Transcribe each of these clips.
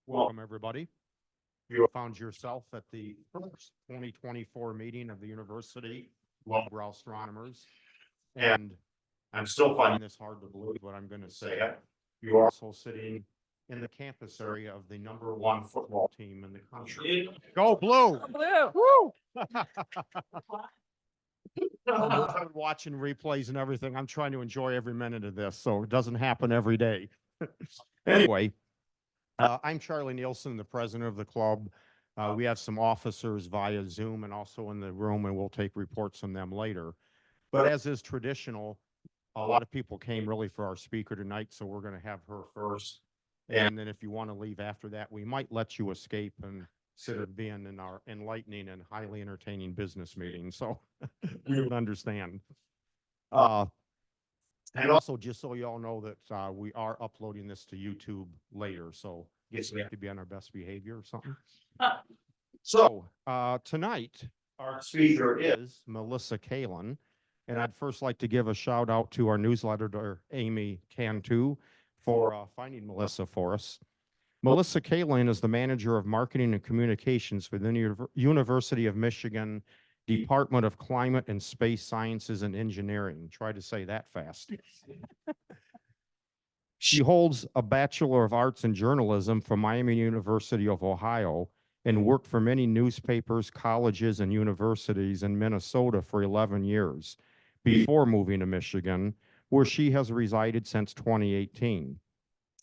Welcome, everybody. You found yourself at the first 2024 meeting of the University Lowbrow Astronomers. And I'm still finding this hard to believe, but I'm going to say it. You're also sitting in the campus area of the #1 football team in the country. Go Blue! Blue. Woo! I'm watching replays and everything. I'm trying to enjoy every minute of this, so it doesn't happen every day. Anyway, I'm Charlie Nielsen, the president of the club. We have some officers via Zoom and also in the room, and we'll take reports from them later. But as is traditional, a lot of people came really for our speaker tonight, so we're going to have her first. And then if you want to leave after that, we might let you escape and sit at being in our enlightening and highly entertaining business meeting. So we would understand. And also, just so you all know that we are uploading this to YouTube later, so yes, we have to be on our best behavior or something. So tonight, our speaker is Melissa Kaelin, and I'd first like to give a shout out to our newsletter editor, Amy Cantu, for finding Melissa for us. Melissa Kaelin is the manager of marketing and communications for the University of Michigan Department of Climate and Space Sciences and Engineering. Try to say that fast. She holds a Bachelor of Arts in Journalism from Miami University of Ohio and worked for many newspapers, colleges, and universities in Minnesota for 11 years before moving to Michigan, where she has resided since 2018.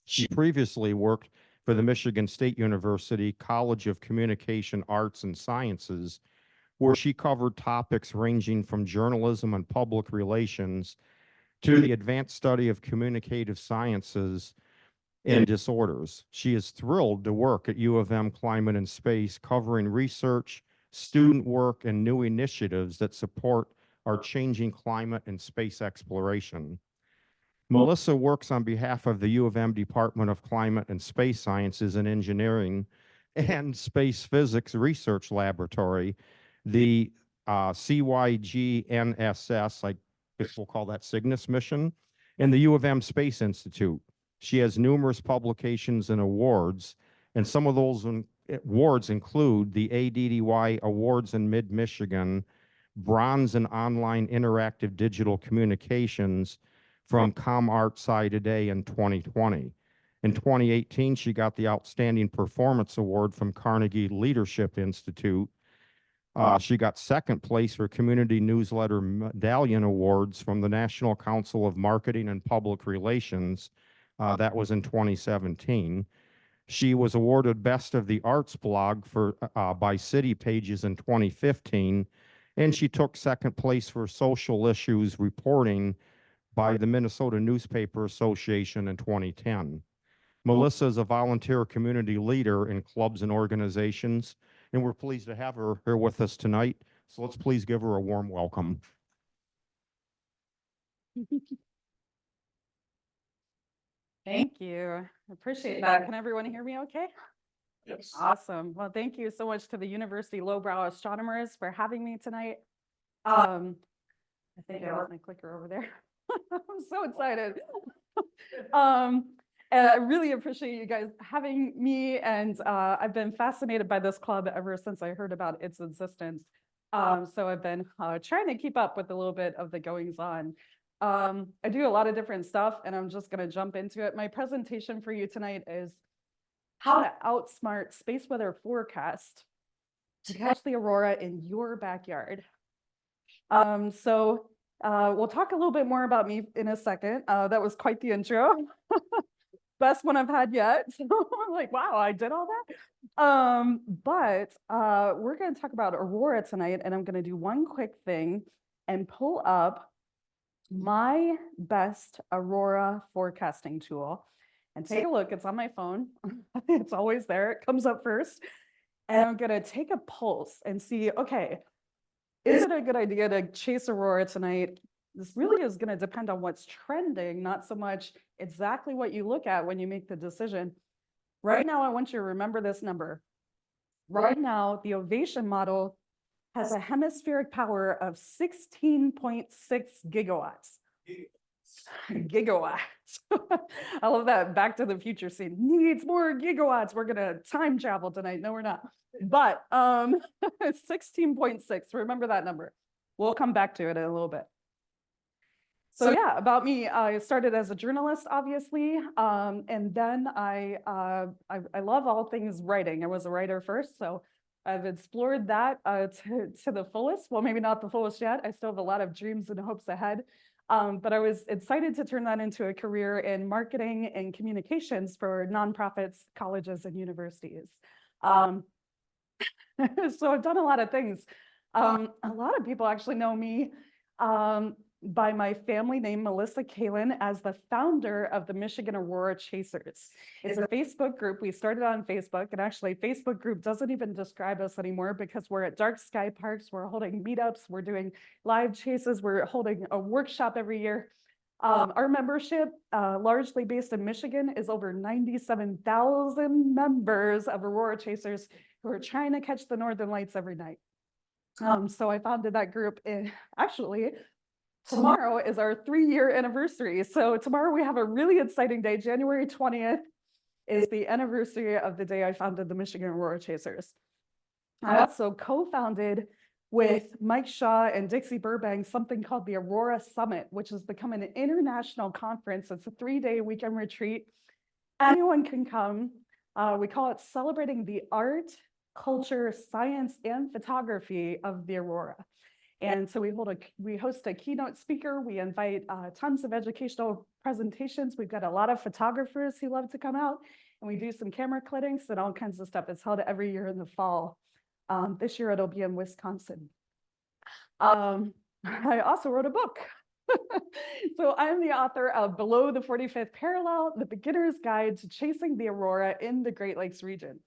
She previously worked for the Michigan State University College of Communication Arts and Sciences, where she covered topics ranging from journalism and public relations to the advanced study of communicative sciences and disorders. She is thrilled to work at U of M Climate and Space, covering research, student work, and new initiatives that support our changing climate and space exploration. Melissa works on behalf of the U of M Department of Climate and Space Sciences and Engineering and Space Physics Research Laboratory, the CYGNSS, I guess we'll call that Cygnus mission, and the U of M Space Institute. She has numerous publications and awards, and some of those awards include the ADDY Awards in Mid-Michigan, Bronze in Online Interactive Digital Communications from ComArt Today in 2020. In 2018, she got the Outstanding Performance Award from Carnegie Leadership Institute. She got second place for Community Newsletter Medallion Awards from the National Council of Marketing and Public Relations. That was in 2017. She was awarded Best of the Arts blog by City Pages in 2015, and she took second place for social issues reporting by the Minnesota Newspaper Association in 2010. Melissa is a volunteer community leader in clubs and organizations, and we're pleased to have her here with us tonight. So let's please give her a warm welcome. Thank you. I appreciate that. Can everyone hear me okay? Yes. Awesome. Well, thank you so much to the University Lowbrow Astronomers for having me tonight. I think I left my clicker over there. I'm so excited. And I really appreciate you guys having me, and I've been fascinated by this club ever since I heard about its existence. So I've been trying to keep up with a little bit of the goings on. I do a lot of different stuff, and I'm just going to jump into it. My presentation for you tonight is how to outsmart space weather forecast to catch the aurora in your backyard. We'll talk a little bit more about me in a second. That was quite the intro. Best one I've had yet. So I'm like, wow, I did all that. But we're going to talk about Aurora tonight, and I'm going to do one quick thing and pull up my best Aurora forecasting tool and take a look. It's on my phone. It's always there. It comes up first. And I'm going to take a pulse and see, okay, is it a good idea to chase Aurora tonight? This really is going to depend on what's trending, not so much exactly what you look at when you make the decision. Right now, I want you to remember this number. Right now, the Ovation model has a hemispheric power of 16.6 gigawatts. Gigawatts. I love that Back to the Future scene. Needs more gigawatts. We're gonna time travel tonight. No, we're not. But 16.6. Remember that number. We'll come back to it in a little bit. So yeah, about me, I started as a journalist, obviously, and then I love all things writing. I was a writer first, so I've explored that to the fullest. Well, maybe not the fullest yet. I still have a lot of dreams and hopes ahead. But I was excited to turn that into a career in marketing and communications for nonprofits, colleges, and universities. So I've done a lot of things. A lot of people actually know me by my family name, Melissa Kaelin, as the founder of the Michigan Aurora Chasers. It's a Facebook group. We started on Facebook, and actually Facebook group doesn't even describe us anymore because we're at dark sky parks. We're holding meetups. We're doing live chases. We're holding a workshop every year. Our membership, largely based in Michigan, is over 97,000 members of Aurora Chasers who are trying to catch the Northern Lights every night. So I founded that group actually, tomorrow is our 3-year anniversary. So tomorrow we have a really exciting day. January 20th is the anniversary of the day I founded the Michigan Aurora Chasers. I also co-founded with Mike Shaw and Dixie Burbank something called the Aurora Summit, which has become an international conference. It's a 3-day weekend retreat. Anyone can come. We call it Celebrating the Art, Culture, Science, and Photography of the Aurora. And so we host a keynote speaker. We invite tons of educational presentations. We've got a lot of photographers who love to come out, and we do some camera clippings and all kinds of stuff. It's held every year in the fall. This year it'll be in Wisconsin. I also wrote a book. So I'm the author of Below the 45th Parallel, The Beginner's Guide to Chasing the Aurora in the Great Lakes region.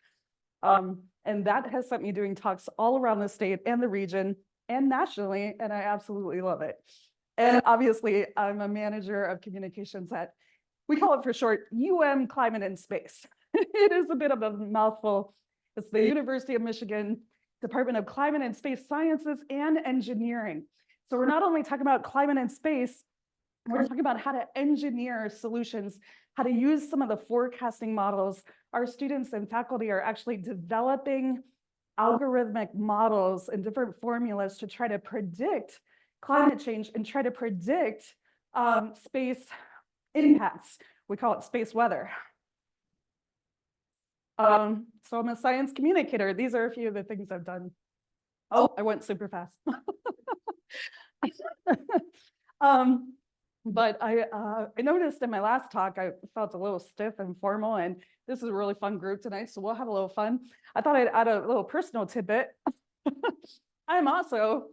And that has sent me doing talks all around the state and the region and nationally, and I absolutely love it. And obviously, I'm a manager of communications at, we call it for short, Climate and Space. It is a bit of a mouthful. It's the University of Michigan Department of Climate and Space Sciences and Engineering. So we're not only talking about climate and space, we're talking about how to engineer solutions, how to use some of the forecasting models. Our students and faculty are actually developing algorithmic models and different formulas to try to predict climate change and try to predict space impacts. We call it space weather. So I'm a science communicator. These are a few of the things I've done. Oh, I went super fast. But I noticed in my last talk, I felt a little stiff and formal, and this is a really fun group tonight, so we'll have a little fun. I thought I'd add a little personal tidbit. I'm also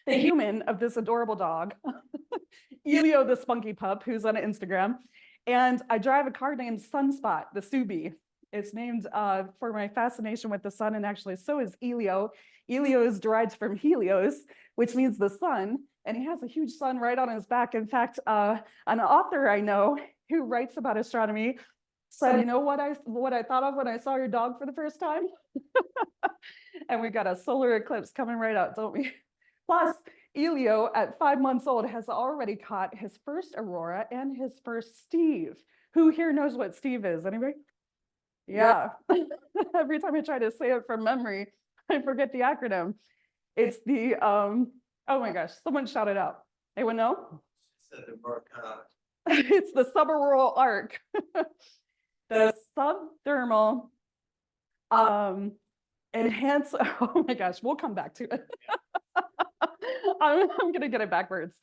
the human of this adorable dog, Elio the spunky pup, who's on Instagram. And I drive a car named Sunspot, the Subi. It's named for my fascination with the sun, and actually so is Elio. Elio is derived from Helios, which means the sun, and he has a huge sun right on his back. In fact, an author I know who writes about astronomy said, you know what I thought of when I saw your dog for the first time? And we got a solar eclipse coming right up, don't we? Plus, Elio, at 5 months old, has already caught his first Aurora and his first Steve. Who here knows what Steve is? Anybody? Yeah. Every time I try to say it from memory, I forget the acronym. It's the, oh my gosh, someone shout it out. Anyone know? It's the suborbital arc. The subthermal enhance, oh my gosh, we'll come back to it. I'm gonna get it backwards.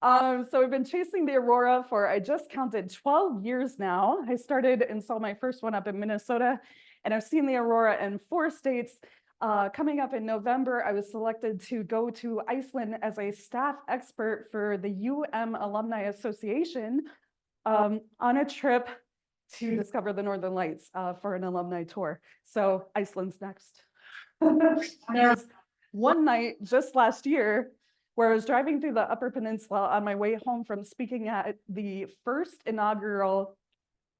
So I've been chasing the Aurora for, I just counted 12 years now. I started and saw my first one up in Minnesota, and I've seen the Aurora in 4 states. Coming up in November, I was selected to go to Iceland as a staff expert for the Alumni Association on a trip to discover the Northern Lights for an alumni tour. So Iceland's next. There's one night just last year where I was driving through the Upper Peninsula on my way home from speaking at the first inaugural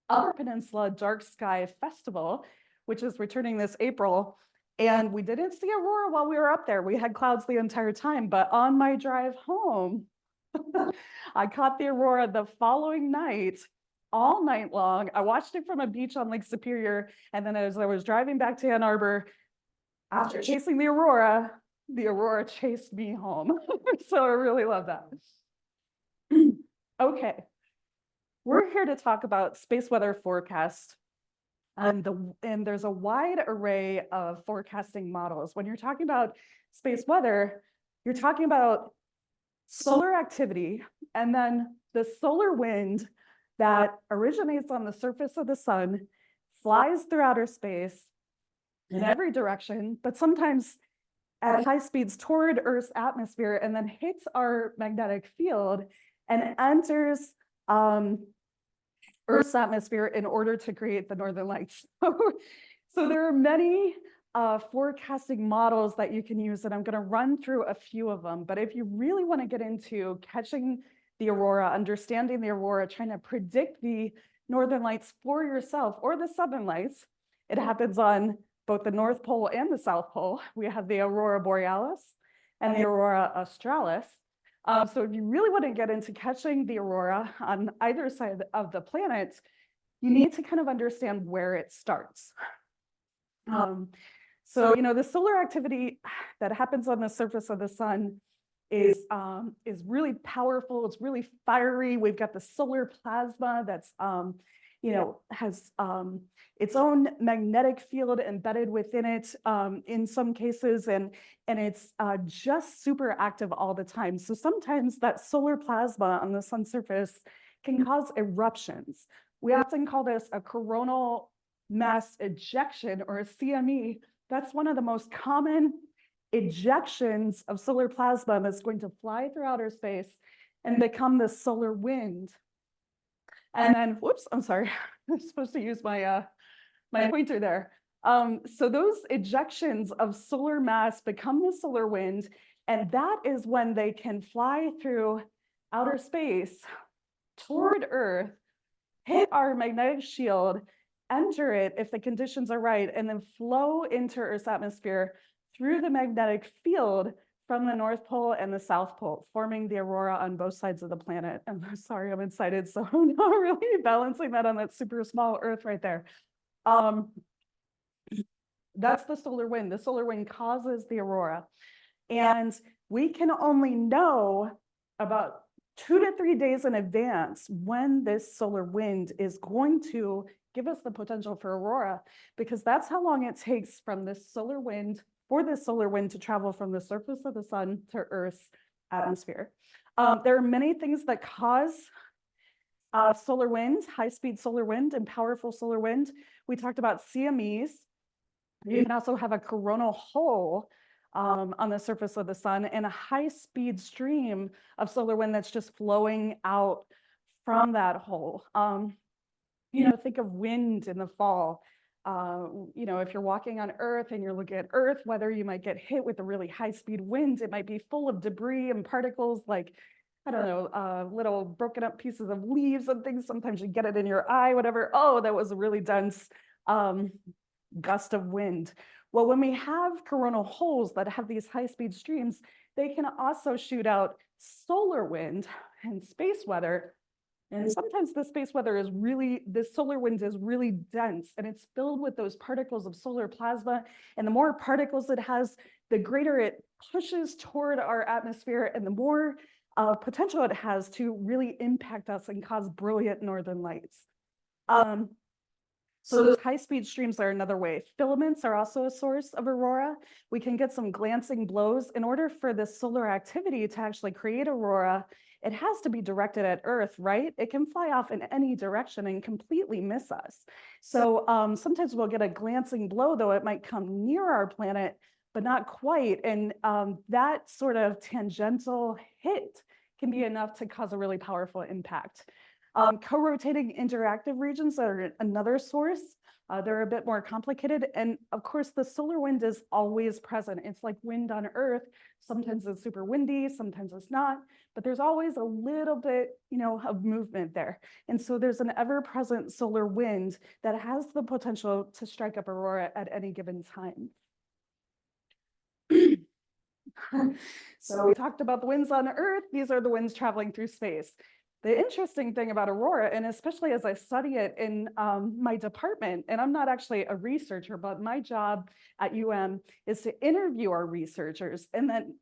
Upper Peninsula Dark Sky Festival, which is returning this April. And we didn't see Aurora while we were up there. We had clouds the entire time, but on my drive home, I caught the aurora the following night, all night long. I watched it from a beach on Lake Superior. And then as I was driving back to Ann Arbor, after chasing the aurora chased me home. So I really love that. Okay, we're here to talk about space weather forecast. And there's a wide array of forecasting models. When you're talking about space weather, you're talking about solar activity and then the solar wind that originates on the surface of the sun, flies through outer space in every direction, but sometimes at high speeds toward Earth's atmosphere, and then hits our magnetic field and enters Earth's atmosphere in order to create the northern lights. So there are many forecasting models that you can use, and I'm going to run through a few of them. But if you really want to get into catching the aurora, understanding the aurora, trying to predict the northern lights for yourself or the southern lights, it happens on both the North Pole and the South Pole. We have the aurora borealis and the aurora australis. So if you really want to get into catching the aurora on either side of the planet, you need to kind of understand where it starts. So, the solar activity that happens on the surface of the sun is really powerful. It's really fiery. We've got the solar plasma that's, has its own magnetic field embedded within it in some cases, and it's just super active all the time. So sometimes that solar plasma on the sun's surface can cause eruptions. We often call this a coronal mass ejection, or a CME. That's one of the most common ejections of solar plasma that's going to fly through outer space and become the solar wind. And then, whoops, I'm sorry, I'm supposed to use my my pointer there. So those ejections of solar mass become the solar wind, and that is when they can fly through outer space toward Earth, hit our magnetic shield, enter it if the conditions are right, and then flow into Earth's atmosphere through the magnetic field from the North Pole and the South Pole, forming the aurora on both sides of the planet. And I'm sorry, I'm excited, so I'm not really balancing that on that super small Earth right there. That's the solar wind. The solar wind causes the aurora. And we can only know about 2 to 3 days in advance when this solar wind is going to give us the potential for aurora, because that's how long it takes from this solar wind, for this solar wind to travel from the surface of the sun to Earth's atmosphere. There are many things that cause solar wind, high-speed solar wind and powerful solar wind. We talked about CMEs. You can also have a coronal hole on the surface of the sun and a high-speed stream of solar wind that's just flowing out from that hole. Think of wind in the fall. If you're walking on Earth and you're looking at Earth, whether you might get hit with a really high-speed wind, it might be full of debris and particles like, I don't know, little broken up pieces of leaves and things. Sometimes you get it in your eye, whatever. Oh, that was a really dense gust of wind. Well, when we have coronal holes that have these high-speed streams, they can also shoot out solar wind and space weather. And sometimes the space weather is this solar wind is really dense, and it's filled with those particles of solar plasma. And the more particles it has, the greater it pushes toward our atmosphere, and the more potential it has to really impact us and cause brilliant northern lights. So those high-speed streams are another way. Filaments are also a source of aurora. We can get some glancing blows. In order for this solar activity to actually create aurora, it has to be directed at Earth, right? It can fly off in any direction and completely miss us. So sometimes we'll get a glancing blow, though it might come near our planet, but not quite. And that sort of tangential hit can be enough to cause a really powerful impact. Co-rotating interactive regions are another source. They're a bit more complicated. And of course, the solar wind is always present. It's like wind on Earth. Sometimes it's super windy, sometimes it's not, but there's always a little bit, of movement there. And so there's an ever-present solar wind that has the potential to strike up aurora at any given time. So we talked about the winds on Earth. These are the winds traveling through space. The interesting thing about Aurora, and especially as I study it in my department, and I'm not actually a researcher, but my job at is to interview our researchers and then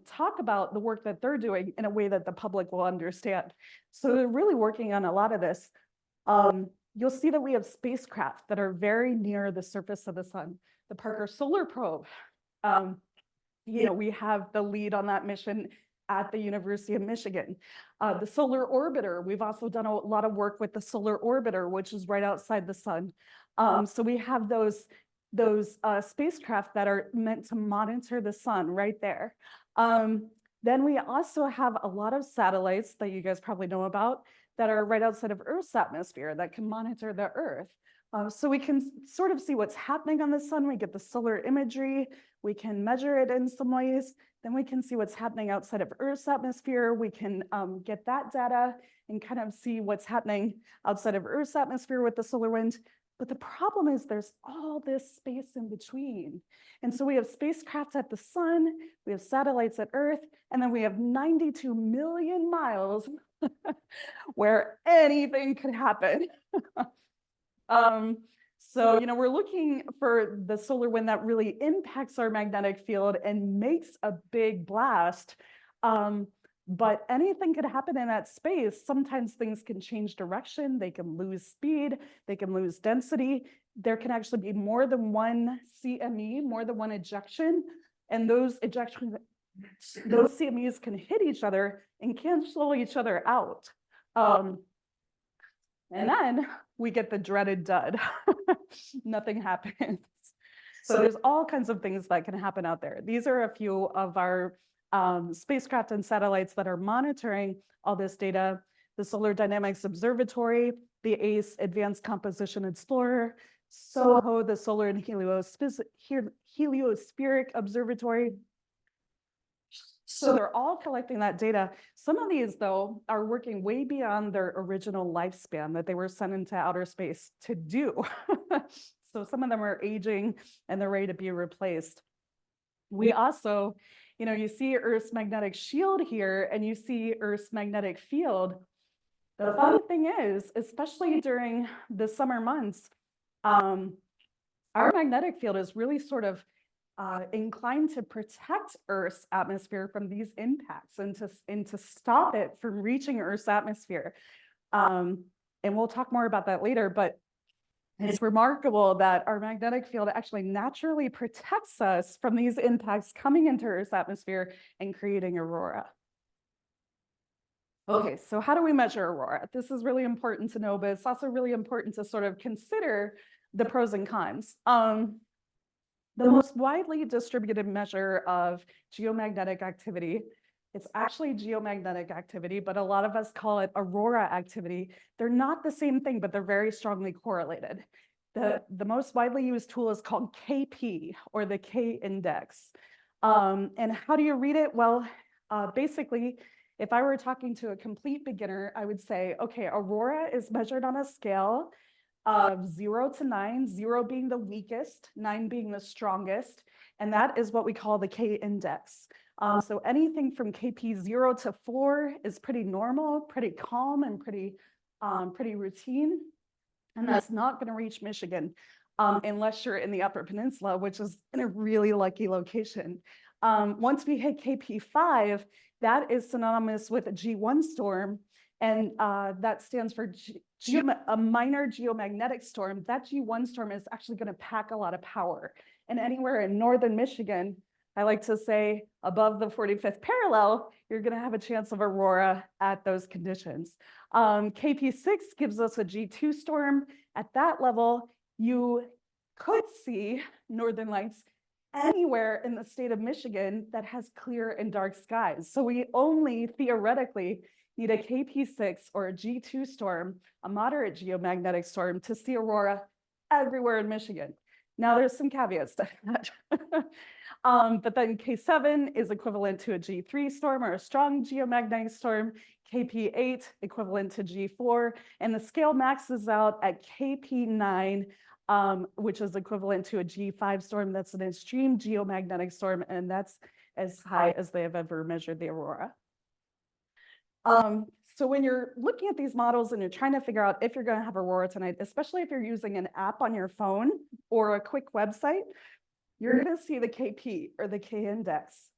talk about the work that they're doing in a way that the public will understand. So they're really working on a lot of this. You'll see that we have spacecraft that are very near the surface of the sun. The Parker Solar Probe, we have the lead on that mission at the University of Michigan. The Solar Orbiter, we've also done a lot of work with the Solar Orbiter, which is right outside the sun. So we have those spacecraft that are meant to monitor the sun right there. Then we also have a lot of satellites that you guys probably know about that are right outside of Earth's atmosphere that can monitor the Earth. So we can sort of see what's happening on the sun. We get the solar imagery. We can measure it in some ways. Then we can see what's happening outside of Earth's atmosphere. We can get that data and kind of see what's happening outside of Earth's atmosphere with the solar wind. But the problem is there's all this space in between. And so we have spacecraft at the sun, we have satellites at Earth, and then we have 92 million miles where anything could happen. So, we're looking for the solar wind that really impacts our magnetic field and makes a big blast. But anything could happen in that space. Sometimes things can change direction. They can lose speed. They can lose density. There can actually be more than one CME, more than one ejection. And those CMEs can hit each other and cancel each other out. And then we get the dreaded dud. Nothing happens. So there's all kinds of things that can happen out there. These are a few of our spacecraft and satellites that are monitoring all this data. The Solar Dynamics Observatory, the ACE Advanced Composition Explorer, SOHO, the Solar and Heliospheric Observatory. So they're all collecting that data. Some of these, though, are working way beyond their original lifespan that they were sent into outer space to do. So some of them are aging and they're ready to be replaced. We also, you see Earth's magnetic shield here and you see Earth's magnetic field. The fun thing is, especially during the summer months, our magnetic field is really sort of inclined to protect Earth's atmosphere from these impacts and to stop it from reaching Earth's atmosphere. And we'll talk more about that later, but it's remarkable that our magnetic field actually naturally protects us from these impacts coming into Earth's atmosphere and creating aurora. Okay, so how do we measure aurora? This is really important to know, but it's also really important to sort of consider the pros and cons. The most widely distributed measure of geomagnetic activity, it's actually geomagnetic activity, but a lot of us call it aurora activity. They're not the same thing, but they're very strongly correlated. The most widely used tool is called KP, or the K index. And how do you read it? Well, basically, if I were talking to a complete beginner, I would say, okay, aurora is measured on a scale of 0 to 9, 0 being the weakest, 9 being the strongest, and that is what we call the K index. So anything from KP 0 to 4 is pretty normal, pretty calm, and pretty routine, and that's not going to reach Michigan unless you're in the Upper Peninsula, which is in a really lucky location. Once we hit KP 5, that is synonymous with a G1 storm, and that stands for a minor geomagnetic storm. That G1 storm is actually going to pack a lot of power. And anywhere in northern Michigan, I like to say above the 45th parallel, you're going to have a chance of aurora at those conditions. KP6 gives us a G2 storm. At that level, you could see northern lights anywhere in the state of Michigan that has clear and dark skies. So we only theoretically need a KP6 or a G2 storm, a moderate geomagnetic storm, to see aurora everywhere in Michigan. Now there's some caveats to that. But then K7 is equivalent to a G3 storm or a strong geomagnetic storm, KP8 equivalent to G4, and the scale maxes out at KP9, which is equivalent to a G5 storm. That's an extreme geomagnetic storm, and that's as high as they have ever measured the aurora. So when you're looking at these models and you're trying to figure out if you're going to have aurora tonight, especially if you're using an app on your phone or a quick website, you're going to see the KP or the K index.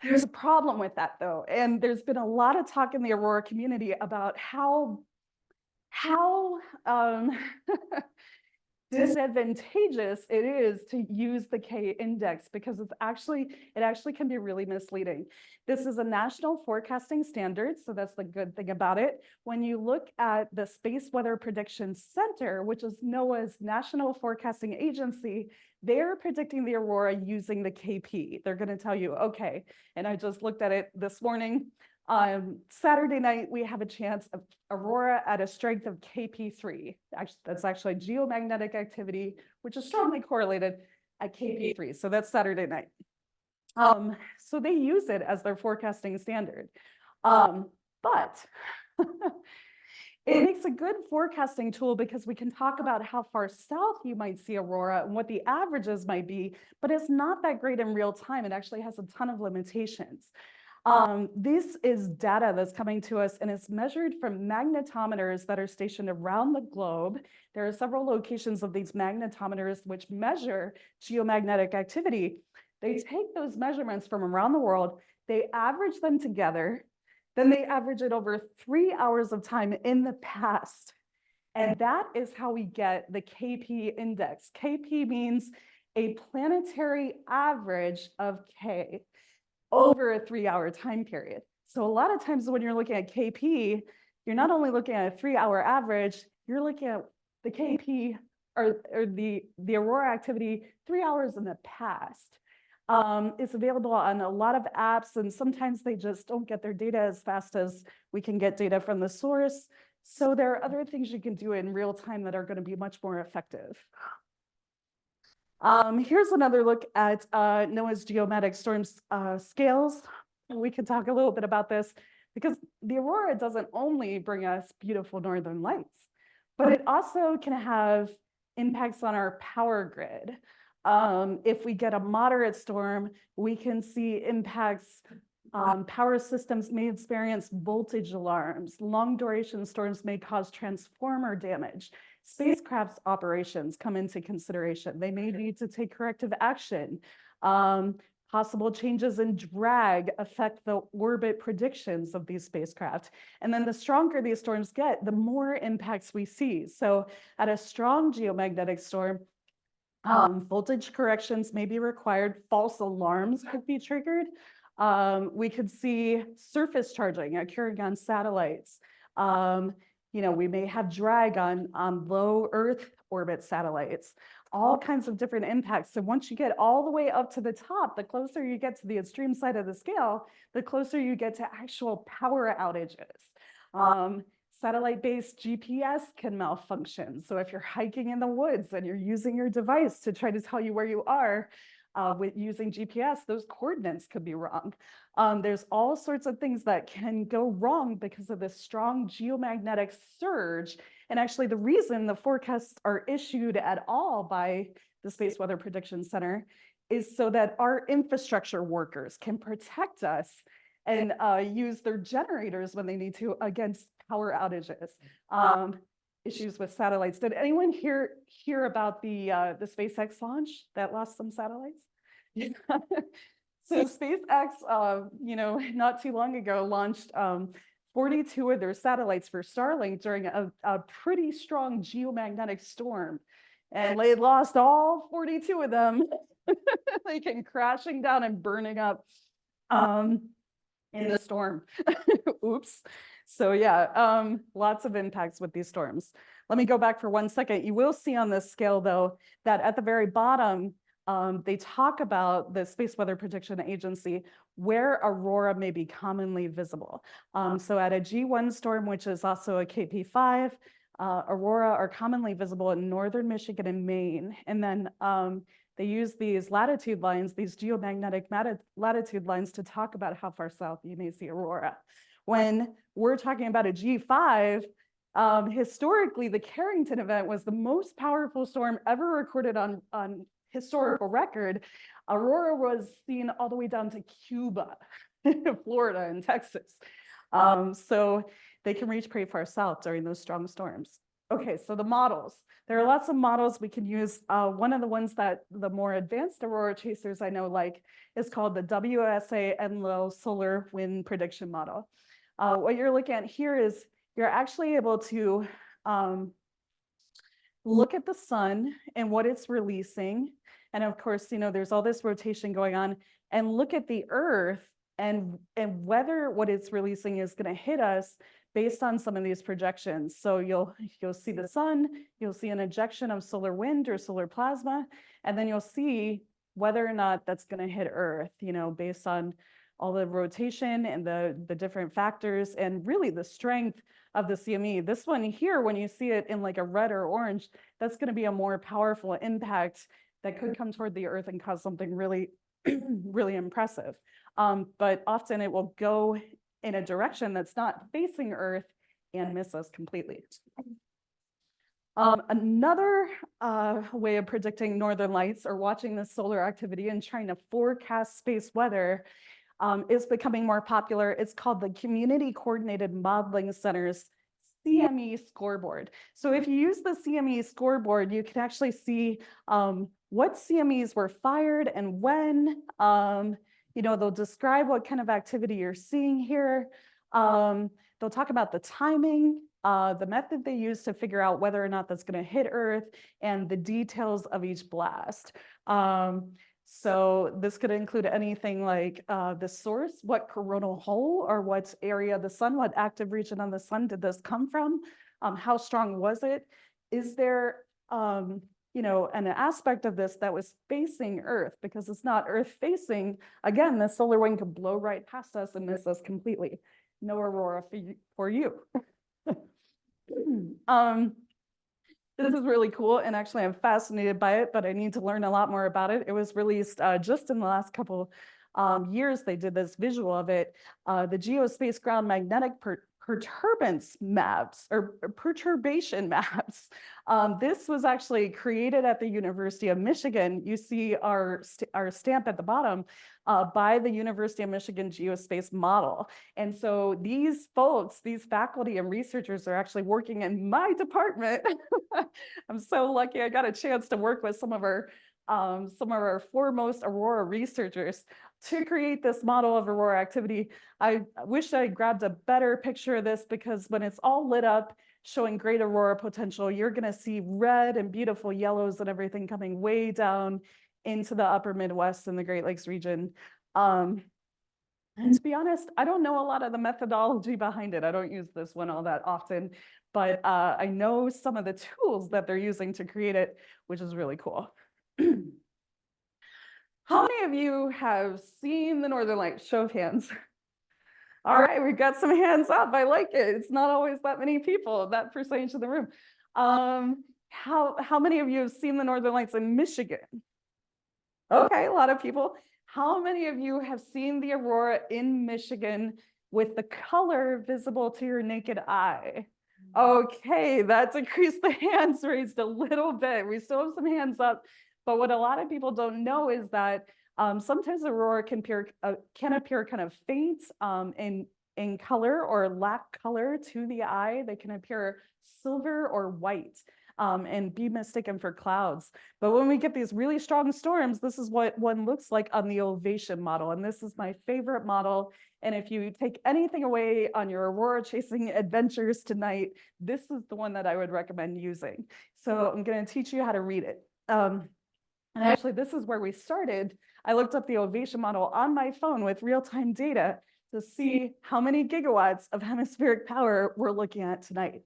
There's a problem with that though, and there's been a lot of talk in the aurora community about how disadvantageous it is to use the K index because it actually can be really misleading. This is a national forecasting standard, so that's the good thing about it. When you look at the Space Weather Prediction Center, which is NOAA's National Forecasting Agency, they're predicting the aurora using the KP. They're going to tell you, okay, and I just looked at it this morning. Saturday night, we have a chance of aurora at a strength of KP3. That's actually geomagnetic activity, which is strongly correlated at KP3. So that's Saturday night. So they use it as their forecasting standard. But it makes a good forecasting tool because we can talk about how far south you might see aurora and what the averages might be, but it's not that great in real time. It actually has a ton of limitations. This is data that's coming to us and it's measured from magnetometers that are stationed around the globe. There are several locations of these magnetometers which measure geomagnetic activity. They take those measurements from around the world, they average them together, then they average it over 3 hours of time in the past. And that is how we get the KP index. KP means a planetary average of K over a 3-hour time period. So a lot of times when you're looking at KP, you're not only looking at a 3-hour average, you're looking at the KP or the aurora activity 3 hours in the past. It's available on a lot of apps, and sometimes they just don't get their data as fast as we can get data from the source. So there are other things you can do in real time that are going to be much more effective. Here's another look at NOAA's geomagnetic storms scales. We can talk a little bit about this because the aurora doesn't only bring us beautiful northern lights, but it also can have impacts on our power grid. If we get a moderate storm, we can see impacts. Power systems may experience voltage alarms. Long duration storms may cause transformer damage. Spacecraft's operations come into consideration. They may need to take corrective action. Possible changes in drag affect the orbit predictions of these spacecraft. And then the stronger these storms get, the more impacts we see. So at a strong geomagnetic storm, voltage corrections may be required. False alarms could be triggered. We could see surface charging occurring on satellites. We may have drag on low Earth orbit satellites, all kinds of different impacts. So once you get all the way up to the top, the closer you get to the extreme side of the scale, the closer you get to actual power outages. Satellite-based GPS can malfunction. So if you're hiking in the woods and you're using your device to try to tell you where you are, with using GPS, those coordinates could be wrong. There's all sorts of things that can go wrong because of this strong geomagnetic surge. And actually the reason the forecasts are issued at all by the Space Weather Prediction Center is so that our infrastructure workers can protect us and use their generators when they need to against power outages. Issues with satellites. Did anyone hear about the SpaceX launch that lost some satellites? So SpaceX, not too long ago launched 42 of their satellites for Starlink during a pretty strong geomagnetic storm, and they lost all 42 of them. They came crashing down and burning up in the storm. Oops. So yeah, lots of impacts with these storms. Let me go back for 1 second. You will see on this scale, though, that at the very bottom, they talk about the Space Weather Prediction Agency, where aurora may be commonly visible. So at a G1 storm, which is also a KP5, aurora are commonly visible in northern Michigan and Maine. And then they use these latitude lines, these geomagnetic latitude lines, to talk about how far south you may see aurora. When we're talking about a G5, historically, the Carrington event was the most powerful storm ever recorded on historical record, Aurora was seen all the way down to Cuba, Florida, and Texas. So they can reach pretty far south during those strong storms. Okay, so the models. There are lots of models we can use. One of the ones that the more advanced Aurora chasers I know like is called the WSA Enlow Solar Wind Prediction Model. What you're looking at here is you're actually able to look at the sun and what it's releasing. And of course, you know, there's all this rotation going on, and look at the Earth and whether what it's releasing is going to hit us based on some of these projections. So you'll see the sun, you'll see an ejection of solar wind or solar plasma, and then you'll see whether or not that's going to hit Earth, you know, based on all the rotation and the different factors, and really the strength of the CME. This one here, when you see it in like a red or orange, that's going to be a more powerful impact that could come toward the Earth and cause something really, really impressive. But often it will go in a direction that's not facing Earth and miss us completely. Another way of predicting northern lights or watching the solar activity and trying to forecast space weather is becoming more popular. It's called the Community Coordinated Modeling Center's CME scoreboard. So if you use the CME scoreboard, you can actually see what CMEs were fired and when. You know, they'll describe what kind of activity you're seeing here. They'll talk about the timing, the method they use to figure out whether or not that's going to hit Earth, and the details of each blast. So this could include anything like the source, what coronal hole or what area of the sun, what active region on the sun did this come from? How strong was it? Is there, you know, an aspect of this that was facing Earth? Because it's not Earth facing, again, the solar wind could blow right past us and miss us completely. No aurora for you. This is really cool, and actually I'm fascinated by it, but I need to learn a lot more about it. It was released just in the last couple years. They did this visual of it, the geospace ground magnetic perturbance maps or perturbation maps. This was actually created at the University of Michigan. You see our stamp at the bottom by the University of Michigan Geospace Model. And so these folks, these faculty and researchers are actually working in my department. I'm so lucky I got a chance to work with some of our foremost Aurora researchers to create this model of Aurora activity. I wish I grabbed a better picture of this, because when it's all lit up, showing great Aurora potential, you're gonna see red and beautiful yellows and everything coming way down into the upper Midwest and the Great Lakes region. And to be honest, I don't know a lot of the methodology behind it. I don't use this one all that often, but I know some of the tools that they're using to create it, which is really cool. How many of you have seen the Northern Lights? Show of hands. All right, we've got some hands up. I like it. It's not always that many people, that percentage of the room. How many of you have seen the Northern Lights in Michigan? Okay, a lot of people. How many of you have seen the Aurora in Michigan with the color visible to your naked eye? Okay, that decreased the hands raised a little bit. We still have some hands up, but what a lot of people don't know is that sometimes Aurora can appear kind of faint in color or lack color to the eye. They can appear silver or white. And be mistaken for clouds. But when we get these really strong storms, this is what one looks like on the ovation model. And this is my favorite model. And if you take anything away on your Aurora chasing adventures tonight, this is the one that I would recommend using. So I'm going to teach you how to read it. And actually, this is where we started. I looked up the ovation model on my phone with real-time data to see how many gigawatts of hemispheric power we're looking at tonight.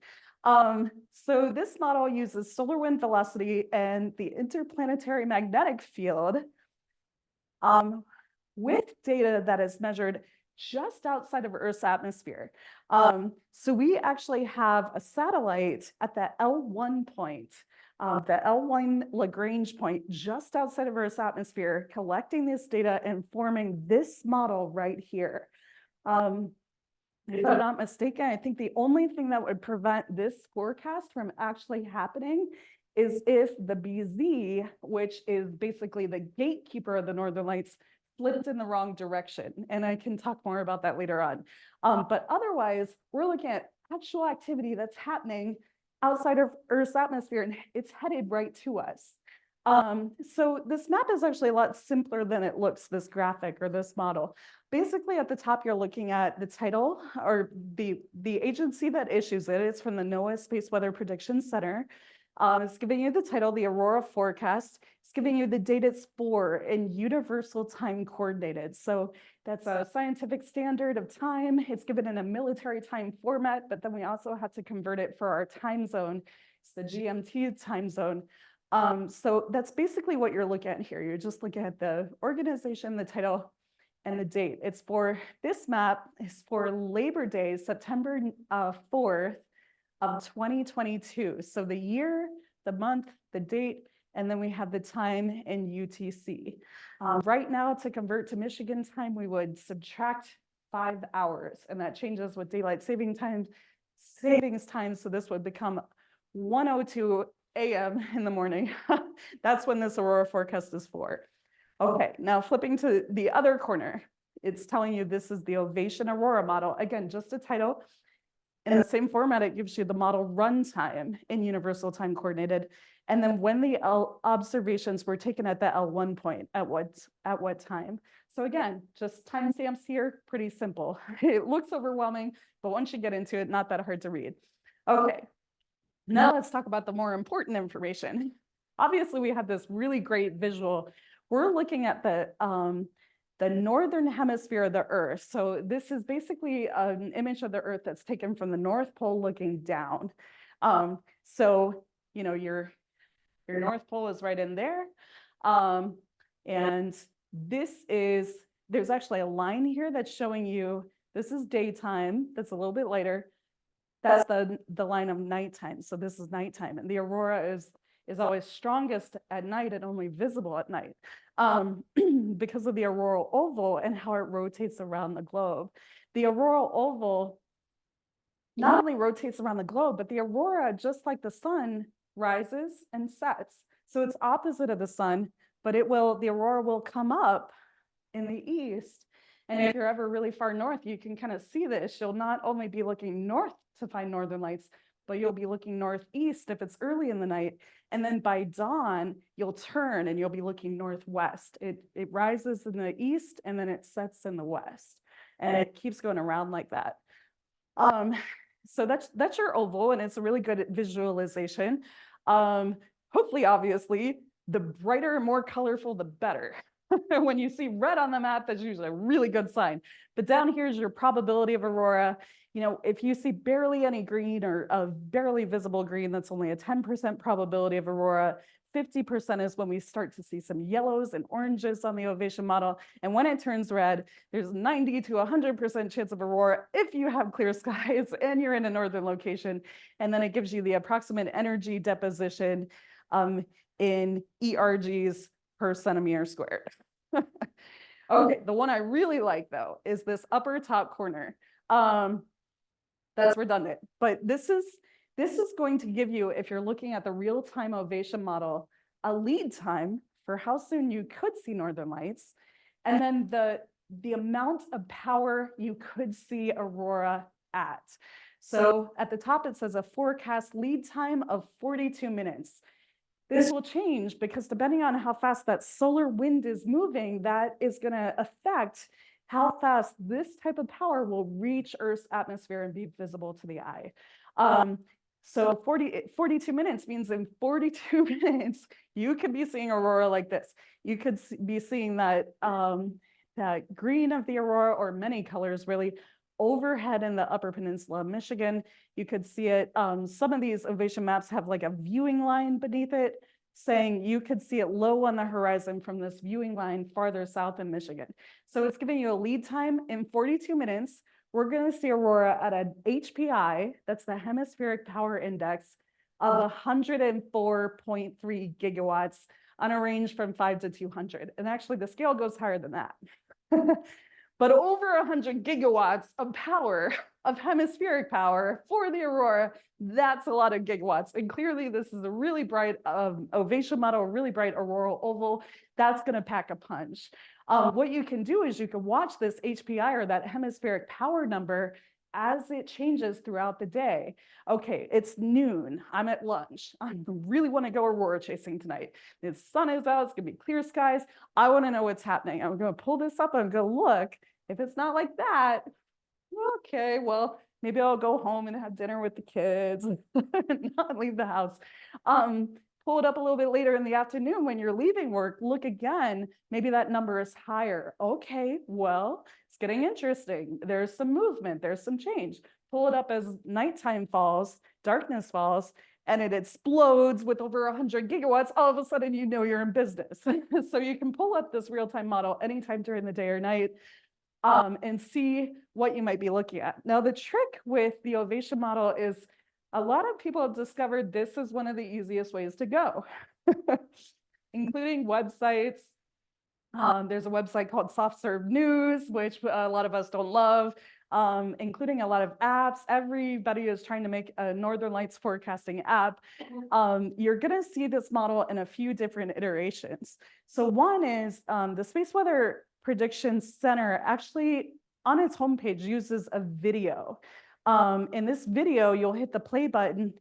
So this model uses solar wind velocity and the interplanetary magnetic field with data that is measured just outside of Earth's atmosphere. So we actually have a satellite at the L1 point, the L1 Lagrange point just outside of Earth's atmosphere, collecting this data and forming this model right here. If I'm not mistaken, I think the only thing that would prevent this forecast from actually happening is if the BZ, which is basically the gatekeeper of the Northern Lights, flipped in the wrong direction. And I can talk more about that later on. But otherwise, we're looking at actual activity that's happening outside of Earth's atmosphere, and it's headed right to us. So this map is actually a lot simpler than it looks, this graphic or this model. Basically, at the top, you're looking at the title or the agency that issues it. It's from the NOAA Space Weather Prediction Center. It's giving you the title, the Aurora forecast. It's giving you the date it's for in universal time coordinated. So that's a scientific standard of time. It's given in a military time format, but then we also have to convert it for our time zone. It's the GMT time zone. So that's basically what you're looking at here. You're just looking at the organization, the title, and the date. It's for, this map is for Labor Day, September 4th of 2022. So the year, the month, the date, and then we have the time in UTC. Right now, to convert to Michigan time, we would subtract 5 hours, and that changes with daylight savings time. So this would become 1:02 a.m. in the morning. That's when this Aurora forecast is for. Okay, now flipping to the other corner, it's telling you this is the Ovation Aurora model. Again, just a title. In the same format, it gives you the model runtime in universal time coordinated. And then when the observations were taken at the L1 point, at what time. So again, just timestamps here, pretty simple. It looks overwhelming, but once you get into it, not that hard to read. Okay, now let's talk about the more important information. Obviously, we have this really great visual. We're looking at the northern hemisphere of the Earth. So this is basically an image of the Earth that's taken from the North Pole looking down. So, you know, your North Pole is right in there. And this is, there's actually a line here that's showing you, this is daytime, that's a little bit later. That's the line of nighttime. So this is nighttime. And the aurora is always strongest at night and only visible at night because of the auroral oval and how it rotates around the globe. The auroral oval not only rotates around the globe, but the aurora, just like the sun, rises and sets. So it's opposite of the sun, but the aurora will come up in the east. And if you're ever really far north, you can kind of see this. You'll not only be looking north to find northern lights, but you'll be looking northeast if it's early in the night. And then by dawn, you'll turn and you'll be looking northwest. It rises in the east and then it sets in the west. And it keeps going around like that. So that's your oval, and it's a really good visualization. Hopefully, obviously, the brighter and more colorful, the better. When you see red on the map, that's usually a really good sign. But down here is your probability of aurora. You know, if you see barely any green or a barely visible green, that's only a 10% probability of aurora. 50% is when we start to see some yellows and oranges on the ovation model. And when it turns red, there's 90 to 100% chance of aurora if you have clear skies and you're in a northern location. And then it gives you the approximate energy deposition in ERGs per centimeter squared. Okay, the one I really like though is this upper top corner. That's redundant, but this is going to give you, if you're looking at the real-time ovation model, a lead time for how soon you could see northern lights, and then the amount of power you could see aurora at. So at the top, it says a forecast lead time of 42 minutes. This will change because depending on how fast that solar wind is moving, that is going to affect how fast this type of power will reach Earth's atmosphere and be visible to the eye. So 42 minutes means in 42 minutes, you could be seeing aurora like this. You could be seeing that green of the aurora, or many colors really, overhead in the Upper Peninsula of Michigan. You could see it. Some of these ovation maps have like a viewing line beneath it, saying you could see it low on the horizon from this viewing line farther south in Michigan. So it's giving you a lead time in 42 minutes. We're going to see aurora at an HPI, that's the Hemispheric Power Index, of 104.3 gigawatts on a range from 5 to 200. And actually, the scale goes higher than that. but over 100 gigawatts of power, of hemispheric power for the Aurora. That's a lot of gigawatts. And clearly this is a really bright ovation model, a really bright auroral oval. That's going to pack a punch. What you can do is you can watch this HPI, or that hemispheric power number, as it changes throughout the day. Okay, it's noon. I'm at lunch. I really want to go aurora chasing tonight. The sun is out. It's going to be clear skies. I want to know what's happening. I'm going to pull this up. I'm going to look. If it's not like that, okay, well, maybe I'll go home and have dinner with the kids and not leave the house. Pull it up a little bit later in the afternoon when you're leaving work, look again, maybe that number is higher. Okay, well, it's getting interesting. There's some movement, there's some change. Pull it up as nighttime falls, darkness falls, and it explodes with over 100 gigawatts. All of a sudden, you know you're in business. So you can pull up this real-time model anytime during the day or night, and see what you might be looking at. Now, the trick with the ovation model is a lot of people have discovered this is one of the easiest ways to go, including websites. There's a website called Soft Serve News, which a lot of us don't love, including a lot of apps. Everybody is trying to make a Northern Lights forecasting app. You're going to see this model in a few different iterations. So one is the Space Weather Prediction Center actually on its homepage uses a video. In this video, you'll hit the play button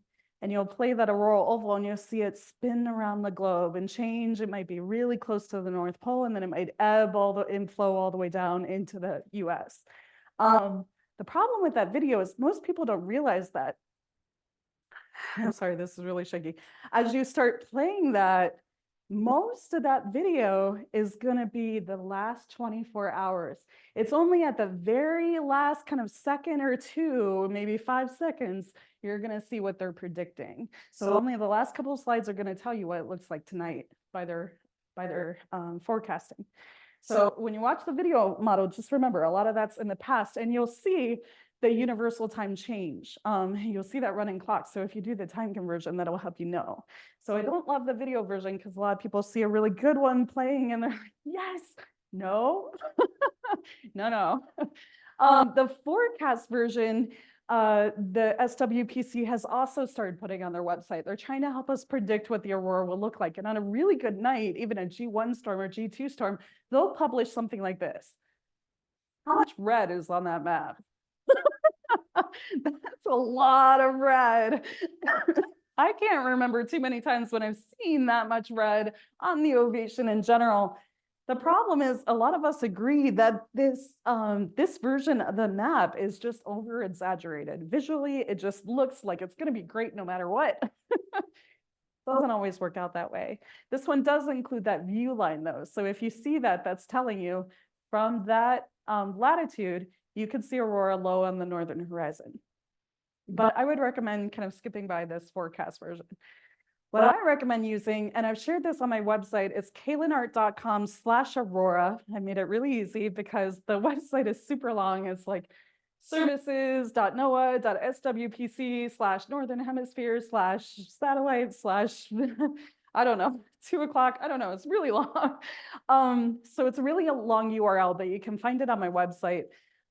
and you'll play that auroral oval and you'll see it spin around the globe and change. It might be really close to the North Pole, and then it might ebb and flow all the way down into the US. The problem with that video is most people don't realize that. I'm sorry, this is really shaky. As you start playing that, most of that video is going to be the last 24 hours. It's only at the very last kind of second or two, maybe 5 seconds, you're going to see what they're predicting. So only the last couple of slides are going to tell you what it looks like tonight by their forecasting. So when you watch the video model, just remember a lot of that's in the past, and you'll see the universal time change. You'll see that running clock. So if you do the time conversion, that'll help you know. So I don't love the video version because a lot of people see a really good one playing and they're like, yes, no, no. The forecast version, the SWPC has also started putting on their website. They're trying to help us predict what the aurora will look like. And on a really good night, even a G1 storm or G2 storm, they'll publish something like this. How much red is on that map? That's a lot of red. I can't remember too many times when I've seen that much red on the ovation in general. The problem is a lot of us agree that this version of the map is just over exaggerated. Visually, it just looks like it's going to be great no matter what. Doesn't always work out that way. This one does include that view line though. So if you see that, that's telling you from that latitude, you can see aurora low on the northern horizon. But I would recommend kind of skipping by this forecast version. What I recommend using, and I've shared this on my website, is kaelinart.com/aurora. I made it really easy because the website is super long. It's like services.noaa.swpc/northern hemisphere /satellite/ I don't know, 2 o'clock. I don't know. It's really long. So it's really a long URL, but you can find it on my website.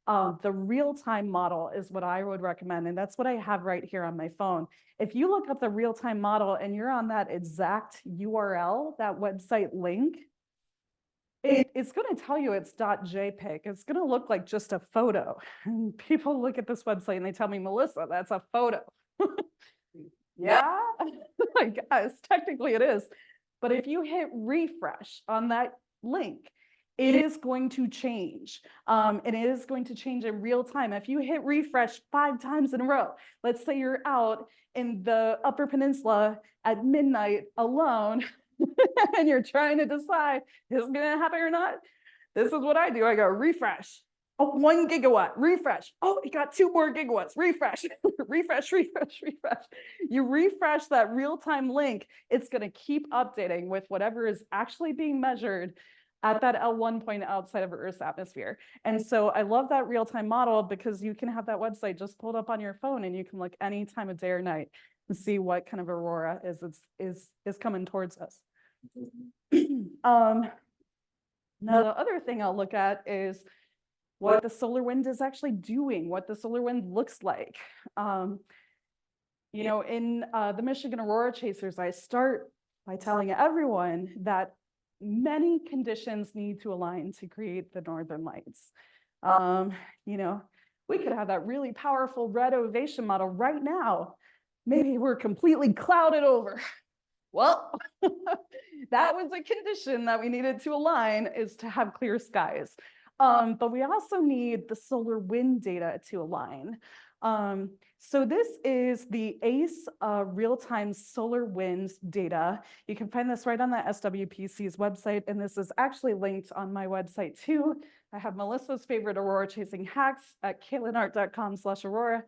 The real-time model is what I would recommend, and that's what I have right here on my phone. If you look up the real-time model and you're on that exact URL, that website link, it's going to tell you it's .jpeg. It's going to look like just a photo. And people look at this website and they tell me, Melissa, that's a photo. Yeah, I guess technically it is. But if you hit refresh on that link, it is going to change. And it is going to change in real time. If you hit refresh 5 times in a row, let's say you're out in the Upper Peninsula at midnight alone, and you're trying to decide, is it going to happen or not? This is what I do. I go refresh. Oh, 1 gigawatt, refresh. Oh, it got 2 more gigawatts, refresh, refresh. You refresh that real-time link, it's going to keep updating with whatever is actually being measured at that L1 point outside of Earth's atmosphere. And so I love that real-time model because you can have that website just pulled up on your phone and you can look any time of day or night and see what kind of aurora is coming towards us. Now, the other thing I'll look at is what the solar wind is actually doing, what the solar wind looks like. You know, in the Michigan Aurora Chasers, I start by telling everyone that many conditions need to align to create the northern lights. You know, we could have that really powerful red ovation model right now. Maybe we're completely clouded over. Well, that was a condition that we needed to align, is to have clear skies. But we also need the solar wind data to align. So this is the ACE real-time solar wind data. You can find this right on the SWPC's website, and this is actually linked on my website too. I have Melissa's favorite Aurora chasing hacks at kaelinart.com/Aurora,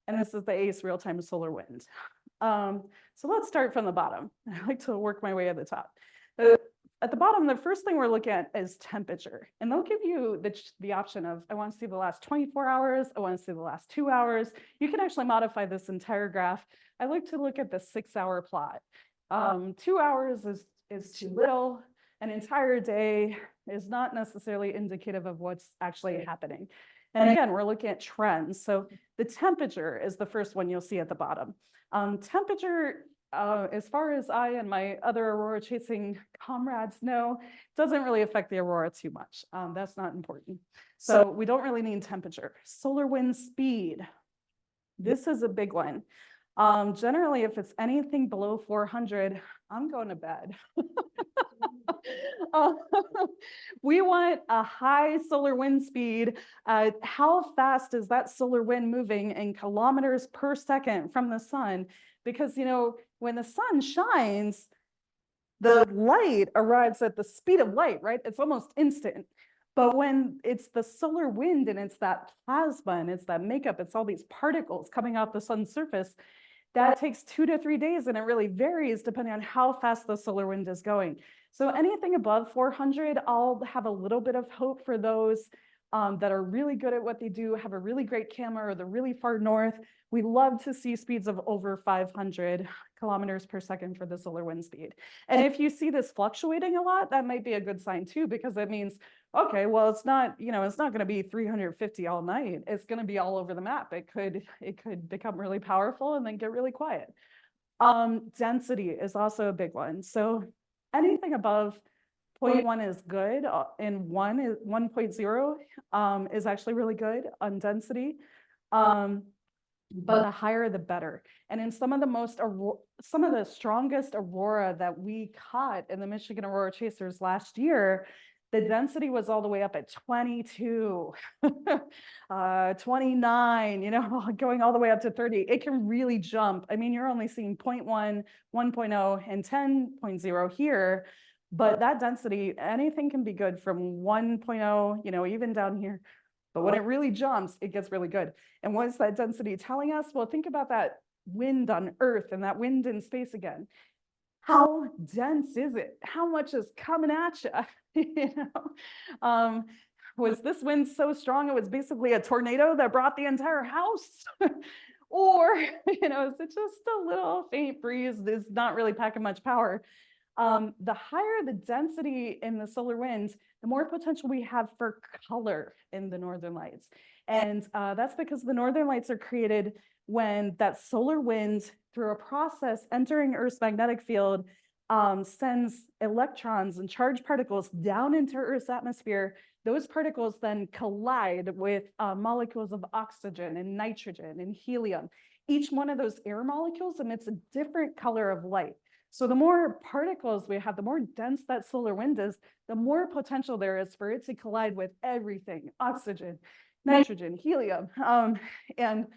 and this is the ACE real-time solar wind. So let's start from the bottom. I like to work my way at the top. At the bottom, the first thing we're looking at is temperature. And they'll give you the option of, I want to see the last 24 hours, I want to see the last 2 hours. You can actually modify this entire graph. I like to look at the 6-hour plot. 2 hours is too little. An entire day is not necessarily indicative of what's actually happening. And again, we're looking at trends. So the temperature is the first one you'll see at the bottom. Temperature, as far as I and my other Aurora chasing comrades know, doesn't really affect the Aurora too much. That's not important. So we don't really need temperature. Solar wind speed. This is a big one. Generally, if it's anything below 400, I'm going to bed. We want a high solar wind speed. How fast is that solar wind moving in kilometers per second from the sun? Because, you know, when the sun shines, the light arrives at the speed of light, right? It's almost instant. But when it's the solar wind and it's that plasma and it's that makeup, it's all these particles coming off the sun's surface, that takes 2 to 3 days, and it really varies depending on how fast the solar wind is going. So anything above 400, I'll have a little bit of hope for those that are really good at what they do, have a really great camera, or they're really far north. We love to see speeds of over 500 kilometers per second for the solar wind speed. And if you see this fluctuating a lot, that might be a good sign too, because it means, okay, well, it's not, you know, it's not going to be 350 all night. It's going to be all over the map. It could become really powerful and then get really quiet. Density is also a big one. So anything above 0.1 is good, and 1.0 is actually really good on density. But the higher, the better. And in some of the strongest Aurora that we caught in the Michigan Aurora Chasers last year, the density was all the way up at 22, 29, you know, going all the way up to 30. It can really jump. I mean, you're only seeing 0.1, 1.0, and 10.0 here, but that density, anything can be good from 1.0, you know, even down here. But when it really jumps, it gets really good. And what is that density telling us? Well, think about that wind on Earth and that wind in space again. How dense is it? How much is coming at you? You know, was this wind so strong it was basically a tornado that brought the entire house? Or, you know, is it just a little faint breeze that's not really packing much power? The higher the density in the solar winds, the more potential we have for color in the northern lights. And that's because the northern lights are created when that solar wind, through a process entering Earth's magnetic field, sends electrons and charged particles down into Earth's atmosphere. Those particles then collide with molecules of oxygen and nitrogen and helium. Each one of those air molecules emits a different color of light. So the more particles we have, the more dense that solar wind is, the more potential there is for it to collide with everything: oxygen, nitrogen, helium, and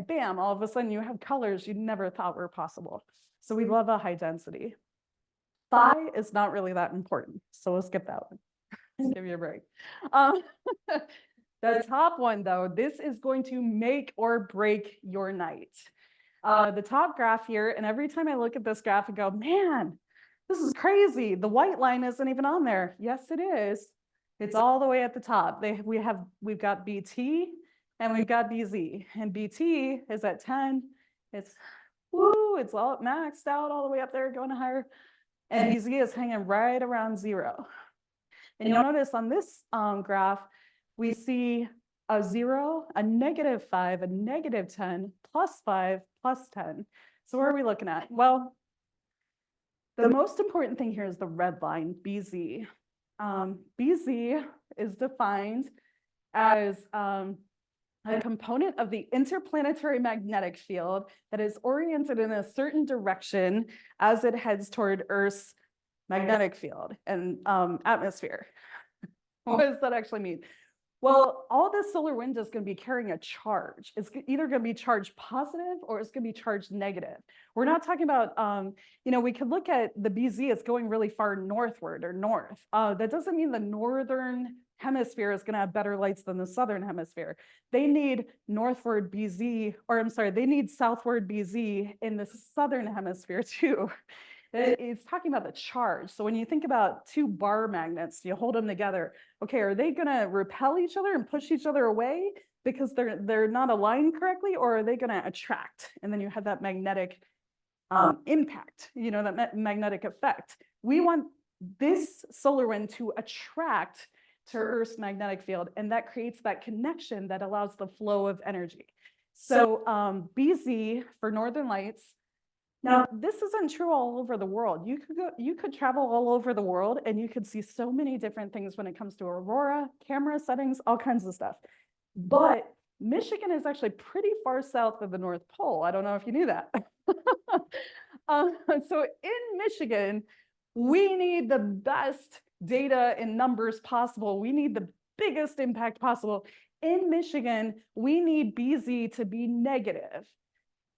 bam, all of a sudden you have colors you never thought were possible. So we love a high density. Phi is not really that important, so we'll skip that one. Give you a break. The top one, though, this is going to make or break your night. The top graph here, and every time I look at this graph, I go, man, this is crazy. The white line isn't even on there. Yes, it is. It's all the way at the top. We've got BT and we've got BZ. And BT is at 10. It's all maxed out all the way up there, going higher. And BZ is hanging right around 0. And you'll notice on this graph, we see a 0, a -5, a -10, +5, +10. So what are we looking at? Well, the most important thing here is the red line, BZ. BZ is defined as a component of the interplanetary magnetic field that is oriented in a certain direction as it heads toward Earth's magnetic field and atmosphere. What does that actually mean? Well, all this solar wind is going to be carrying a charge. It's either going to be charged positive or it's going to be charged negative. We're not talking about, we could look at the BZ, it's going really far northward or north. That doesn't mean the northern hemisphere is going to have better lights than the southern hemisphere. They need northward BZ, or I'm sorry, they need southward BZ in the southern hemisphere too. It's talking about the charge. So when you think about two bar magnets, you hold them together. Okay, are they going to repel each other and push each other away because they're not aligned correctly, or are they going to attract? And then you have that magnetic impact, that magnetic effect. We want this solar wind to attract to Earth's magnetic field, and that creates that connection that allows the flow of energy. So BZ for Northern Lights. Now, this isn't true all over the world. You could travel all over the world and you could see so many different things when it comes to Aurora, camera settings, all kinds of stuff. But Michigan is actually pretty far south of the North Pole. I don't know if you knew that. So in Michigan, we need the best data and numbers possible. We need the biggest impact possible. In Michigan, we need BZ to be negative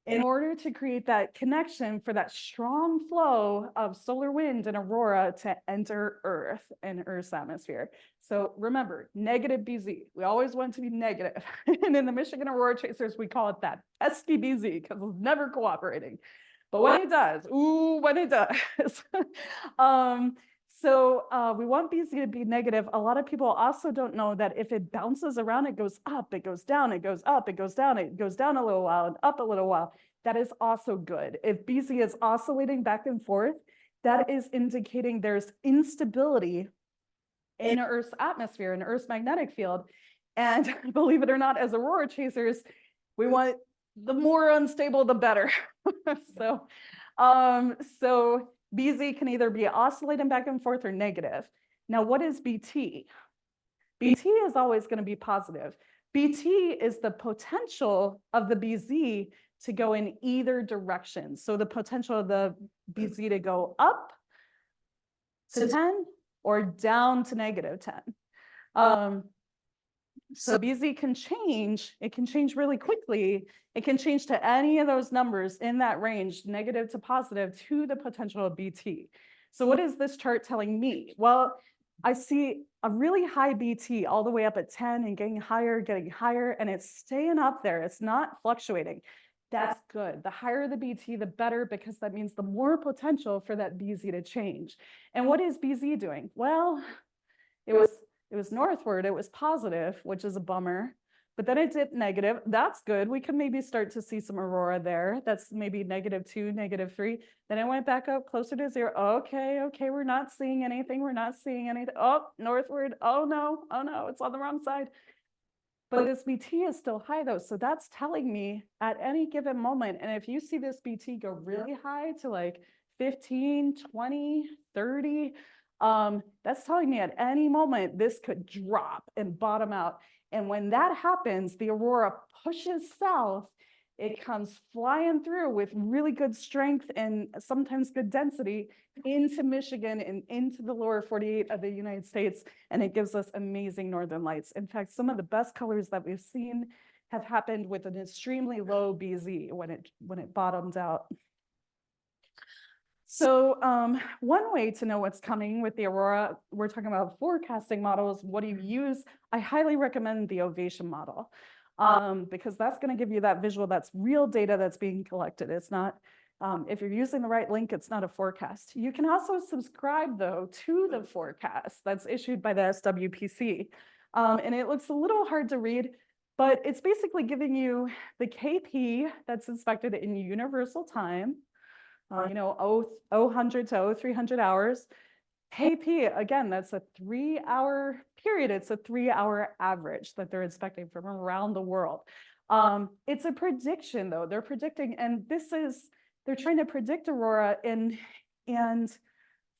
in order to create that connection for that strong flow of solar wind and aurora to enter Earth and Earth's atmosphere. So remember, negative BZ. We always want to be negative. And in the Michigan Aurora Chasers, we call it that pesky BZ because it's never cooperating. But when it does, when it does. So we want BZ to be negative. A lot of people also don't know that if it bounces around, it goes up, it goes down, it goes up, it goes down, it goes down a little while and up a little while. That is also good. If BZ is oscillating back and forth, that is indicating there's instability in Earth's atmosphere, in Earth's magnetic field. And believe it or not, as Aurora Chasers, we want the more unstable, the better. So BZ can either be oscillating back and forth or negative. Now, what is BT? BT is always going to be positive. BT is the potential of the BZ to go in either direction. So the potential of the BZ to go up to 10 or down to -10. So BZ can change. It can change really quickly. It can change to any of those numbers in that range, negative to positive, to the potential of BT. So what is this chart telling me? Well, I see a really high BT all the way up at 10 and getting higher, and it's staying up there. It's not fluctuating. That's good. The higher the BT, the better, because that means the more potential for that BZ to change. And what is BZ doing? Well, it was northward, it was positive, which is a bummer, but then it dipped negative. That's good. We can maybe start to see some aurora there. That's maybe -2, -3. Then it went back up closer to 0. Okay, we're not seeing anything. We're not seeing anything. Oh, northward. Oh no, it's on the wrong side. But this BT is still high though. So that's telling me at any given moment, and if you see this BT go really high to like 15, 20, 30, that's telling me at any moment this could drop and bottom out. And when that happens, the aurora pushes south. It comes flying through with really good strength and sometimes good density into Michigan and into the lower 48 of the United States. And it gives us amazing northern lights. In fact, some of the best colors that we've seen have happened with an extremely low BZ when it bottomed out. So one way to know what's coming with the aurora, we're talking about forecasting models. What do you use? I highly recommend the Ovation model because that's going to give you that visual. That's real data that's being collected. It's not, if you're using the right link, it's not a forecast. You can also subscribe though to the forecast that's issued by the SWPC. And it looks a little hard to read, but it's basically giving you the KP that's inspected in universal time. 0100 to 0300 hours. KP, again, that's a 3-hour period. It's a 3-hour average that they're expecting from around the world. It's a prediction though. They're predicting, and they're trying to predict Aurora, and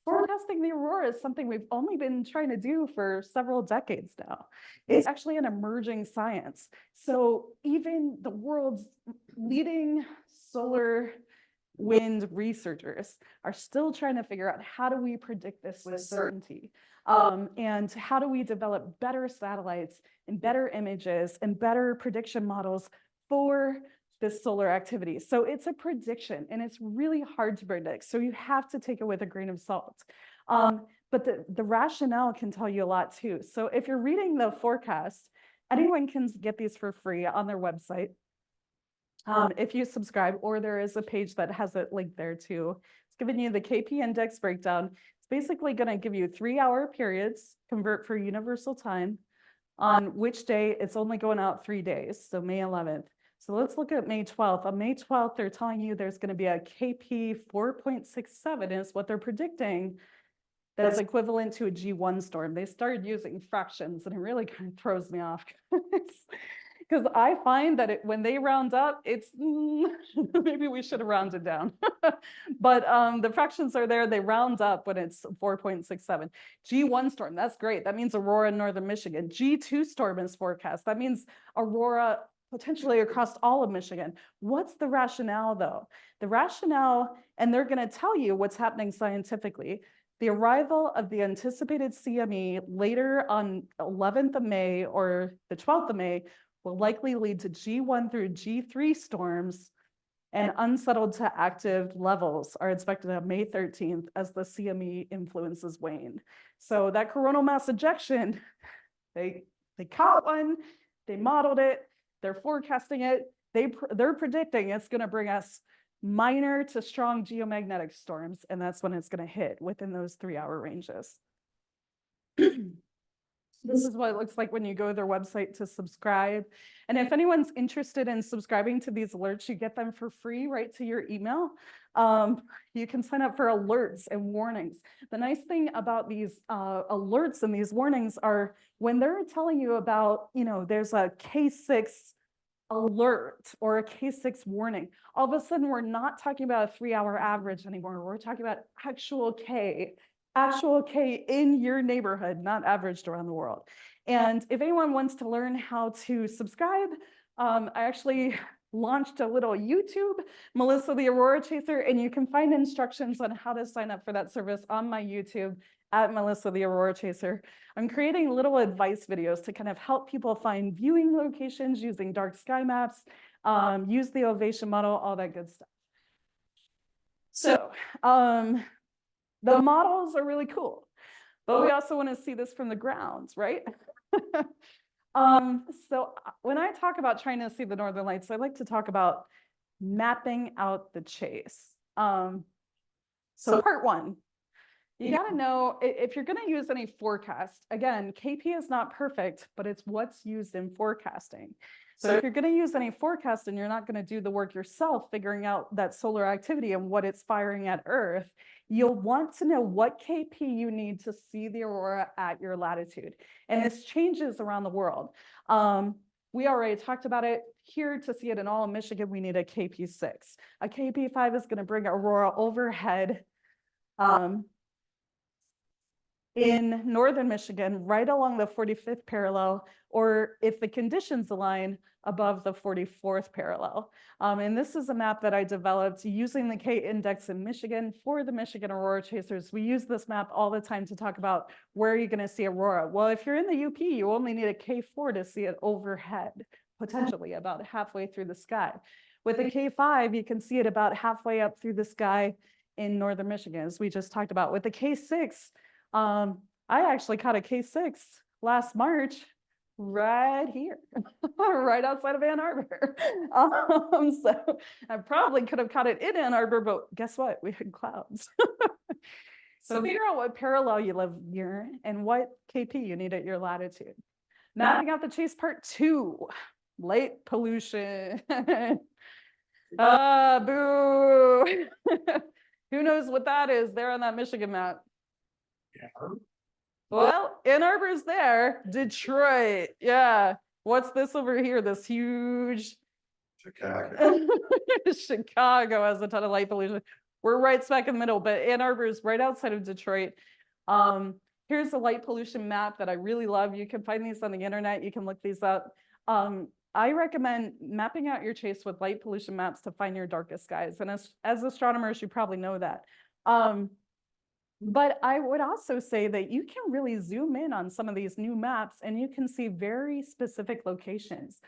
forecasting the Aurora is something we've only been trying to do for several decades now. It's actually an emerging science. So even the world's leading solar wind researchers are still trying to figure out, how do we predict this with certainty? And how do we develop better satellites and better images and better prediction models for this solar activity? So it's a prediction, and it's really hard to predict. So you have to take it with a grain of salt. But the rationale can tell you a lot too. So if you're reading the forecast, anyone can get these for free on their website. If you subscribe, or there is a page that has it linked there too. It's giving you the KP index breakdown. It's basically going to give you 3-hour periods, convert for universal time, on which day it's only going out 3 days, so May 11th. So let's look at May 12th. On May 12th, they're telling you there's going to be a KP 4.67 is what they're predicting. That's equivalent to a G1 storm. They started using fractions, and it really kind of throws me off. Because I find that when they round up, it's maybe we should have rounded down. But the fractions are there. They round up when it's 4.67. G1 storm, that's great. That means Aurora in northern Michigan. G2 storm is forecast. That means Aurora potentially across all of Michigan. What's the rationale though? The rationale, and they're going to tell you what's happening scientifically. The arrival of the anticipated CME later on 11th of May or the 12th of May will likely lead to G1 through G3 storms, and unsettled to active levels are expected on May 13th as the CME influences wane. So that coronal mass ejection, they caught one, they modeled it, they're forecasting it, they're predicting it's going to bring us minor to strong geomagnetic storms, and that's when it's going to hit within those 3-hour ranges. This is what it looks like when you go to their website to subscribe. And if anyone's interested in subscribing to these alerts, you get them for free right to your email. You can sign up for alerts and warnings. The nice thing about these alerts and these warnings are when they're telling you about, there's a K6 alert or a K6 warning, all of a sudden we're not talking about a 3-hour average anymore. We're talking about actual K in your neighborhood, not averaged around the world. And if anyone wants to learn how to subscribe, I actually launched a little YouTube, Melissa the Aurora Chaser, and you can find instructions on how to sign up for that service on my YouTube at Melissa the Aurora Chaser. I'm creating little advice videos to kind of help people find viewing locations using dark sky maps, use the ovation model, all that good stuff. So, the models are really cool, but we also want to see this from the ground, right? So when I talk about trying to see the northern lights, I like to talk about mapping out the chase. So part one, you got to know if you're going to use any forecast, again, KP is not perfect, but it's what's used in forecasting. So if you're going to use any forecast and you're not going to do the work yourself, figuring out that solar activity and what it's firing at Earth, you'll want to know what KP you need to see the aurora at your latitude. And this changes around the world. We already talked about it. Here to see it in all of Michigan, we need a KP6. A KP5 is going to bring aurora overhead in northern Michigan, right along the 45th parallel, or if the conditions align, above the 44th parallel. And this is a map that I developed using the K index in Michigan for the Michigan Aurora Chasers. We use this map all the time to talk about where you're going to see aurora. Well, if you're in the UP, you only need a K4 to see it overhead, potentially about halfway through the sky. With a K5, you can see it about halfway up through the sky in northern Michigan, as we just talked about. With the K6, I actually caught a K6 last March right here, right outside of Ann Arbor. So I probably could have caught it in Ann Arbor, but guess what? We had clouds. So figure out what parallel you live near and what KP you need at your latitude. Mapping out the chase part 2, light pollution. Boo. Who knows what that is there on that Michigan map? Well, Ann Arbor's there. Detroit. Yeah. What's this over here? This huge Chicago. Chicago has a ton of light pollution. We're right smack in the middle, but Ann Arbor is right outside of Detroit. Here's a light pollution map that I really love. You can find these on the internet. You can look these up. I recommend mapping out your chase with light pollution maps to find your darkest skies. And as astronomers, you probably know that. But I would also say that you can really zoom in on some of these new maps and you can see very specific locations.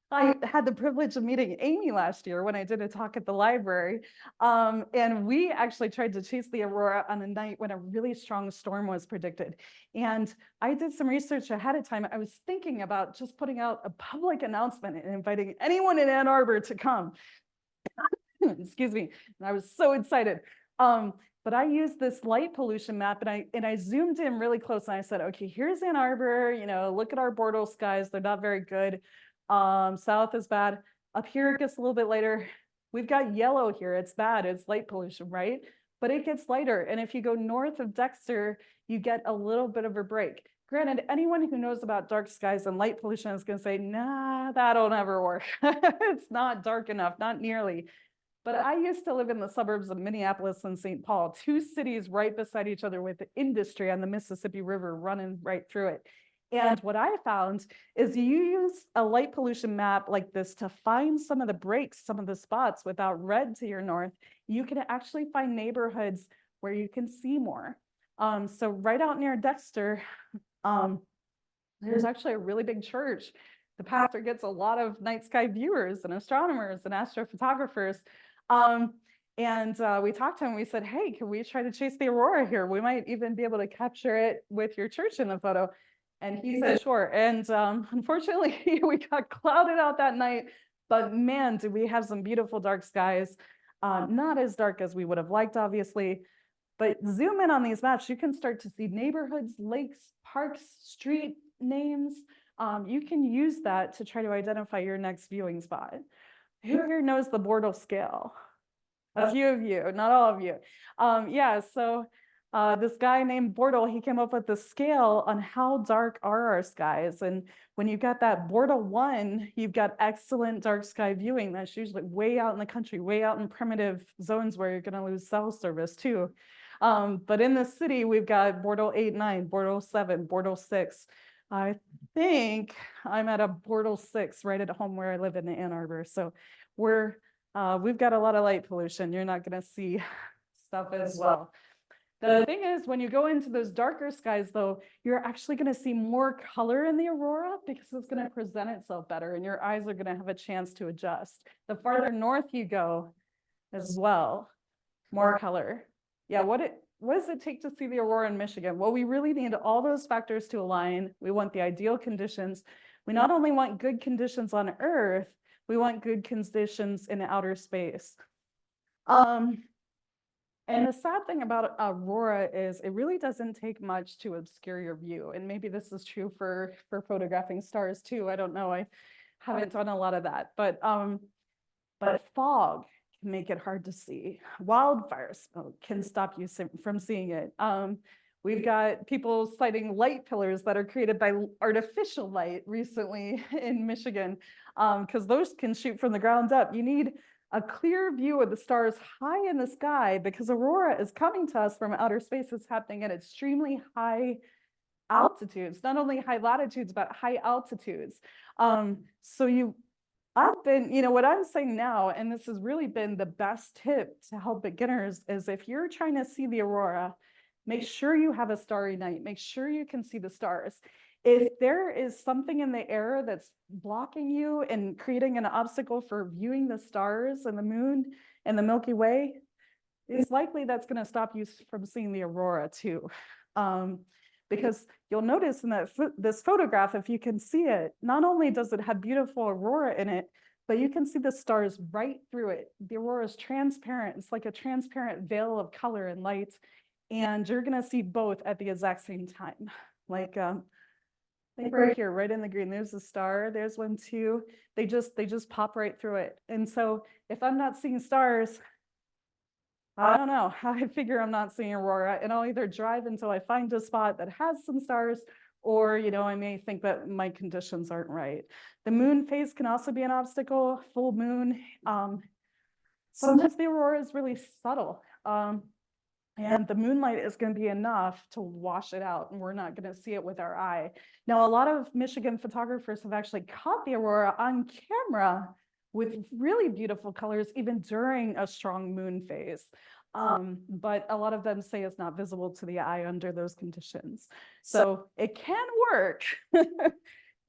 I had the privilege of meeting Amy last year when I did a talk at the library. And we actually tried to chase the aurora on a night when a really strong storm was predicted. And I did some research ahead of time. I was thinking about just putting out a public announcement and inviting anyone in Ann Arbor to come. Excuse me. And I was so excited. But I used this light pollution map and I zoomed in really close and I said, okay, here's Ann Arbor, look at our Bordeaux skies. They're not very good. South is bad. Up here, it gets a little bit lighter. We've got yellow here. It's bad. It's light pollution, right? But it gets lighter. And if you go north of Dexter, you get a little bit of a break. Granted, anyone who knows about dark skies and light pollution is going to say, nah, that'll never work. It's not dark enough, not nearly. But I used to live in the suburbs of Minneapolis and St. Paul, two cities right beside each other with the industry on the Mississippi River running right through it. And what I found is you use a light pollution map like this to find some of the breaks, some of the spots without red to your north, you can actually find neighborhoods where you can see more. So right out near Dexter, there's actually a really big church. The pastor gets a lot of night sky viewers and astronomers and astrophotographers. We talked to him, we said, hey, can we try to chase the aurora here? We might even be able to capture it with your church in the photo. And he said, sure. And unfortunately, we got clouded out that night. But man, did we have some beautiful dark skies. Not as dark as we would have liked, obviously. But zoom in on these maps, you can start to see neighborhoods, lakes, parks, street names. You can use that to try to identify your next viewing spot. Who here knows the Bortle scale? A few of you, not all of you. This guy named Bortle, he came up with the scale on how dark are our skies. And when you've got that Bortle 1, you've got excellent dark sky viewing. That's usually way out in the country, way out in primitive zones where you're going to lose cell service too. But in the city, we've got Bortle 8, 9, Bortle 7, Bortle 6. I think I'm at a Bortle 6 right at home where I live in Ann Arbor. So we've got a lot of light pollution. You're not going to see stuff as well. The thing is, when you go into those darker skies, though, you're actually going to see more color in the aurora because it's going to present itself better and your eyes are going to have a chance to adjust. The farther north you go as well, more color. Yeah, what does it take to see the aurora in Michigan? Well, we really need all those factors to align. We want the ideal conditions. We not only want good conditions on Earth, we want good conditions in outer space. And the sad thing about aurora is it really doesn't take much to obscure your view. And maybe this is true for photographing stars too. I don't know. I haven't done a lot of that. But fog can make it hard to see. Wildfire smoke can stop you from seeing it. We've got people citing light pillars that are created by artificial light recently in Michigan, because those can shoot from the ground up. You need a clear view of the stars high in the sky because aurora is coming to us from outer space. It's happening at extremely high altitudes, not only high latitudes, but high altitudes. I've been, what I'm saying now, and this has really been the best tip to help beginners, is if you're trying to see the aurora, make sure you have a starry night. Make sure you can see the stars. If there is something in the air that's blocking you and creating an obstacle for viewing the stars and the moon and the Milky Way, it's likely that's going to stop you from seeing the aurora too. Because you'll notice in this photograph, if you can see it, not only does it have beautiful aurora in it, but you can see the stars right through it. The aurora is transparent. It's like a transparent veil of color and light. And you're going to see both at the exact same time. Like right here, right in the green, there's a star, there's one too. They just pop right through it. And so if I'm not seeing stars, I don't know. I figure I'm not seeing Aurora, and I'll either drive until I find a spot that has some stars, or, I may think that my conditions aren't right. The moon phase can also be an obstacle, full moon. Sometimes the aurora is really subtle. And the moonlight is going to be enough to wash it out, and we're not going to see it with our eye. Now, a lot of Michigan photographers have actually caught the aurora on camera with really beautiful colors, even during a strong moon phase. But a lot of them say it's not visible to the eye under those conditions. So it can work,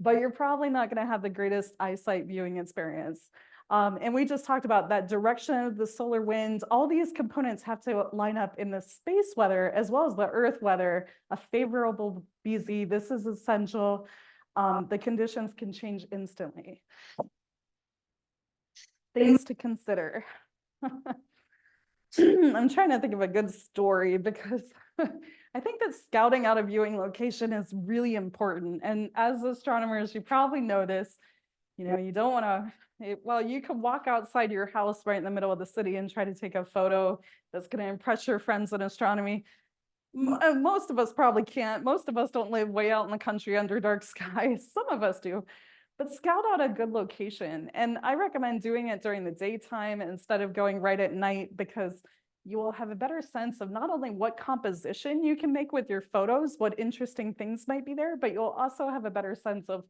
but you're probably not going to have the greatest eyesight viewing experience. And we just talked about that direction of the solar wind. All these components have to line up in the space weather as well as the Earth weather, a favorable BZ. This is essential. The conditions can change instantly. Things to consider. I'm trying to think of a good story because I think that scouting out a viewing location is really important. And as astronomers, you probably know this. You don't want to, well, you can walk outside your house right in the middle of the city and try to take a photo that's going to impress your friends in astronomy. Most of us probably can't. Most of us don't live way out in the country under dark skies. Some of us do. But scout out a good location. And I recommend doing it during the daytime instead of going right at night, because you will have a better sense of not only what composition you can make with your photos, what interesting things might be there, but you'll also have a better sense of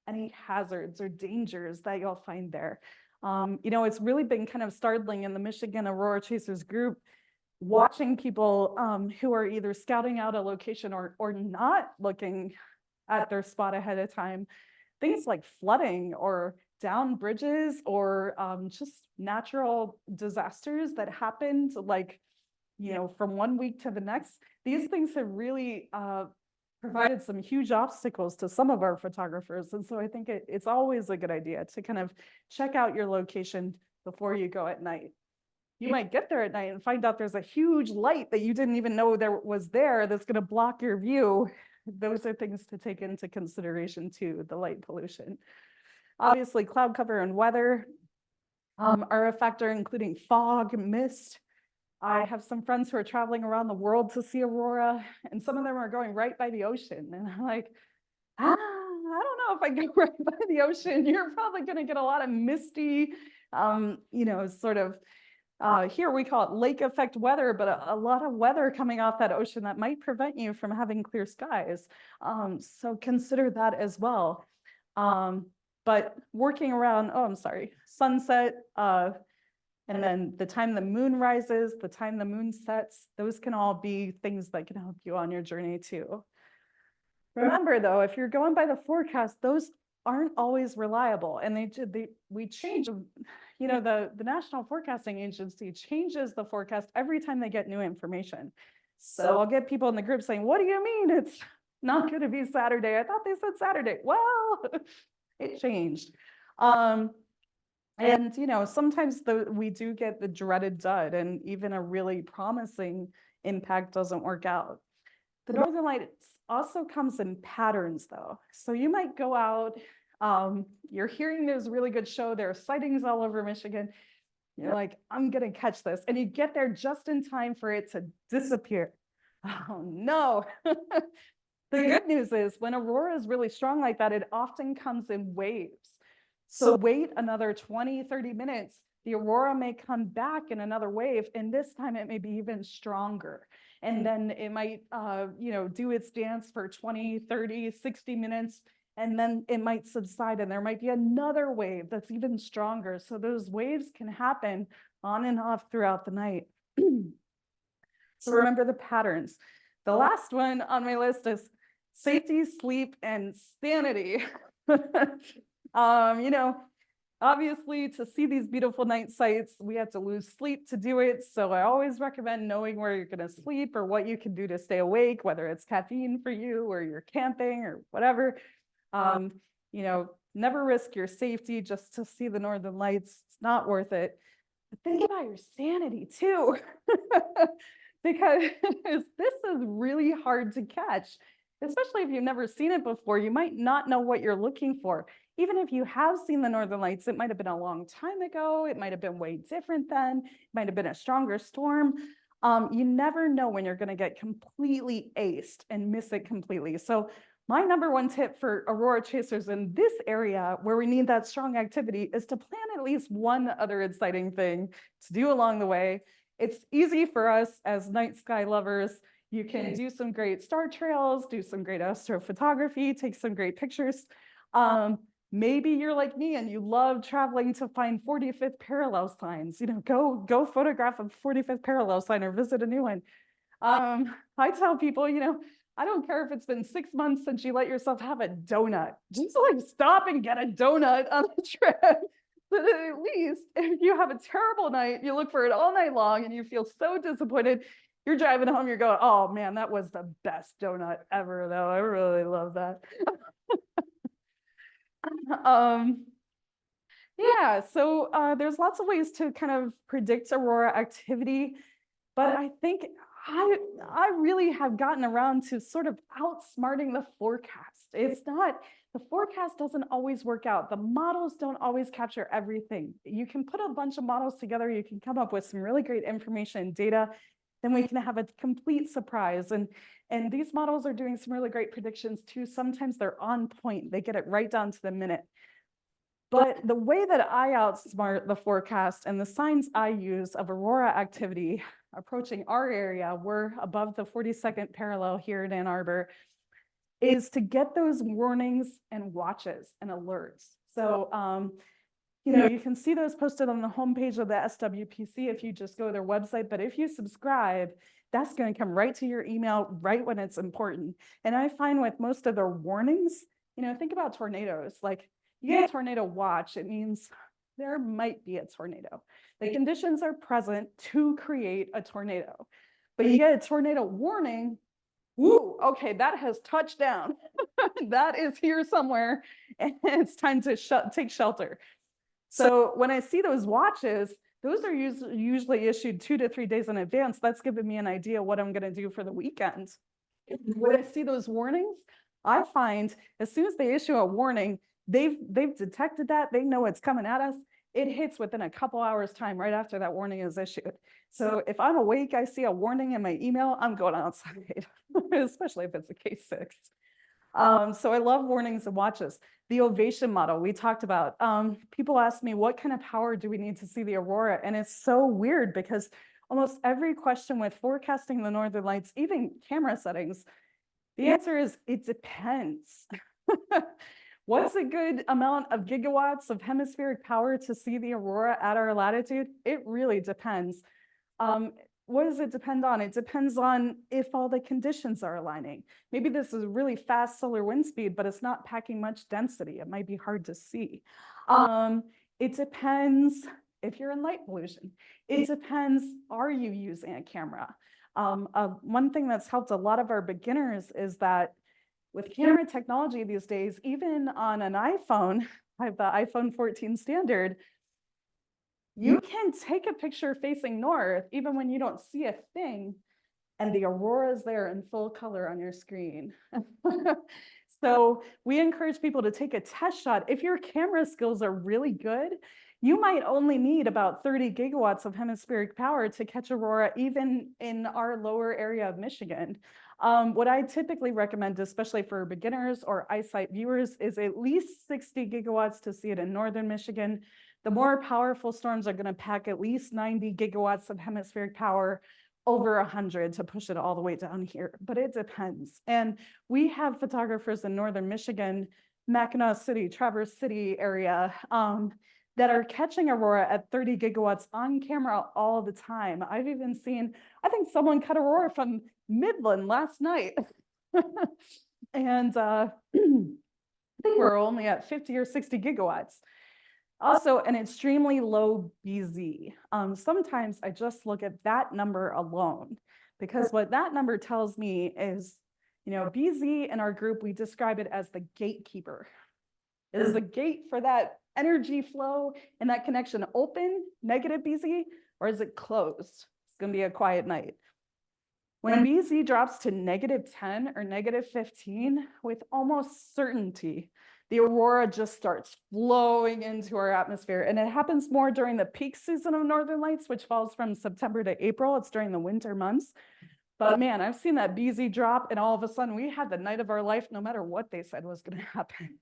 any hazards or dangers that you'll find there. It's really been kind of startling in the Michigan Aurora Chasers group, watching people who are either scouting out a location or not looking at their spot ahead of time. Things like flooding or down bridges or just natural disasters that happened, like, from one week to the next. These things have really provided some huge obstacles to some of our photographers. And so I think it's always a good idea to kind of check out your location before you go at night. You might get there at night and find out there's a huge light that you didn't even know there was there that's going to block your view. Those are things to take into consideration too, the light pollution. Obviously, cloud cover and weather are a factor, including fog, mist. I have some friends who are traveling around the world to see Aurora, and some of them are going right by the ocean. And I'm like, I don't know if I go right by the ocean. You're probably going to get a lot of misty, sort of, here we call it lake effect weather, but a lot of weather coming off that ocean that might prevent you from having clear skies. So consider that as well. But working around, sunset, and then the time the moon rises, the time the moon sets, those can all be things that can help you on your journey too. Remember though, if you're going by the forecast, those aren't always reliable, and we change. The National Forecasting Agency changes the forecast every time they get new information. So I'll get people in the group saying, "What do you mean it's not going to be Saturday? I thought they said Saturday." Well, it changed. And sometimes we do get the dreaded dud, and even a really promising impact doesn't work out. The Northern Lights also comes in patterns though. So you might go out, you're hearing there's a really good show, there are sightings all over Michigan. You're like, I'm gonna catch this. And you get there just in time for it to disappear. Oh no. The good news is when aurora is really strong like that, it often comes in waves. So wait another 20, 30 minutes, the aurora may come back in another wave, and this time it may be even stronger. And then it might, do its dance for 20, 30, 60 minutes, and then it might subside, and there might be another wave that's even stronger. So those waves can happen on and off throughout the night. So remember the patterns. The last one on my list is safety, sleep, and sanity. Obviously, to see these beautiful night sights, we have to lose sleep to do it. So I always recommend knowing where you're going to sleep or what you can do to stay awake, whether it's caffeine for you or you're camping or whatever. Never risk your safety just to see the Northern Lights. It's not worth it. But think about your sanity too, because this is really hard to catch, especially if you've never seen it before. You might not know what you're looking for. even if you have seen the Northern Lights, it might have been a long time ago. It might have been way different then. It might have been a stronger storm. You never know when you're going to get completely aced and miss it completely. So my number one tip for aurora chasers in this area where we need that strong activity is to plan at least one other exciting thing to do along the way. It's easy for us as night sky lovers. You can do some great star trails, do some great astrophotography, take some great pictures. Maybe you're like me and you love traveling to find 45th parallel signs. Go photograph a 45th parallel sign or visit a new one. I tell people, I don't care if it's been 6 months since you let yourself have a donut. Just like stop and get a donut on the trip. So that at least if you have a terrible night, you look for it all night long and you feel so disappointed, you're driving home, you're going, oh man, that was the best donut ever though. I really love that. Yeah, so there's lots of ways to kind of predict aurora activity, but I think I really have gotten around to sort of outsmarting the forecast. The forecast doesn't always work out. The models don't always capture everything. You can put a bunch of models together, you can come up with some really great information and data, then we can have a complete surprise. And these models are doing some really great predictions too. Sometimes they're on point, they get it right down to the minute. But the way that I outsmart the forecast and the signs I use of aurora activity approaching our area, we're above the 42nd parallel here in Ann Arbor, is to get those warnings and watches and alerts. So, you can see those posted on the homepage of the SWPC if you just go to their website, but if you subscribe, that's going to come right to your email right when it's important. And I find with most of their warnings, think about tornadoes, like you get a tornado watch, it means there might be a tornado. The conditions are present to create a tornado, but you get a tornado warning. Woo, okay, that has touched down. That is here somewhere, and it's time to take shelter. So when I see those watches, those are usually issued 2 to 3 days in advance. That's giving me an idea what I'm going to do for the weekend. When I see those warnings, I find as soon as they issue a warning, they've detected that, they know it's coming at us. It hits within a couple hours time right after that warning is issued. So if I'm awake, I see a warning in my email, I'm going outside, especially if it's a case 6. So I love warnings and watches. The ovation model we talked about. People ask me, what kind of power do we need to see the aurora? And it's so weird because almost every question with forecasting the northern lights, even camera settings, the answer is it depends. What's a good amount of gigawatts of hemispheric power to see the aurora at our latitude? It really depends. What does it depend on? It depends on if all the conditions are aligning. Maybe this is really fast solar wind speed, but it's not packing much density. It might be hard to see. It depends if you're in light pollution. It depends, are you using a camera? One thing that's helped a lot of our beginners is that with camera technology these days, even on an iPhone, I have the iPhone 14 standard, you can take a picture facing north, even when you don't see a thing, and the aurora is there in full color on your screen. So we encourage people to take a test shot. If your camera skills are really good, you might only need about 30 gigawatts of hemispheric power to catch aurora, even in our lower area of Michigan. What I typically recommend, especially for beginners or eyesight viewers, is at least 60 gigawatts to see it in northern Michigan. The more powerful storms are going to pack at least 90 gigawatts of hemispheric power, over 100 to push it all the way down here, but it depends. And we have photographers in northern Michigan, Mackinac City, Traverse City area, that are catching aurora at 30 gigawatts on camera all the time. I've even seen, I think someone cut aurora from Midland last night. And I think we're only at 50 or 60 gigawatts. Also, an extremely low BZ. Sometimes I just look at that number alone, because what that number tells me is, BZ in our group, we describe it as the gatekeeper. Is the gate for that energy flow and that connection open, negative BZ, or is it closed? It's going to be a quiet night. When BZ drops to -10 or -15, with almost certainty, the aurora just starts flowing into our atmosphere. And it happens more during the peak season of northern lights, which falls from September to April. It's during the winter months. But man, I've seen that BZ drop, and all of a sudden we had the night of our life, no matter what they said was going to happen.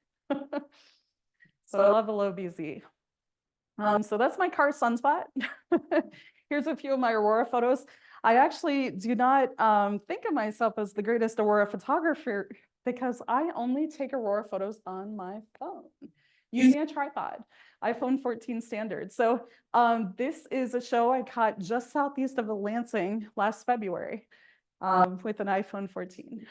So I love a low BZ. So that's my car sunspot. Here's a few of my aurora photos. I actually do not think of myself as the greatest aurora photographer because I only take aurora photos on my phone using a tripod, iPhone 14 standard. So this is a show I caught just southeast of Lansing last February with an iPhone 14.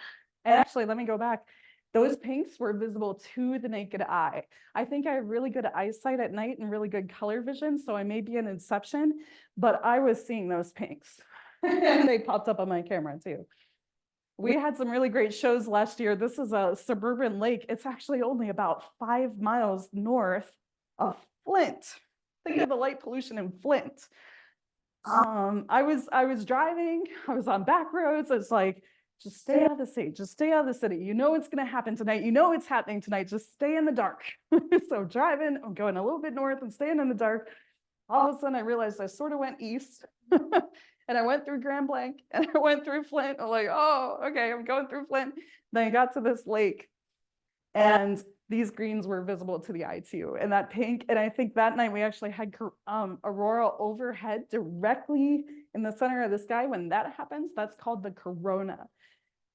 And actually, let me go back. Those pinks were visible to the naked eye. I think I have really good eyesight at night and really good color vision, so I may be an inception, but I was seeing those pinks. And they popped up on my camera too. We had some really great shows last year. This is a suburban lake. It's actually only about 5 miles north of Flint. Think of the light pollution in Flint. I was driving, I was on back roads. It's like, just stay out of the city, just stay out of the city. You know it's gonna happen tonight. You know it's happening tonight. Just stay in the dark. So driving, I'm going a little bit north and staying in the dark. All of a sudden I realized I sort of went east. And I went through Grand Blanc and I went through Flint. I'm like, oh, okay, I'm going through Flint. Then I got to this lake and these greens were visible to the eye too. And that pink, and I think that night we actually had aurora overhead directly in the center of the sky. When that happens, that's called the corona.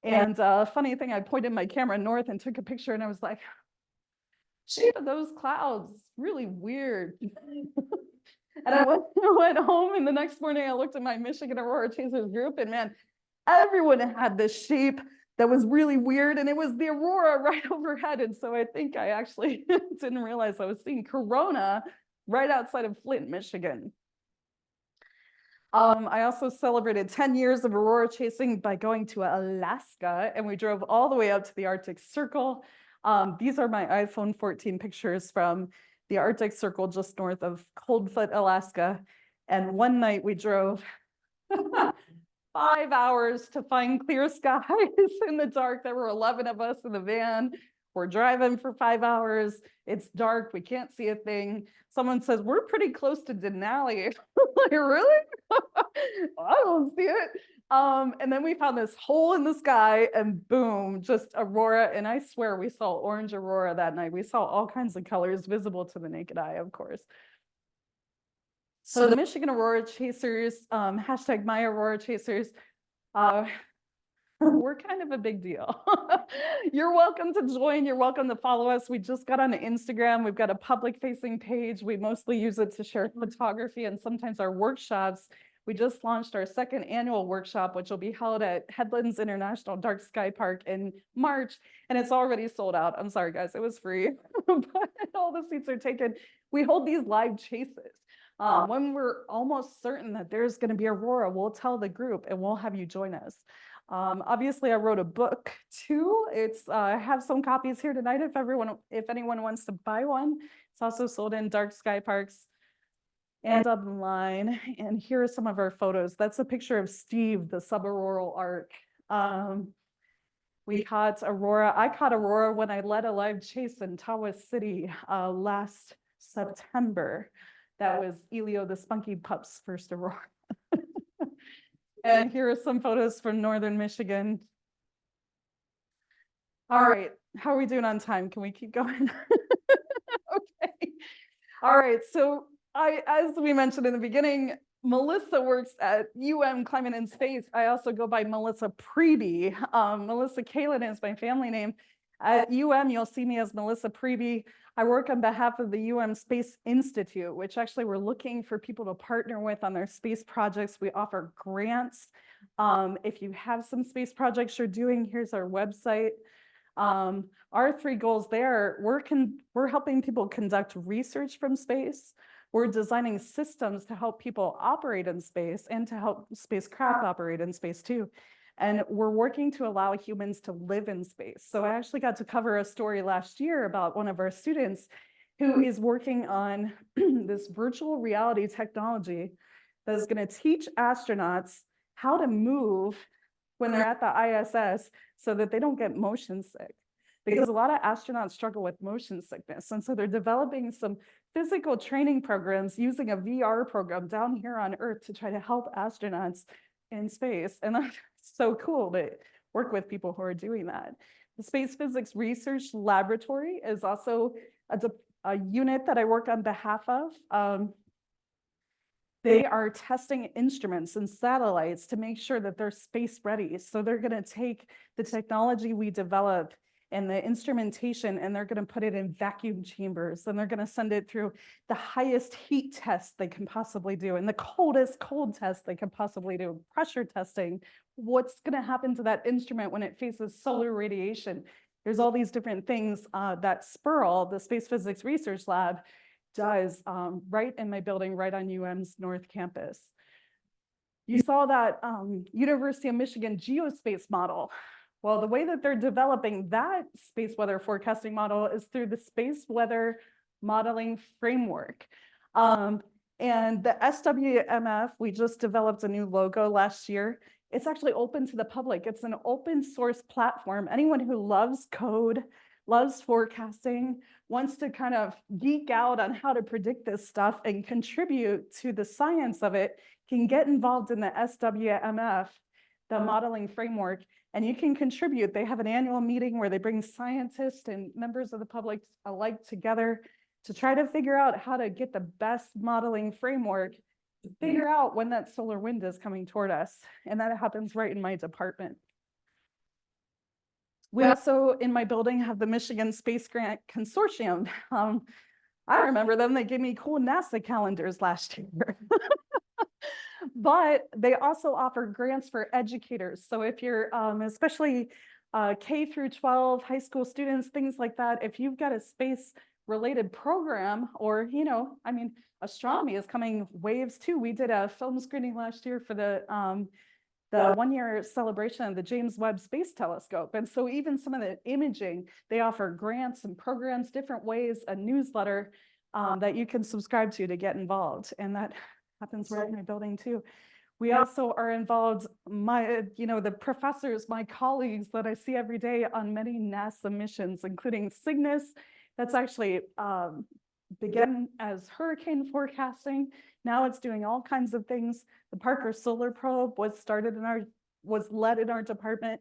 And funny thing, I pointed my camera north and took a picture and I was like, shape of those clouds, really weird. And I went home, and the next morning I looked at my Michigan Aurora Chasers group, and man, everyone had this shape that was really weird, and it was the aurora right overhead. And so I think I actually didn't realize I was seeing corona right outside of Flint, Michigan. I also celebrated 10 years of aurora chasing by going to Alaska, and we drove all the way up to the Arctic Circle. These are my iPhone 14 pictures from the Arctic Circle just north of Coldfoot, Alaska. And one night we drove 5 hours to find clear skies in the dark. There were 11 of us in the van. We're driving for 5 hours. It's dark. We can't see a thing. Someone says, we're pretty close to Denali. Like, really? I don't see it. And then we found this hole in the sky and boom, just aurora. And I swear we saw orange aurora that night. We saw all kinds of colors visible to the naked eye, of course. So the Michigan Aurora Chasers, hashtag my Aurora Chasers, we're kind of a big deal. You're welcome to join. You're welcome to follow us. We just got on Instagram. We've got a public facing page. We mostly use it to share photography and sometimes our workshops. We just launched our 2nd annual workshop, which will be held at Headlands International Dark Sky Park in March. And it's already sold out. I'm sorry, guys, it was free, but all the seats are taken. We hold these live chases. When we're almost certain that there's going to be aurora, we'll tell the group and we'll have you join us. Obviously I wrote a book too. I have some copies here tonight if anyone wants to buy one. It's also sold in Dark Sky Parks and online. And here are some of our photos. That's a picture of Steve, the subaraural arc. We caught aurora. I caught aurora when I led a live chase in Tawas City last September. That was Elio the Spunky Pup's first aurora. And here are some photos from northern Michigan. All right, how are we doing on time? Can we keep going? Okay. All right, so as we mentioned in the beginning, Melissa works at Climate and Space. I also go by Melissa Preby. Melissa Kaelin is my family name. At you'll see me as Melissa Preby. I work on behalf of the Space Institute, which actually we're looking for people to partner with on their space projects. We offer grants. If you have some space projects you're doing, here's our website. Our 3 goals there, we're helping people conduct research from space. We're designing systems to help people operate in space and to help spacecraft operate in space too. And we're working to allow humans to live in space. So I actually got to cover a story last year about one of our students who is working on this virtual reality technology that is going to teach astronauts how to move when they're at the ISS so that they don't get motion sick. because a lot of astronauts struggle with motion sickness. And so they're developing some physical training programs using a VR program down here on Earth to try to help astronauts in space. And that's so cool to work with people who are doing that. The Space Physics Research Laboratory is also a unit that I work on behalf of. They are testing instruments and satellites to make sure that they're space ready. So they're going to take the technology we develop and the instrumentation, and they're going to put it in vacuum chambers, and they're going to send it through the highest heat test they can possibly do and the coldest cold test they can possibly do, pressure testing. What's going to happen to that instrument when it faces solar radiation? There's all these different things that SPERL, the Space Physics Research Lab, does right in my building, right on UM's North Campus. You saw that University of Michigan geospace model. Well, the way that they're developing that space weather forecasting model is through the Space Weather Modeling Framework. And the SWMF, we just developed a new logo last year. It's actually open to the public. It's an open source platform. Anyone who loves code, loves forecasting, wants to kind of geek out on how to predict this stuff and contribute to the science of it can get involved in the SWMF, the modeling framework, and you can contribute. They have an annual meeting where they bring scientists and members of the public alike together to try to figure out how to get the best modeling framework to figure out when that solar wind is coming toward us. And that happens right in my department. We also, in my building, have the Michigan Space Grant Consortium. I remember them. They gave me cool NASA calendars last year. But they also offer grants for educators. So if you're, especially K through 12, high school students, things like that, if you've got a space-related program, or, I mean, astronomy is coming waves too. We did a film screening last year for the 1-year celebration of the James Webb Space Telescope. And so even some of the imaging, they offer grants and programs, different ways, a newsletter that you can subscribe to get involved. And that happens right in my building too. We also are involved, the professors, my colleagues that I see every day on many NASA missions, including Cygnus. That's actually began as hurricane forecasting. Now it's doing all kinds of things. The Parker Solar Probe was led in our department.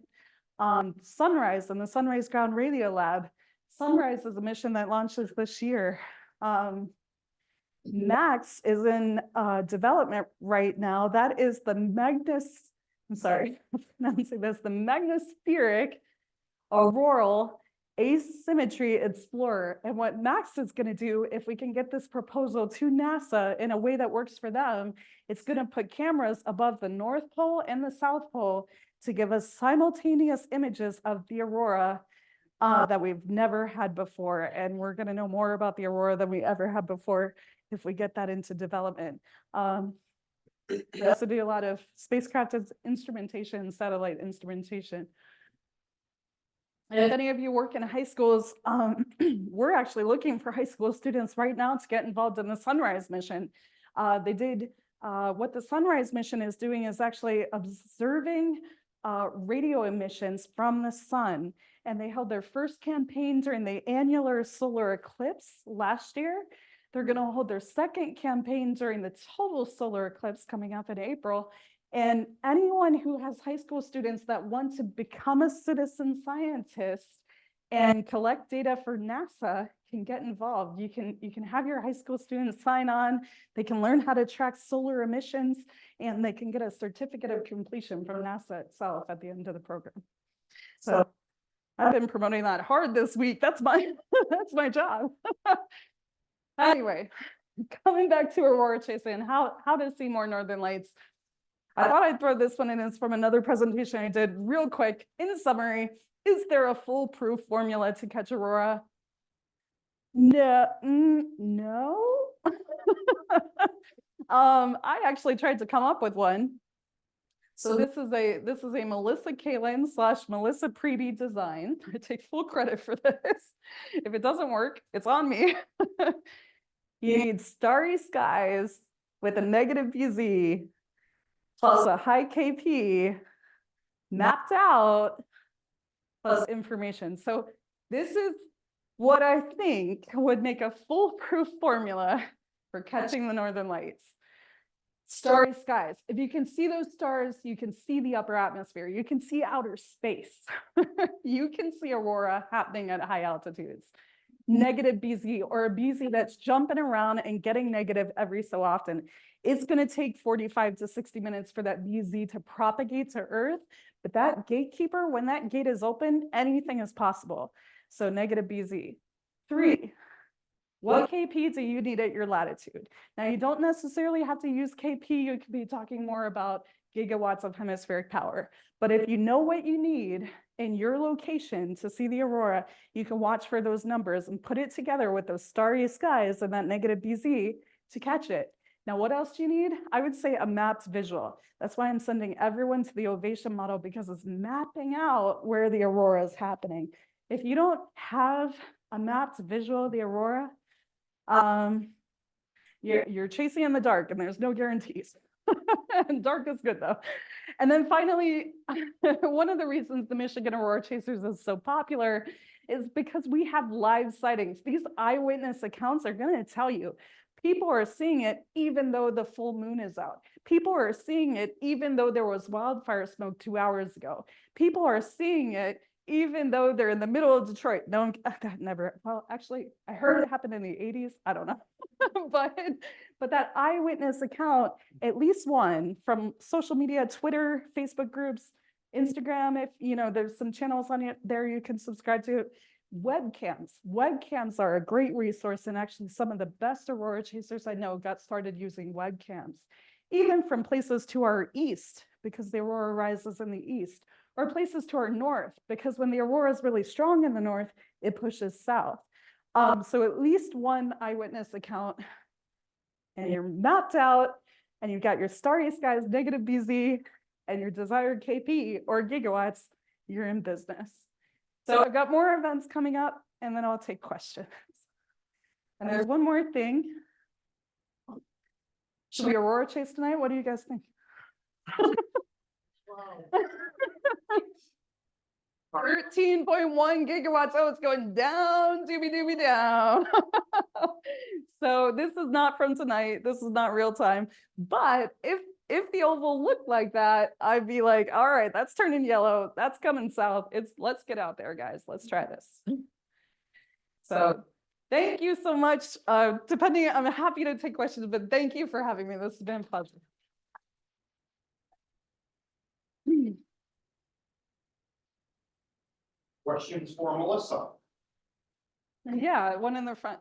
Sunrise and the Sunrise Ground Radio Lab. Sunrise is a mission that launches this year. Max is in development right now. That is the the Magnospheric Auroral Asymmetry Explorer. And what Max is going to do, if we can get this proposal to NASA in a way that works for them, it's going to put cameras above the North Pole and the South Pole to give us simultaneous images of the Aurora that we've never had before. And we're going to know more about the Aurora than we ever had before if we get that into development. We also do a lot of spacecraft instrumentation, satellite instrumentation. And if any of you work in high schools, we're actually looking for high school students right now to get involved in the Sunrise mission. What the Sunrise mission is doing is actually observing radio emissions from the sun. And they held their first campaign during the annular solar eclipse last year. They're going to hold their second campaign during the total solar eclipse coming up in April. And anyone who has high school students that want to become a citizen scientist and collect data for NASA can get involved. You can have your high school students sign on. They can learn how to track solar emissions, and they can get a certificate of completion from NASA itself at the end of the program. So I've been promoting that hard this week. That's my job. Anyway, coming back to Aurora chasing, how to see more northern lights. I thought I'd throw this one in. It's from another presentation I did real quick. In summary, is there a foolproof formula to catch Aurora? No. I actually tried to come up with one. So this is a Melissa Kaelin / Melissa Preeby design. I take full credit for this. If it doesn't work, it's on me. You need starry skies with a negative BZ plus a high KP mapped out plus information. So This is what I think would make a foolproof formula for catching the northern lights. Starry skies. If you can see those stars, you can see the upper atmosphere. You can see outer space. You can see aurora happening at high altitudes. Negative BZ, or a BZ that's jumping around and getting negative every so often. It's going to take 45 to 60 minutes for that BZ to propagate to Earth. But that gatekeeper, when that gate is open, anything is possible. So negative BZ. 3, what KP do you need at your latitude? Now, you don't necessarily have to use KP. You could be talking more about gigawatts of hemispheric power. But if you know what you need in your location to see the aurora, you can watch for those numbers and put it together with those starry skies and that negative BZ to catch it. Now, what else do you need? I would say a mapped visual. That's why I'm sending everyone to the ovation model, because it's mapping out where the aurora is happening. If you don't have a mapped visual of the aurora, you're chasing in the dark, and there's no guarantees. Dark is good though. And then finally, one of the reasons the Michigan Aurora Chasers is so popular is because we have live sightings. These eyewitness accounts are going to tell you people are seeing it even though the full moon is out. People are seeing it even though there was wildfire smoke 2 hours ago. People are seeing it even though they're in the middle of Detroit. No one, that never, well, actually, I heard it happened in the 80s. I don't know. but that eyewitness account, at least one from social media, Twitter, Facebook groups, Instagram, if you know, there's some channels on it there you can subscribe to. Webcams are a great resource, and actually some of the best aurora chasers I know got started using webcams, even from places to our east, because the aurora rises in the east, or places to our north, because when the aurora is really strong in the north, it pushes south. So at least one eyewitness account, and you're mapped out, and you've got your starry skies, negative BZ, and your desired KP or gigawatts, you're in business. So I've got more events coming up, and then I'll take questions. And there's one more thing. Should we aurora chase tonight? What do you guys think? 13.1 gigawatts. Oh, it's going down, doobie down. So this is not from tonight. This is not real time. But if the oval looked like that, I'd be like, all right, that's turning yellow. That's coming south. Let's get out there, guys. Let's try this. So thank you so much. I'm happy to take questions, but thank you for having me. This has been a pleasure. Questions for Melissa? Yeah, one in the front.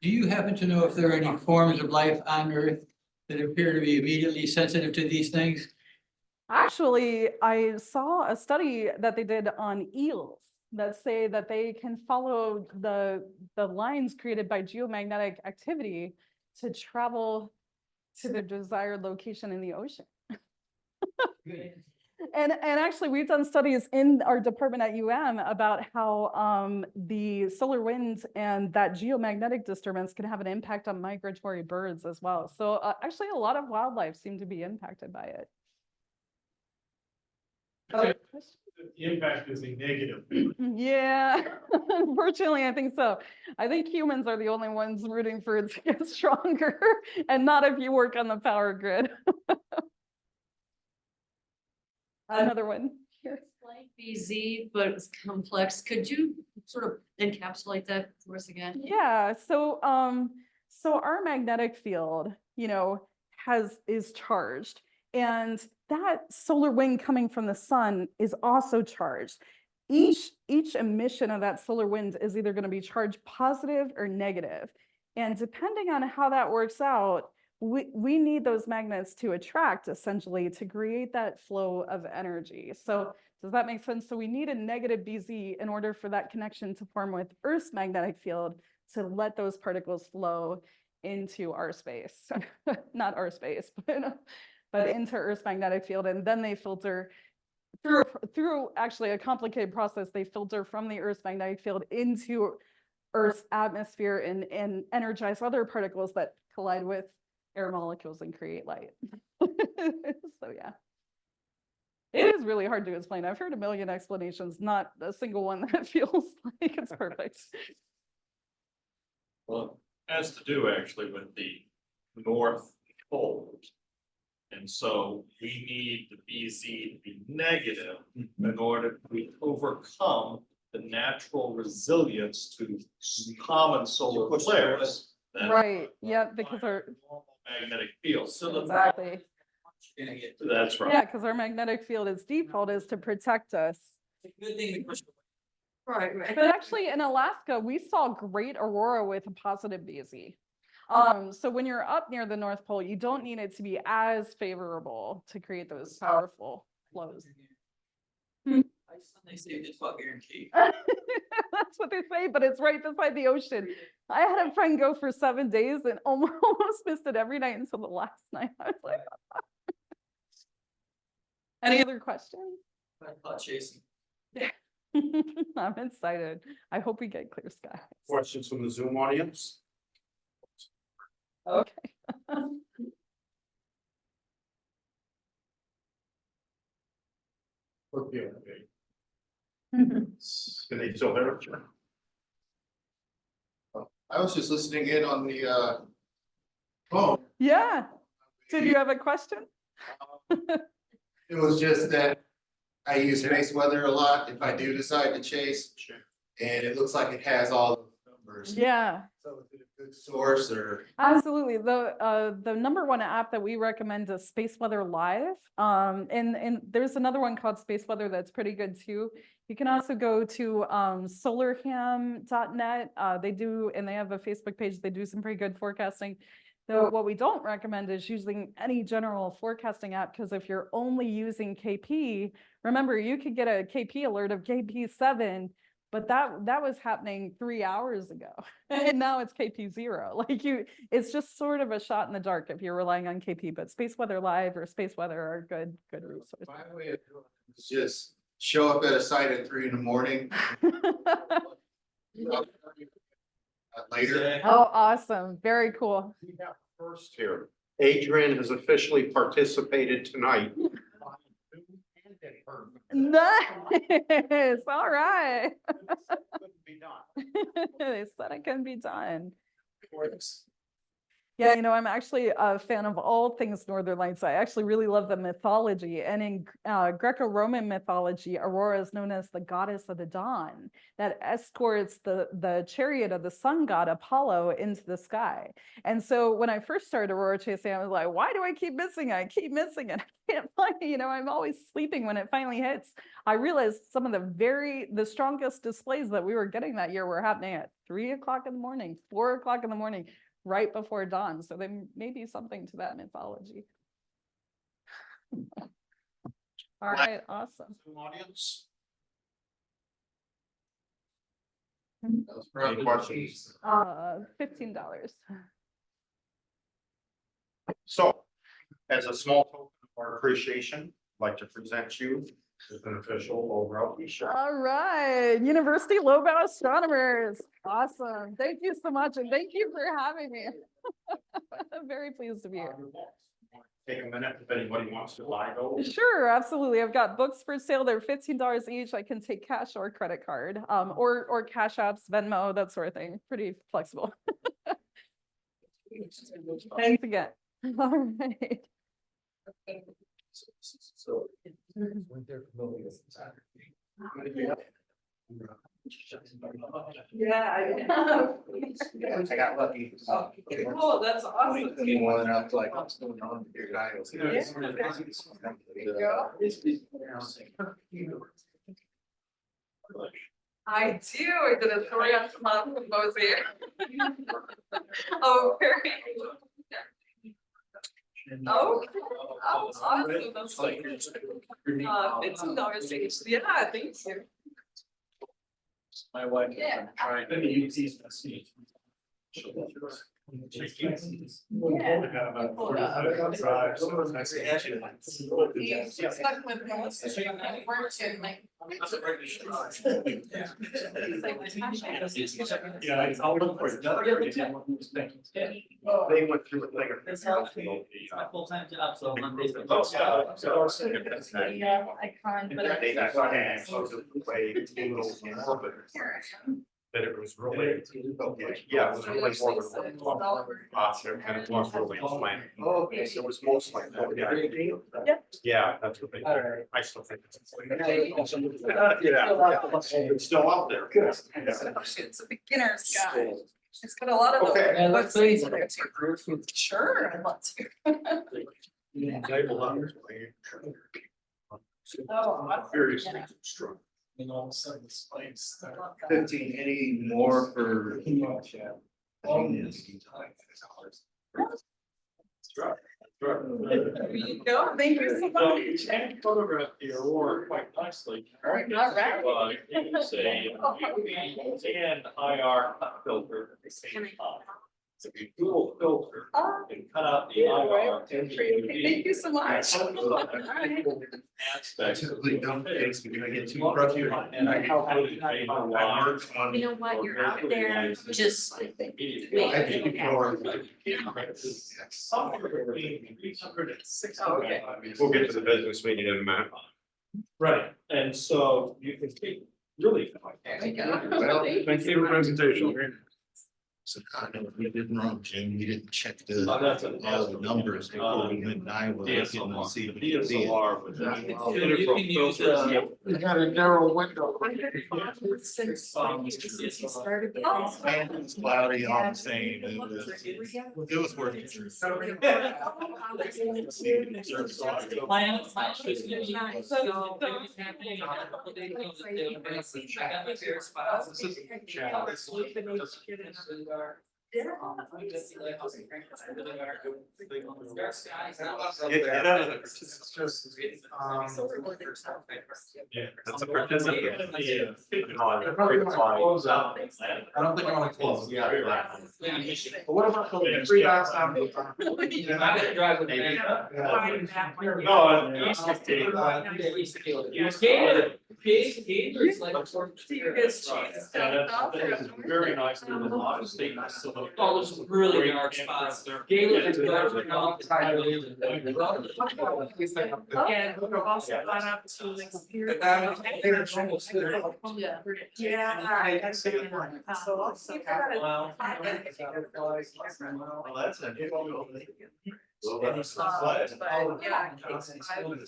Do you happen to know if there are any forms of life on Earth that appear to be immediately sensitive to these things? Actually, I saw a study that they did on eels that say that they can follow the lines created by geomagnetic activity to travel to their desired location in the ocean. And actually, we've done studies in our department at UM about how the solar wind and that geomagnetic disturbance can have an impact on migratory birds as well. So actually, a lot of wildlife seem to be impacted by it. The impact is a negative. Yeah, unfortunately, I think so. I think humans are the only ones rooting for it to get stronger, and not if you work on the power grid. Another one here. Like BZ, but it's complex. Could you sort of encapsulate that for us again? Yeah, so our magnetic field, you know, is charged, and that solar wind coming from the sun is also charged. Each emission of that solar wind is either going to be charged positive or negative. And depending on how that works out, we need those magnets to attract, essentially, to create that flow of energy. So does that make sense? So we need a negative BZ in order for that connection to form with Earth's magnetic field to let those particles flow into our space. Not our space, but into Earth's magnetic field. And then they filter through actually a complicated process. They filter from the Earth's magnetic field into Earth's atmosphere and energize other particles that collide with air molecules and create light. So yeah. It is really hard to explain. I've heard a million explanations, not a single one that feels like it's perfect. Well, has to do actually with the North Pole. And so we need the BZ to be negative in order to overcome the natural resilience to common solar flares. that Right, yeah, because apply our, to normal magnetic field. So exactly. that's right. Yeah, because our magnetic field, its default is to protect us. Good thing. Right, right. But actually in Alaska, we saw great aurora with a positive BZ. So when you're up near the North Pole, you don't need it to be as favorable to create those powerful flows. They say just about guarantee. That's what they say, but it's right beside the ocean. I had a friend go for 7 days and almost missed it every night until the last night. I was like, any other questions? Chasing. I'm excited. I hope we get clear skies. Questions from the Zoom audience? Okay. Okay. Can they still hear it? I was just listening in on the phone. Yeah. Did you have a question? It was just that I use space weather a lot if I do decide to chase. And it looks like it has all the numbers. Yeah. So is it a good source or? Absolutely. The number one app that we recommend is Space Weather Live. And there's another one called Space Weather that's pretty good too. You can also go to solarham.net. They have a Facebook page. They do some pretty good forecasting. Though what we don't recommend is using any general forecasting app, because if you're only using KP, remember you could get a KP alert of KP7. But that was happening 3 hours ago, and now it's KP0. Like it's just sort of a shot in the dark if you're relying on KP. But Space Weather Live or Space Weather are good resources. My way of doing it is just show up at a site at 3 a.m. Later. Oh, awesome! Very cool. We have first here. Adrian has officially participated tonight. Nice. All right. Couldn't be done. They said it can be done. Yeah, I'm actually a fan of all things Northern Lights. I actually really love the mythology. And in Greco-Roman mythology, Aurora is known as the goddess of the dawn that escorts the chariot of the sun god Apollo into the sky. And so when I first started Aurora chasing, I was like, why do I keep missing it? I keep missing it. I can't find it. I'm always sleeping when it finally hits. I realized some of the strongest displays that we were getting that year were happening at 3 o'clock in the morning, 4 o'clock in the morning, right before dawn. So there may be something to that mythology. All right, awesome. Audience? Any questions? $15. So, as a small token of our appreciation, I'd like to present you as an official Lowbrow t-shirt. All right, University Lowbrow Astronomers. Awesome. Thank you so much. And thank you for having me. I'm very pleased to be here. Take a minute if anybody wants to buy those. Sure, absolutely. I've got books for sale. They're $15 each. I can take cash or credit card, or Cash Apps, Venmo, that sort of thing. Pretty flexible. Thanks again. All right. So. Yeah. I got lucky. Oh, that's awesome. Anyone else like what's going on with your guys? I do. I did a story on Tomas Symposium. Oh, very. Oh, awesome. That's like $15 each. Yeah, thank you. My wife. Yeah. Trying to use these. Stuck with most of it, worked in like. Yeah, I'll look for it. They went through it later. It's my full-time job, so Mondays. Yeah, I can't, but. They got hands, so the way it's a little morbid, that it was really, yeah, it was really morbid. Posture kind of was really slant. Okay, so it was most like that, yeah. Yeah, that's what they, I still think it's. Yeah, it's still out there. It's a beginner's guide. It's got a lot of. Okay. Yeah, let's websites see. in there too. Sure, I'd love to. Very Yeah. strong. And all of a sudden, this place. 15, any more for? There you go. Thank you so So much. you can photograph the Aurora quite nicely. All right. You can say UV and IR filter at the same time. So if you dual filter Oh, and cut out the yeah, right. IR. and the Thank UV, you so much. and All right. aspects of Typically don't the fix because I get too Well, frustrated. and I help with it. I work on. You know what, you're out there, just I think people are. Somewhere between 300 and 600. Oh, okay. We'll get to the business meeting in a minute. Right, and so you can speak really. Thank you. Well, thank you for the presentation. So I know we did wrong, Jim. We didn't check Oh, that's a- all the numbers before we went in Iowa. DSLR. To see if we could see it. DSLR was. You can use, We had a narrow window. Since since you started. And it was cloudy, all the same. It was working. Get out of there. It's just, Yeah. That's a participant. Yeah. Close out. I don't think I wanna close. Yeah. But what about the 3 dots down the bottom? I gotta drive with me. No, East is taking. Gators like. And that's very nice, there's a lot of statements. So the- Oh, there's some really dark spots. Gator is better off. And we've also gone up to like. Yeah. So I'll see if I Wow. Well, that's a. But yeah, I was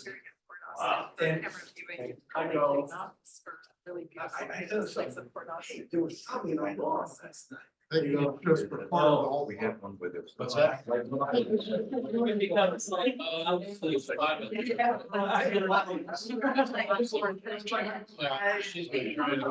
very good for us. Wow. And reviewing. I know. Really beautiful. Like support us. There was probably no law. They just performed all. We had one with us. What's that? She's been trying to.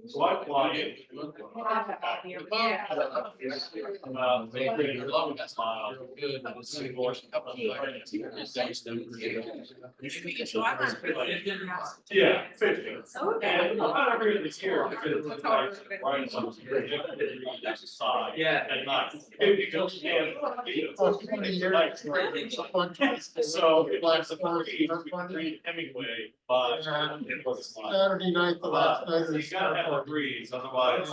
So I fly in. They bring your love that smile. Good. Yeah, 50. And about every other year, it's like, right, something very different, side. Yeah. At night. If you go stand. So it was a party, we could read Hemingway, but it was like. Saturday night, the last night of the You gotta have a breeze, otherwise.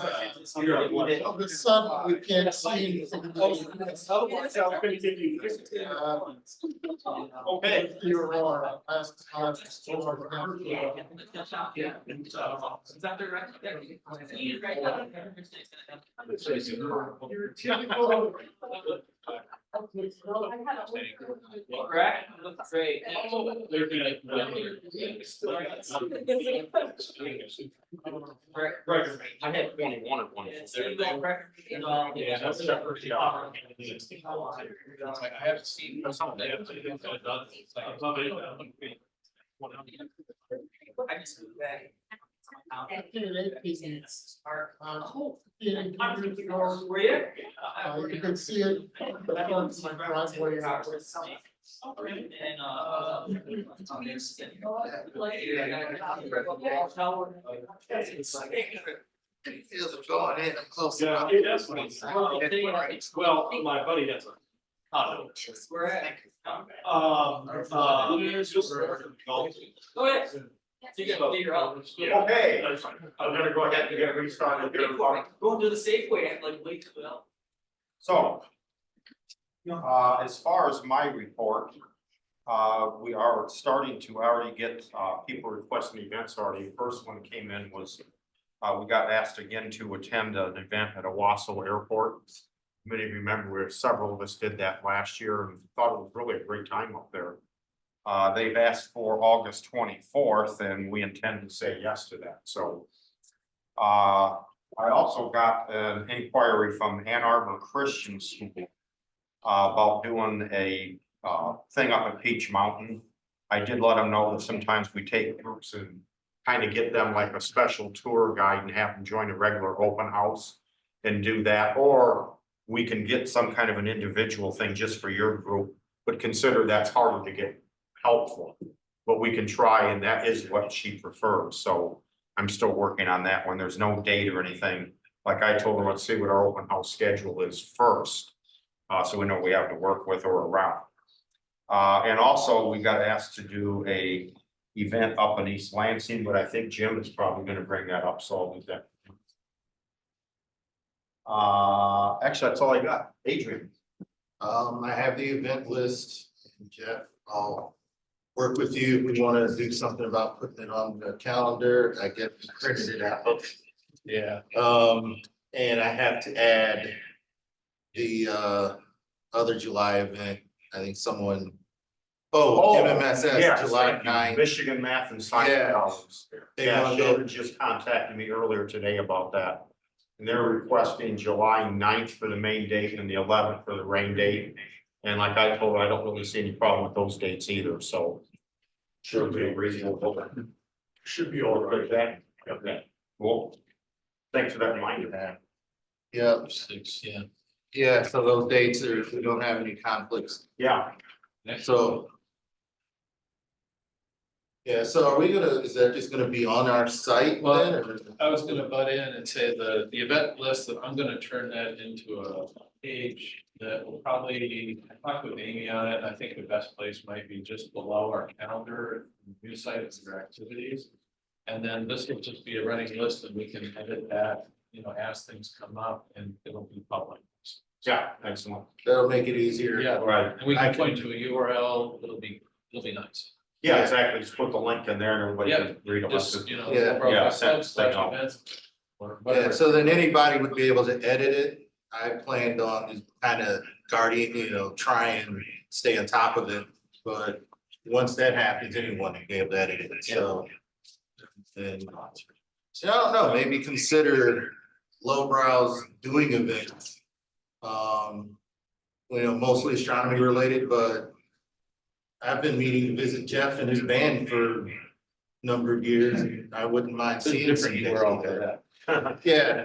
You're a blessing. Of the sun, we can't see. Okay. The Aurora, last time. Is that the right? Correct? Looks great. Right. I had 21 at one. Yeah, that's a separate shot. I have seen some of that. I just moved back. You can see it. Driveway out. Feels it going in close enough. Well, my buddy has a condo. Go ahead. Okay, I'm gonna go ahead and get restarted here. Going to the Safeway, act like wait, well. So, as far as my report, we are starting to already get, people requesting events already. First one came in was, we got asked again to attend an event at Owasso Airport. Many of you remember, several of us did that last year and thought it was really a great time up there. They've asked for August 24th and we intend to say yes to that, so. I also got an inquiry from Ann Arbor Christian School about doing a thing up at Peach Mountain. I did let them know that sometimes we take groups and kind of get them like a special tour guide and have them join a regular open house and do that, or we can get some kind of an individual thing just for your group, but consider that's harder to get helpful. But we can try, and that is what she prefers, so I'm still working on that one. There's no date or anything. Like I told her, let's see what our open house schedule is first. So we know what we have to work with or around. And also we got asked to do a event up in East Lansing, but I think Jim is probably gonna bring that up, so I'll do that. Actually, that's all I got. Adrian. I have the event list, Jeff, I'll work with you if we want to do something about putting it on the calendar. I get printed it out. Yeah. And I have to add the other July event. I think someone, MMSS, Yes, July thank you. 9th. Michigan Math and Science. Yeah. Colleges. They Yeah, wanna Shannon go- just contacted me earlier today about that. And they're requesting July 9th for the main date and the 11th for the rain date. And like I told her, I don't really see any problem with those dates either, so. Should be reasonable. Should be all right. Okay, cool. Thanks for that reminder. Yeah, 6, yeah. yeah, so those dates are, we don't have any conflicts, Yeah, so. Yeah, so are we gonna, is that just gonna be on our site then? or- I was gonna butt in and say the event list, that I'm gonna turn that into a page that will probably, I talked with Amy on it, and I think the best place might be just below our calendar, new sites or activities. And then this will just be a running list and we can edit that, as things come up and it'll be public. yeah, excellent. That'll make it easier. Yeah. Right. And we I can point to a URL, it'll be nice. Yeah, exactly. Just put the link in there and everybody can read about Just, it. Yeah. Events or Yeah, whatever. so then anybody would be able to edit it. I planned on just kind of guarding, try and stay on top of it, but once that happens, anyone will be able to edit it, so. And, so I don't know, maybe consider Lowbrow's doing events. Mostly astronomy related, but I've been meaning to visit Jeff and his band for a number of years, and I wouldn't mind There's seeing different some URL for there. that. Yeah,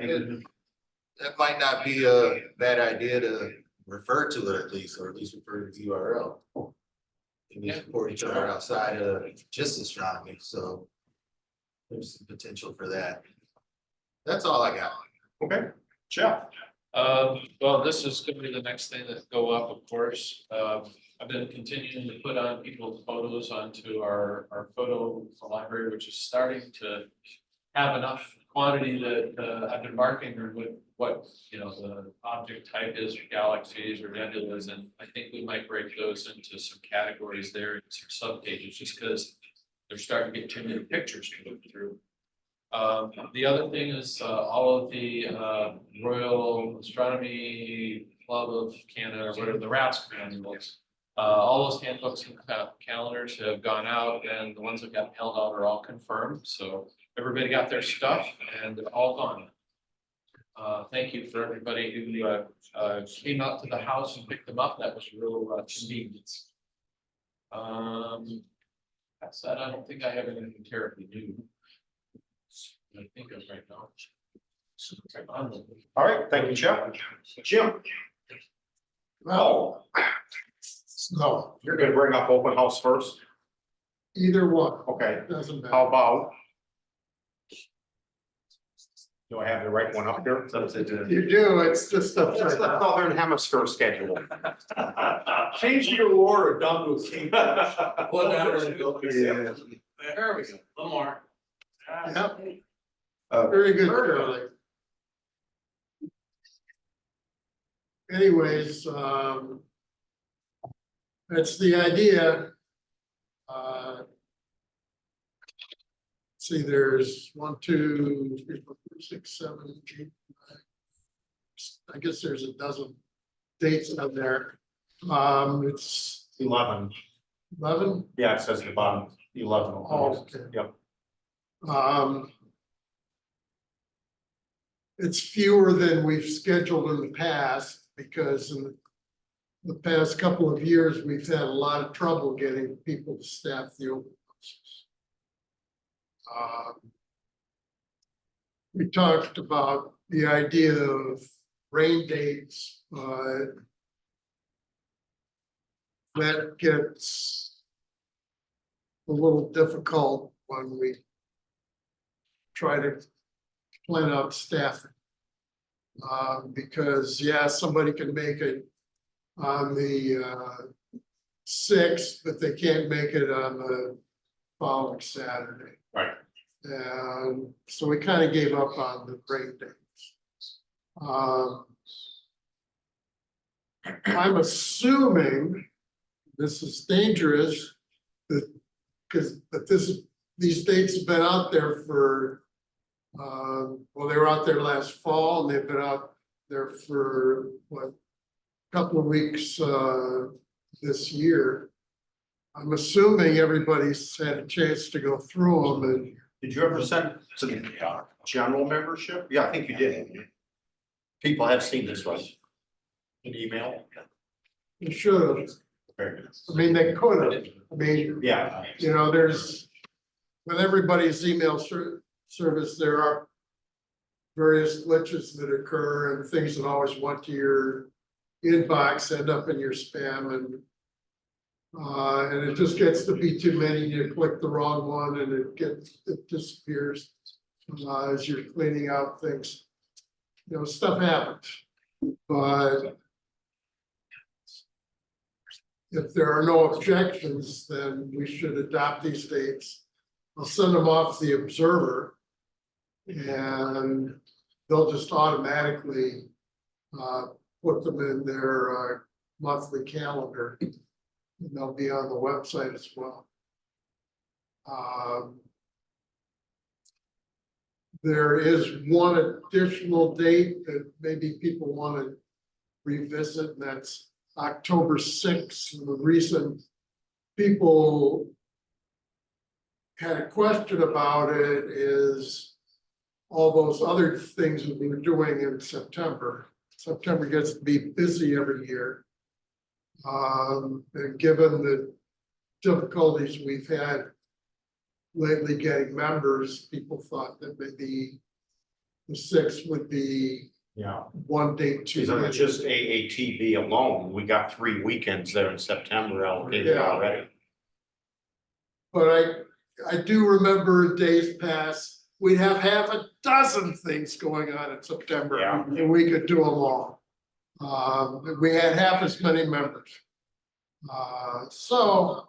that might not be a bad idea to refer to it at least, or at least refer to the URL. And we support each other outside of just astronomy, so there's some potential for that. That's all I got. Okay, Jeff. Well, this is gonna be the next thing that go up, of course. I've been continuing to put on people's photos onto our photo library, which is starting to have enough quantity that I've been marking with what, the object type is for galaxies or nebulas, and I think we might break those into some categories there, some subpages, just because they're starting to get too many pictures to look through. The other thing is, all of the Royal Astronomy Club of Canada, or whatever, the RATS handbooks. All those handbooks and calendars have gone out, and the ones that got mailed out are all confirmed, so everybody got their stuff and they're all gone. Thank you for everybody who came out to the house and picked them up. That was real convenience. That said, I don't think I have anything terribly new. I think of right now. All right, thank you, Jeff. Jim? Oh, No, you're gonna bring up open house first? either one, Okay, doesn't how matter. about? Do I have the right one up here? You do, it's just That's upside the down. Southern Hemisphere schedule. Change your Aurora down to a king. Well, now we're- Yeah. There we go, a little more. Yep. Very good, Charlie. Anyways, that's the idea. See, there's 1, 2, 3, 4, 5, 6, 7, 8, 9. I guess there's a dozen dates out there. It's 11, 11. yeah, it says at the bottom, 11. Oh, okay. Yep. It's fewer than we've scheduled in the past, because in the past couple of years, we've had a lot of trouble getting people to staff the open houses. We talked about the idea of rain dates, but that gets a little difficult when we try to plan out staffing. Because, yeah, somebody can make it on the 6th, but they can't make it on the following Saturday. Right. And so we kind of gave up on the rain dates. I'm assuming this is dangerous, but these dates have been out there for, well, they were out there last fall, and they've been out there for, what, a couple of weeks this year. I'm assuming everybody's had a chance to go through them, and Did you ever send to the general membership? Yeah, I think you did. People have seen this, right? An email? you should have. Very good. I mean, they could have. I mean, Yeah. you know, there's, with everybody's email service, there are various glitches that occur and things that always went to your inbox end up in your spam, and it just gets to be too many, you click the wrong one and it disappears as you're cleaning out things. You know, stuff happens, but if there are no objections, then we should adopt these dates. I'll send them off to the Observer, and they'll just automatically put them in their monthly calendar. And they'll be on the website as well. There is one additional date that maybe people want to revisit, and that's October 6th. And the reason people had a question about it is all those other things that we were doing in September. September gets to be busy every year. And given the difficulties we've had lately getting members, people thought that maybe the 6th would be Yeah. one date too Because many. just AATV alone, we got 3 weekends there in September allocated Yeah. already. But I do remember days past, we'd have half a dozen things going on in September. Yeah. And we could do them all. We had half as many members. So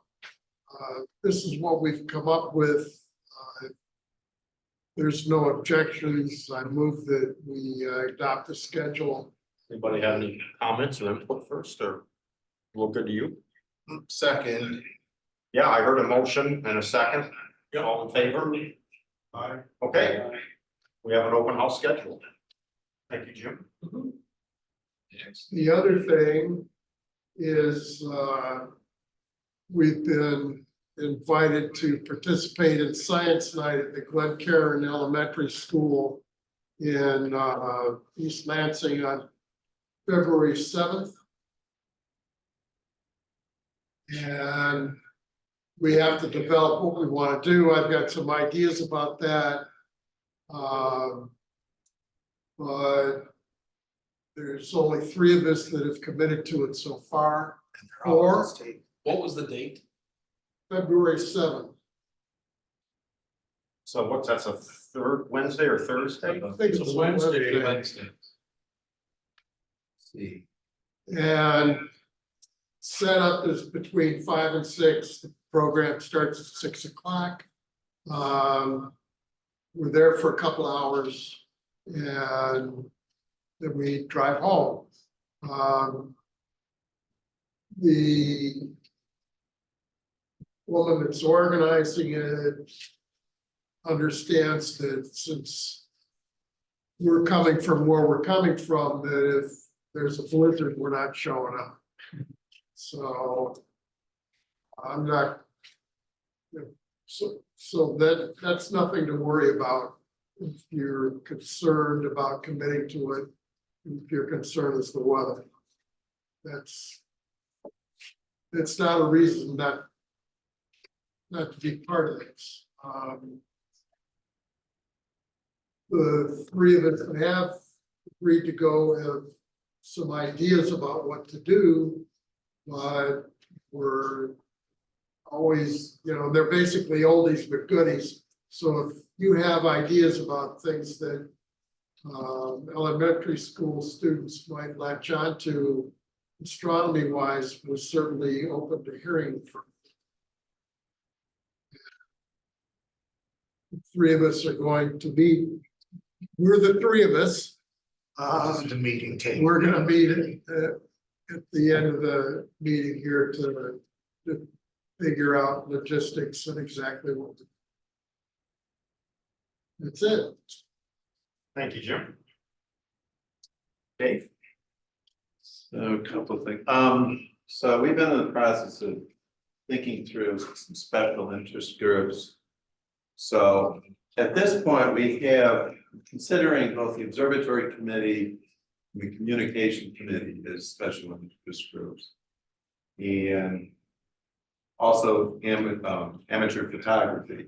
this is what we've come up with. There's no objections. I move that we adopt the schedule. Anybody have any comments or input first, or look good to you? Second, Yeah, I heard a motion and a second. All in favor? Aye. Okay, we have an open house schedule. Thank you, Jim. The other thing is we've been invited to participate in science night at the Glen Cairn Elementary School in East Lansing on February 7th. And we have to develop what we want to do. I've got some ideas about that. But there's only 3 of us that have committed to it so far, And they're all in Or- the state. What was the date? February 7th. So what's, that's a third Wednesday or Thursday? I think it's Wednesday. See, And setup is between 5 and 6. The program starts at 6 o'clock. We're there for a couple hours and then we drive home. The woman that's organizing it understands that since we're coming from where we're coming from, that if there's a blizzard, we're not showing up. So I'm not. So that's nothing to worry about. If you're concerned about committing to it, if your concern is the weather. It's not a reason not to be part of this. The 3 of us that have agreed to go have some ideas about what to do, but we're always, they're basically oldies but goodies. So if you have ideas about things that elementary school students might latch on to, astronomy wise, we're certainly open to hearing from. The 3 of us are going to meet. We're the 3 of us. this is the meeting table. We're gonna meet at the end of the meeting here to figure out logistics and exactly what to. That's it. Thank you, Jim. Dave? So a couple of things. So we've been in the process of thinking through some special interest groups. So at this point, we have, considering both the observatory committee and the communication committee as special interest groups. And also amateur photography,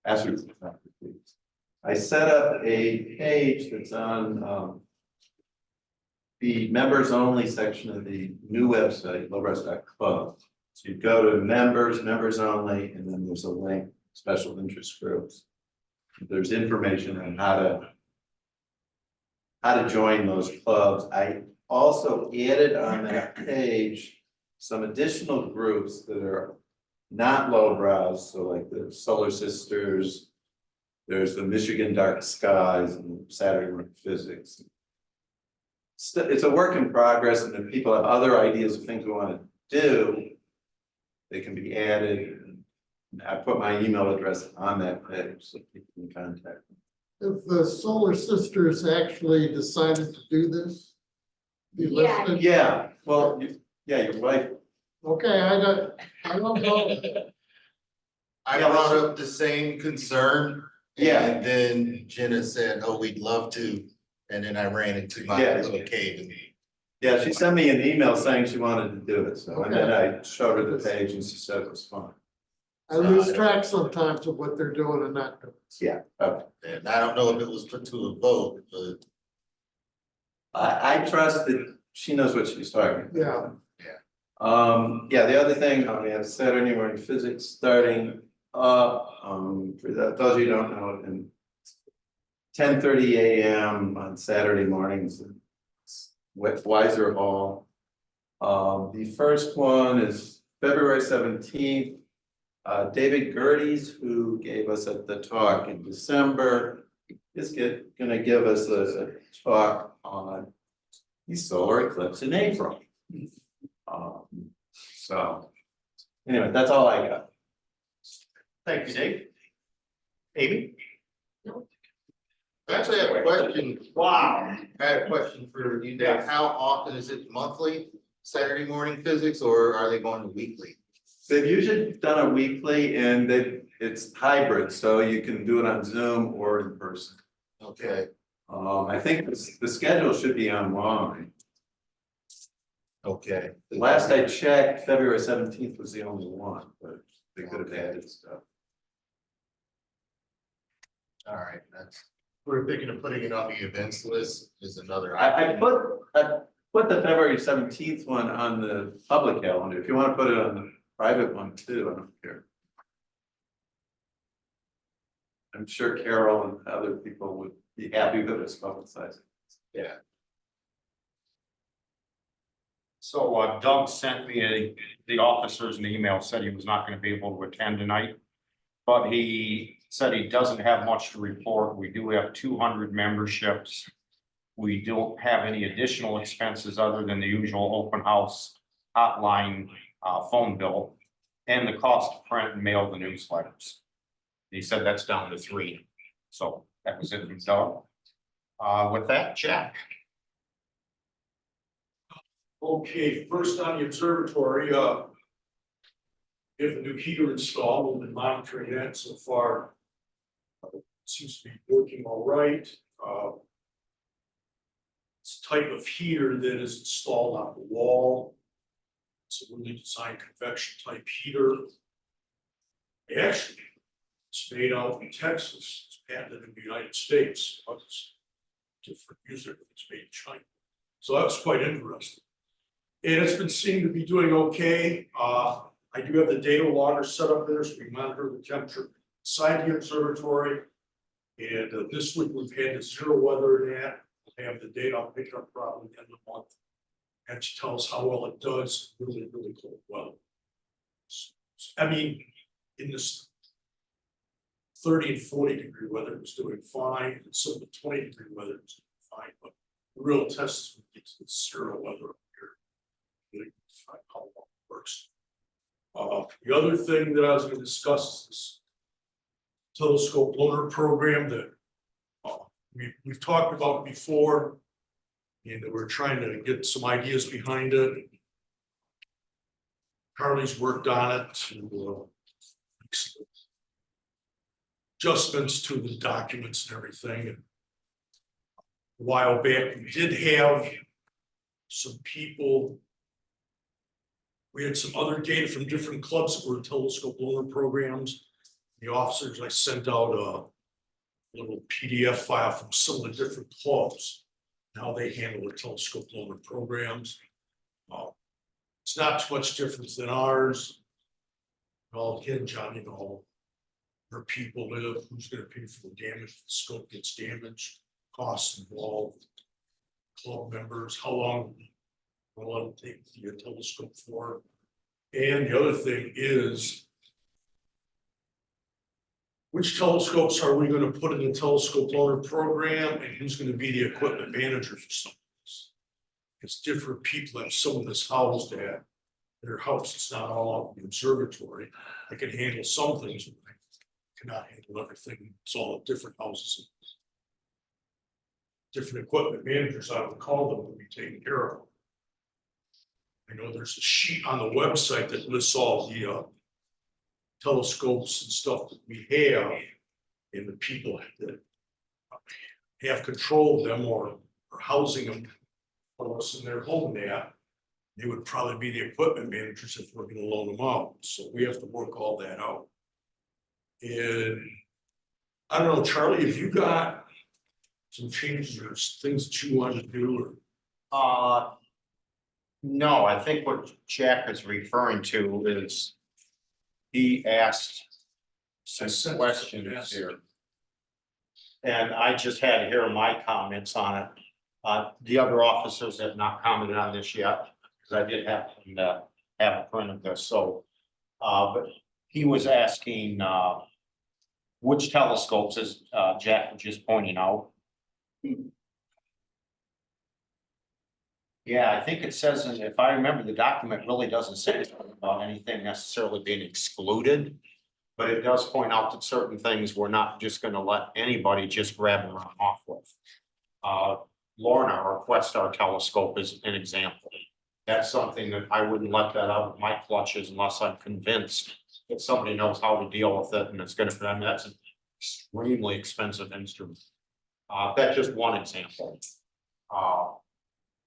astrophotography. I set up a page that's on the members only section of the new website, lowbrow.club. So you go to members, members only, and then there's a link, special interest groups. There's information on how to join those clubs. I also added on that page some additional groups that are not lowbrows, so like the Solar Sisters, there's the Michigan Dark Skies and Saturday Morning Physics. It's a work in progress, and if people have other ideas of things we want to do, they can be added. And I put my email address on that page so people can contact me. If the Solar Sisters actually decided to do this? Be listening? Yeah, well, yeah, your wife. Okay, I don't know. I brought up the same concern. Yeah. And then Jenna said, oh, we'd love to, and then I ran into my Yeah. little cave and. Yeah, she sent me an email saying she wanted to do it, so, and then I showed her the page and she said it was fun. I lose track sometimes of what they're doing and not doing. Yeah, okay. And I don't know if it was put to a vote, but I trust that she knows what she's talking about. Yeah. Yeah, the other thing, we have Saturday morning physics starting up, for those of you who don't know, and 10:30 a.m. on Saturday mornings with Weiser Hall. The first one is February 17th. David Gerdes, who gave us the talk in December, is gonna give us a talk on the solar eclipse in April. So anyway, that's all I got. Thank you, Dave. Amy? I actually have a question. Wow. I had a question for you, Dave. How often is it monthly, Saturday morning physics, or are they going to weekly? They've usually done it weekly and it's hybrid, so you can do it on Zoom or in person. Okay, I think the schedule should be online. okay. Last I checked, February 17th was the only one, but they could have added stuff. All right, we're thinking of putting it on the events list is another. I put the February 17th one on the public calendar. If you want to put it on the private one too, I don't care. I'm sure Carol and other people would be happy with us publicizing. Yeah. So Doug sent me the officers an email, said he was not gonna be able to attend tonight. But he said he doesn't have much to report. We do have 200 memberships. We don't have any additional expenses other than the usual open house hotline phone bill and the cost to print and mail the newsletters. He said that's down to 3. So that was it from Doug. With that, Jack. Okay, first on the observatory, we have a new heater installed, we've been monitoring that so far. It seems to be working all right. It's a type of heater that is installed on the wall. It's a really designed convection type heater. Actually, it's made out in Texas, it's patented in the United States. It's different user, it's made in China. So that's quite interesting. And it's been seen to be doing okay. I do have the data logger set up there, so we monitor the temperature inside the observatory. And this week we've had the 0 weather in that. We'll have the data, I'll pick it up probably at the end of the month. And she tells us how well it does, really, really cold weather. I mean, in this 30 and 40 degree weather, it was doing fine, and some of the 20 degree weather was doing fine, but the real test is when we get to the 0 weather up here. Really find how well it works. The other thing that I was going to discuss is this telescope loaner program that we've talked about before, and we're trying to get some ideas behind it. Carly's worked on it to make some adjustments to the documents and everything. And a while back, we did have some people. We had some other data from different clubs that were telescope loaner programs. The officers, I sent out a little PDF file from some of the different clubs, how they handle their telescope loaner programs. It's not too much difference than ours. Well, again, John, you know, where people live, who's going to pay for the damage if the scope gets damaged, costs involved, club members, how long will it take the telescope for? And the other thing is, which telescopes are we going to put in the telescope loaner program, and who's going to be the equipment manager for some of this? It's different people that some of this housed at their house. It's not all out in the observatory. They can handle some things, but they cannot handle everything. It's all at different houses. Different equipment managers, I would call them, to be taken care of. I know there's a sheet on the website that lists all the telescopes and stuff that we have, and the people that have control of them or housing them for us in their home now. They would probably be the equipment managers if we're gonna loan them out, so we have to work all that out. And I don't know, Charlie, have you got some changes or things that you want to do, or? No, I think what Jack is referring to is he asked some questions here. And I just had here my comments on it. The other officers have not commented on this yet, because I did happen to have a print of this, so. But he was asking, which telescopes, as Jack was just pointing out. Yeah, I think it says, and if I remember, the document really doesn't say anything about anything necessarily being excluded. But it does point out that certain things we're not just gonna let anybody just grab and run off with. Lorna, our Questar telescope, is an example. That's something that I wouldn't let that out of my clutches unless I'm convinced that somebody knows how to deal with it, and it's gonna, I mean, that's an extremely expensive instrument. That's just one example.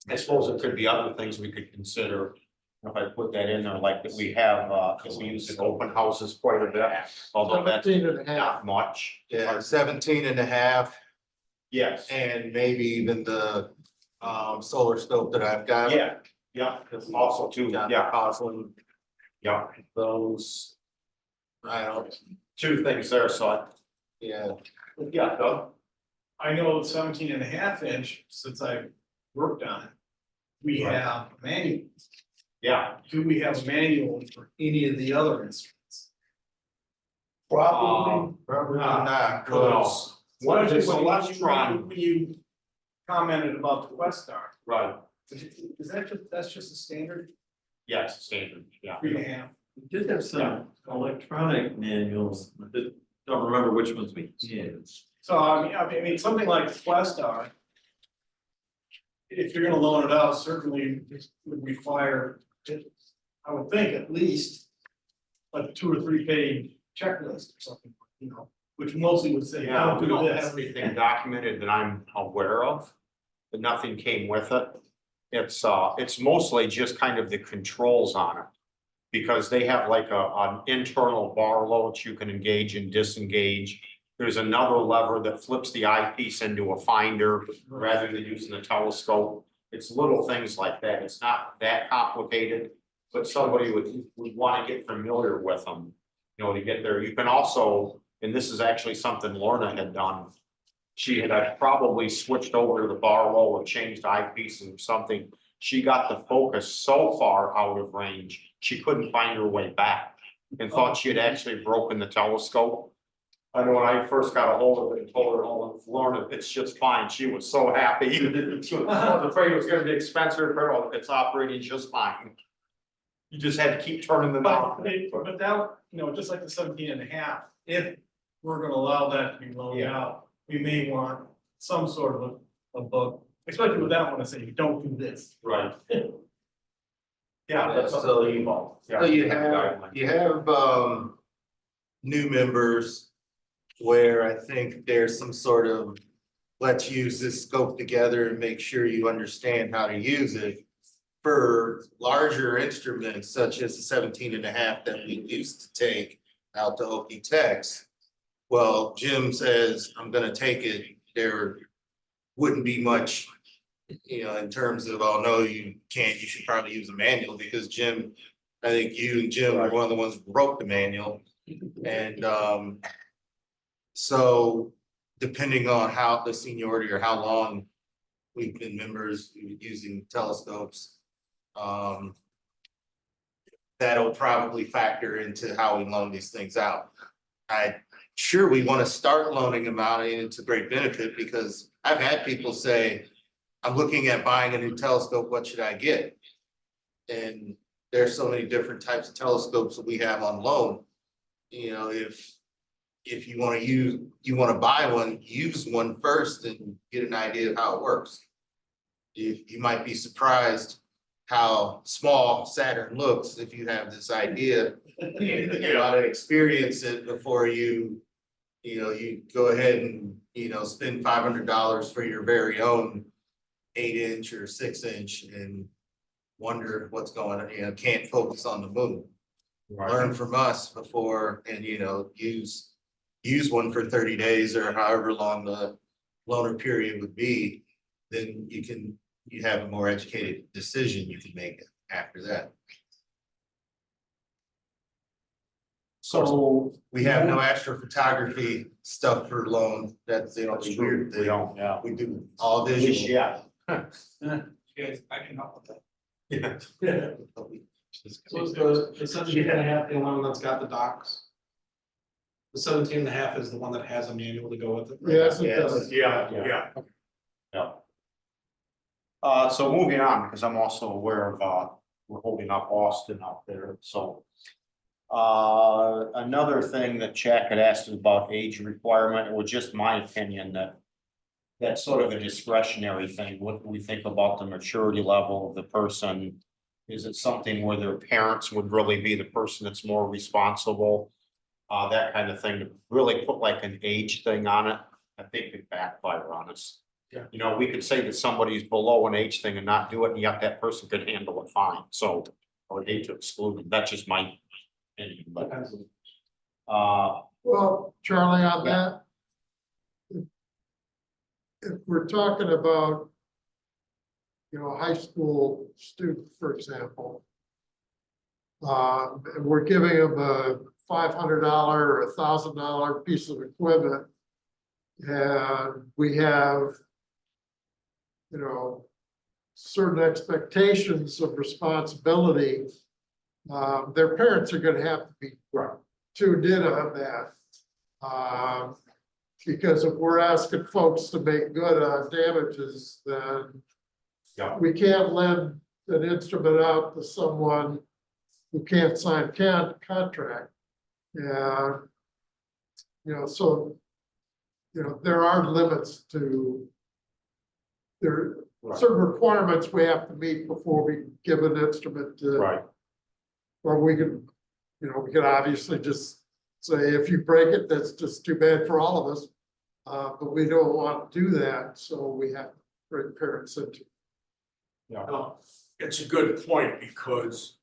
I suppose it could be other things we could consider. If I put that in there, like that we have, that we use in open houses quite a bit, although that's 17 and a half. not much. Yeah, 17 and a half, Yes, and maybe even the solar scope that I've got. yeah, that's also too, Got yeah, Cosling, yeah, those. I don't, two things there, so yeah, yeah, Doug. I know 17.5 inch, since I worked on it. We Right. have manual. Yeah, Do we have a manual for any of the other instruments? probably not, close. What is Especially when Electron? when you commented about the Questar. Right, Is that just, that's just a standard yes, standard, yeah. 3.5? We did have some electronic manuals, but don't remember which ones we used. So I mean, something like the Questar. If you're gonna loan it out, certainly it would require, I would think at least. Like a 2 or 3 page checklist or something, which mostly would say, Yeah, don't we do don't this. have anything documented that I'm aware of, but nothing came with it. It's mostly just kind of the controls on it. Because they have like an internal bar load you can engage and disengage. There's another lever that flips the eyepiece into a finder rather than using a telescope. It's little things like that. It's not that complicated, but somebody would want to get familiar with them. To get there. You can also, and this is actually something Lorna had done. She had probably switched over to the Barlow or changed eyepiece or something. She got the focus so far out of range, she couldn't find her way back and thought she had actually broken the telescope. I know when I first got a hold of it and told her, oh, Lorna, it's just fine. She was so happy. She was afraid it was gonna be expensive, but oh, it's operating just fine. You just had to keep turning them on. But that, just like the 17.5, if we're gonna allow that to be loaned Yeah. out, we may want some sort of a book, especially with that one, to say, don't do this. Right. Yeah, that's So a you- default. So you have new members where I think there's some sort of, let's use this scope together and make sure you understand how to use it. For larger instruments such as the 17.5 that we used to take out to Okie Techs. Well, Jim says, I'm gonna take it, there wouldn't be much. In terms of, oh, no, you can't, you should probably use a manual, because Jim, I think you and Jim were one of the ones who wrote the manual. And so depending on how the seniority or how long we've been members using telescopes. That'll probably factor into how we loan these things out. Sure, we want to start loaning them out, and it's a great benefit, because I've had people say, I'm looking at buying a new telescope, what should I get? And there's so many different types of telescopes that we have on loan. If you want to buy one, use one first and get an idea of how it works. You might be surprised how small Saturn looks if you have this idea. You ought to experience it before you go ahead and, spend $500 for your very own 8-inch or 6-inch and wonder what's going on, can't focus on the moon. Learn from us before and, use one for 30 days or however long the loaner period would be, then you have a more educated decision you can make after that. So we have no astrophotography stuff for loan. That's the only weird We thing. don't, yeah. We do all visual. Yeah. Guys, I can help with that. Yeah. So is the 17.5 the one that's got the docks? The 17.5 is the one that has a manual to go with it? Yes, it Yes. does. Yeah. So moving on, because I'm also aware of, we're holding up Austin up there, so. Another thing that Jack had asked us about age requirement, or just my opinion that. That's sort of a discretionary thing. What do we think about the maturity level of the person? Is it something where their parents would really be the person that's more responsible? That kind of thing, to really put like an age thing on it, I think could backfire on us. Yeah. We could say that somebody's below an age thing and not do it, and yet that person could handle it fine, so. would hate to exclude them. That's just my opinion, but. Well, Charlie, on Yeah. that. If we're talking about, you know, a high school student, for example. And we're giving them a $500 or $1,000 piece of equipment. And we have, you know, certain expectations of responsibility. Their parents are gonna have to be tuned in on that. Because if we're asking folks to make good on damages, then Yeah. we can't lend an instrument out to someone who can't sign contract. And, you know, so, you know, there are limits to, there are certain requirements we have to meet before we give an instrument to. Right. Or we could, you know, we could obviously just say, if you break it, that's just too bad for all of us. But we don't want to do that, so we have to bring parents into. It's a good point because.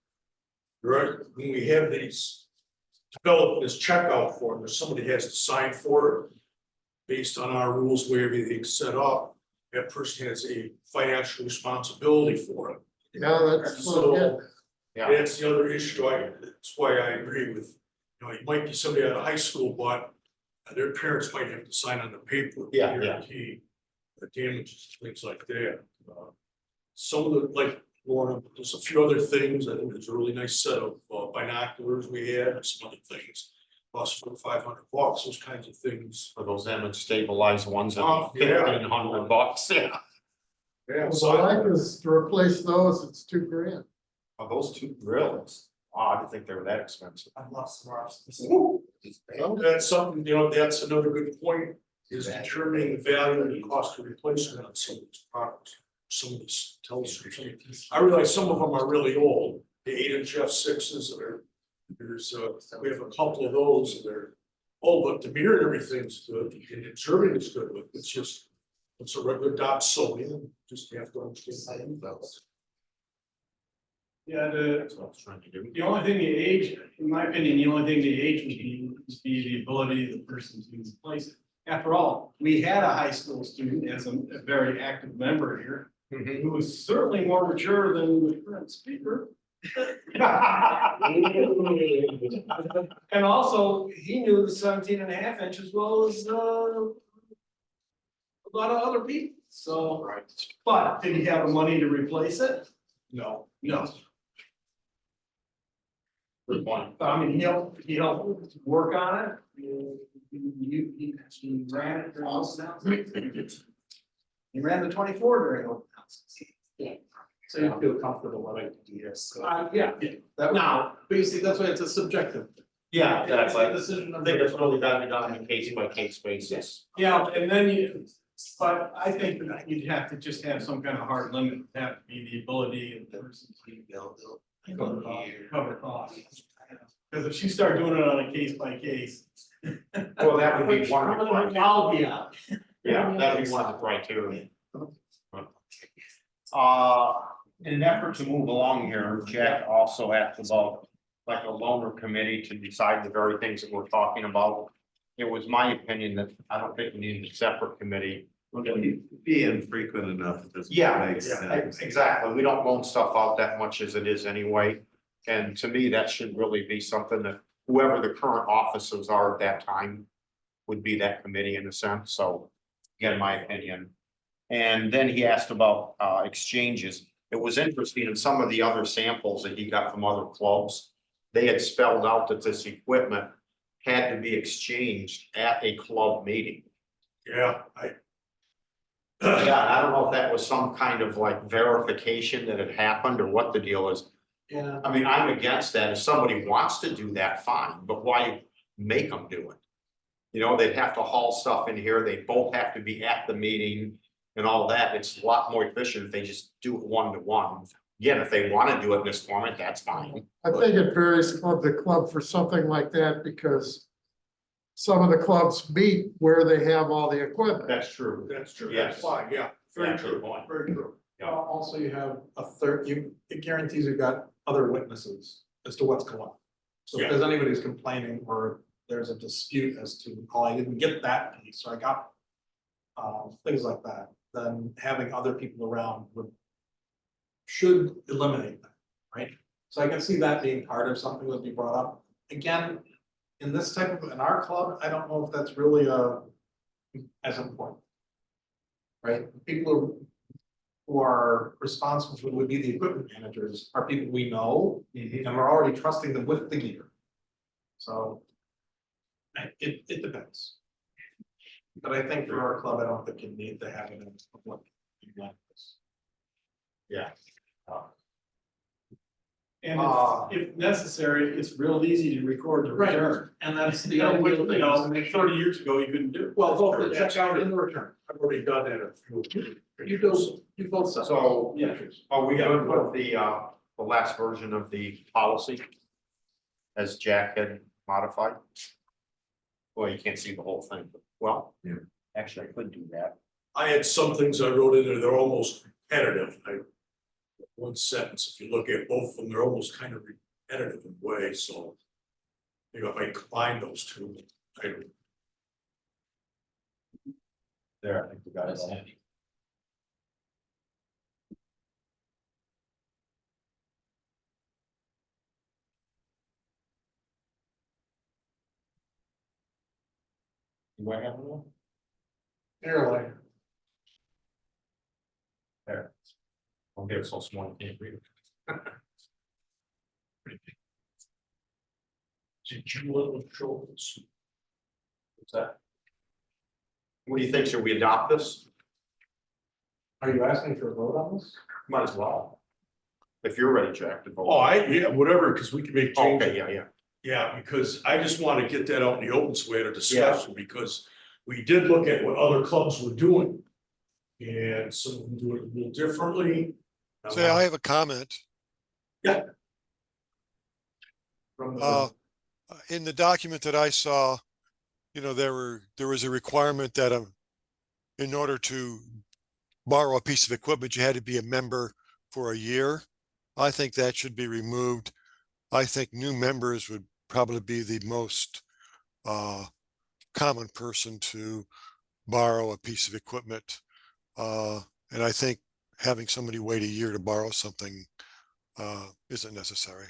Right, when we have these. Develop this checkout form, there's somebody has to sign for it. Based on our rules, where everything's set up, that person has a financial responsibility for it. Yeah, that's so good. Yeah. That's the other issue, that's why I agree with, you know, it might be somebody out of high school, but. Their parents might have to sign on the paper. Yeah. Guarantee the damages, things like that. Some of the, like, Laura, there's a few other things, I think there's a really nice set of binoculars we had, and some other things. Cost $500, those kinds of things. For those image stabilized ones at Yeah. $1,500, yeah. Yeah, So I like is to replace those, it's $2,000. Are those two grills? Oh, I didn't think they were that expensive. I love smart. That's something, you know, that's another good point, is determining the value and the cost of replacement on some of these products. Some of these telescopes, I realize some of them are really old, the 8-inch f6s are, there's, we have a couple of those that are. Oh, but the mirror and everything's good, and observing is good, but it's just, it's a regular dot Sony, just have to understand how those. Yeah, That's what I was trying to do. the only thing the age, in my opinion, the only thing the age would be the ability of the person to replace it. After all, we had a high school student as a very active member here, who was certainly more mature than the current speaker. And also, he knew the 17.5 inch as well as a lot of other people, so. Right. But did he have the money to replace it? No. No. Good point. I mean, he'll work on it. He ran it during open houses. He ran the 24 during open houses. Yeah. So you feel comfortable letting yes. Yeah, now, basically, that's why it's a subjective. Yeah, It's that's a decision of the- really gotta be done on a case by case basis. Yeah, and then but I think that you'd have to just have some kind of hard limit, have to be the ability of the person to cover costs. Because if you start doing it on a case by case. Well, that would be one of the criteria. I'll be out. Yeah, that'd be one of the criteria. In an effort to move along here, Jack also asked about like a loaner committee to decide the very things that we're talking about. It was my opinion that I don't think we need a separate committee. Be infrequent enough. Yeah, Makes sense. exactly. We don't loan stuff out that much as it is anyway. And to me, that should really be something that whoever the current officers are at that time would be that committee in a sense. So again, my opinion. And then he asked about exchanges. It was interesting in some of the other samples that he got from other clubs. They had spelled out that this equipment had to be exchanged at a club meeting. Yeah, Yeah, I don't know if that was some kind of like verification that it happened or what the deal is. Yeah. I mean, I'm against that. If somebody wants to do that, fine, but why make them do it? You know, they'd have to haul stuff in here. They both have to be at the meeting and all that. It's a lot more efficient if they just do it one-to-one. Again, if they want to do it in this format, that's fine. I think it varies club to club for something like that because some of the clubs meet where they have all the equipment. That's true. that's true, Yes. that's fine, yeah, very Yeah, good true, point. very true. Also, you have a third, it guarantees you've got other witnesses as to what's going on. So if there's anybody who's complaining or there's a dispute as to, oh, I didn't get that piece, or I got things like that, then having other people around should eliminate that, right? So I can see that being part of something that would be brought up. Again, in this type of, in our club, I don't know if that's really as important. Right? People who are responsible for would be the equipment managers are people we know, and we're already trusting them with the gear. So it depends. But I think for our club, I don't think you need to have it in public. Yeah. And if necessary, it's real easy to record the Right. return. And that's the Yeah, ideal you know, thing. 30 years ago, you couldn't do it. Well, both the checkout and the return. I've already done that a few. You both. So, Yeah. are we good with the last version of the policy? As Jack had modified? Well, you can't see the whole thing, but, well, actually, I could do that. I had some things I wrote in there, they're almost repetitive. One sentence, if you look at both of them, they're almost kind of repetitive in a way, so. Maybe if I combine those two, There, I think we got it all. Do I have one? Airline. There. Okay, it's so small, you can't read it. did you want to show this? What's that? What do you think? Should we adopt this? Are you asking for a vote on this? Might as well. If you're ready, Jack, to vote. Oh, yeah, whatever, because we can make changes. Okay, yeah. Yeah, because I just want to get that out in the open so we had a discussion, because we did look at what other clubs were doing. And some of them do it a little differently. Say, I have a comment. Yeah. From the, In the document that I saw, you know, there was a requirement that in order to borrow a piece of equipment, you had to be a member for a year. I think that should be removed. I think new members would probably be the most common person to borrow a piece of equipment. And I think having somebody wait a year to borrow something isn't necessary.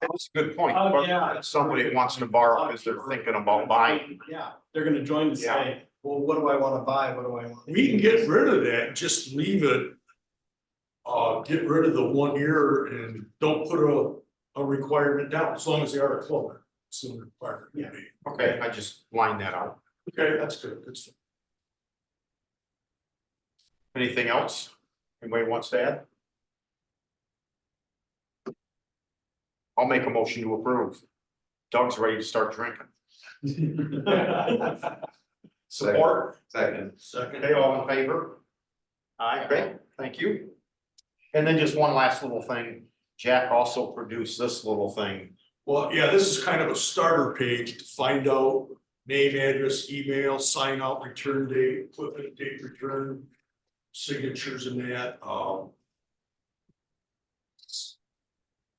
That's a good point. Oh, But yeah. somebody wants to borrow because they're thinking about buying. yeah, they're gonna join to say, well, what do I wanna buy? What do I want? We can get rid of that, and just leave it. Get rid of the 1 year and don't put a requirement down, as long as they are a club. It's a requirement. Yeah. Okay, I just lined that out. Okay, that's good, that's. Anything else? Anybody wants to add? I'll make a motion to approve. Doug's ready to start drinking. Support? Second. Okay, all in favor? Aye, great, thank you. And then just one last little thing. Jack also produced this little thing. Well, yeah, this is kind of a starter page to find out name, address, email, sign out, return date, equipment date, return, signatures and that,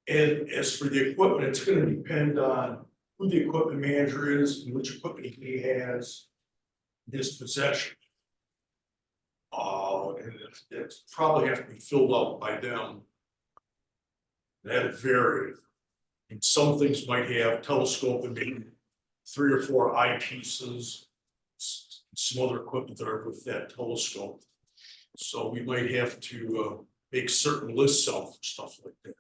and as for the equipment, it's gonna depend on who the equipment manager is and which equipment he has in his possession. And it's probably have to be filled out by them. That'll vary. And some things might have telescope and maybe 3 or 4 eyepieces. Some other equipment that are with that telescope. So we might have to make certain lists out for stuff like that.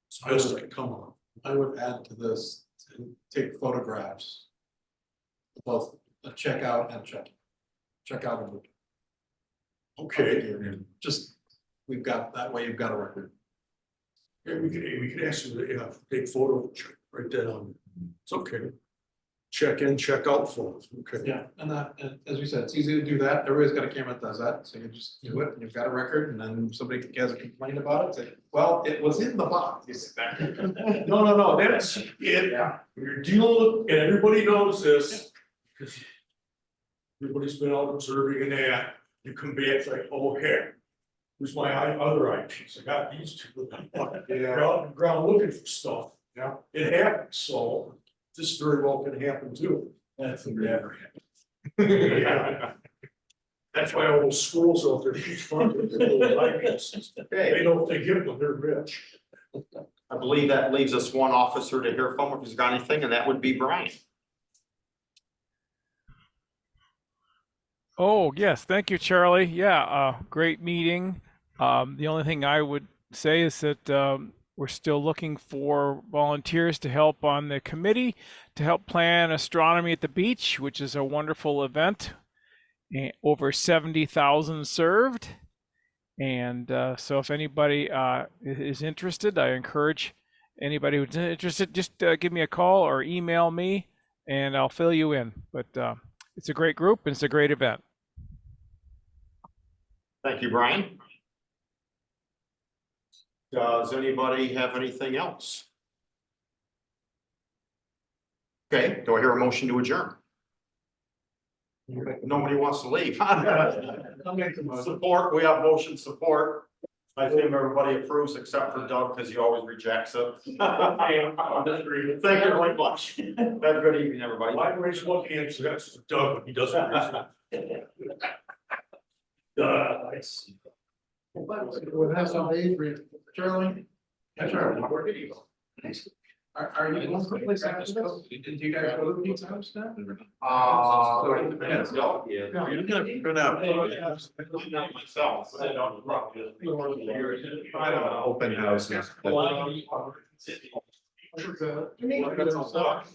It's best I can come on. I would add to this, and take photographs. Both a checkout and checkout and. Okay, Just, we've got, that way you've got a record. yeah, we could ask them to, take photo, write that on. It's okay. Check in, check out photos, okay. Yeah, and that, and as we said, it's easy to do that. Everybody's got a camera that does that, so you just do it, and you've got a record, and then somebody has a complaint about it, say, well, it was in the box. No, that's it. Yeah. You're dealing with, and everybody knows this. Because everybody's been out observing and that, you come back like, oh, heck. Where's my other eyepiece? I got these two. Yeah. Ground looking for stuff. Yeah. It happens, so this very well can happen too. That's never happened. Yeah. That's why all those schools out there keep funding their little eyepieces. They know if they give them, they're rich. I believe that leaves us one officer to hear from if he's got anything, and that would be Brian. Oh, yes, thank you, Charlie. Yeah, great meeting. The only thing I would say is that we're still looking for volunteers to help on the committee to help plan astronomy at the beach, which is a wonderful event. Over 70,000 served. And so if anybody is interested, I encourage anybody who's interested, just give me a call or email me and I'll fill you in. But it's a great group and it's a great event. Thank you, Brian. Does anybody have anything else? Okay, do I hear a motion to adjourn? Nobody wants to leave. Support, we have motion support. I think everybody approves except for Doug because he always rejects it. Thank you very much. Have a good evening, everybody. Why raise one hand, so that's Doug, but he doesn't. What has some age, Charlie? Are you going someplace after this? Did you guys go to Pizza House now? You're gonna print out. Myself. Open houses. What is that?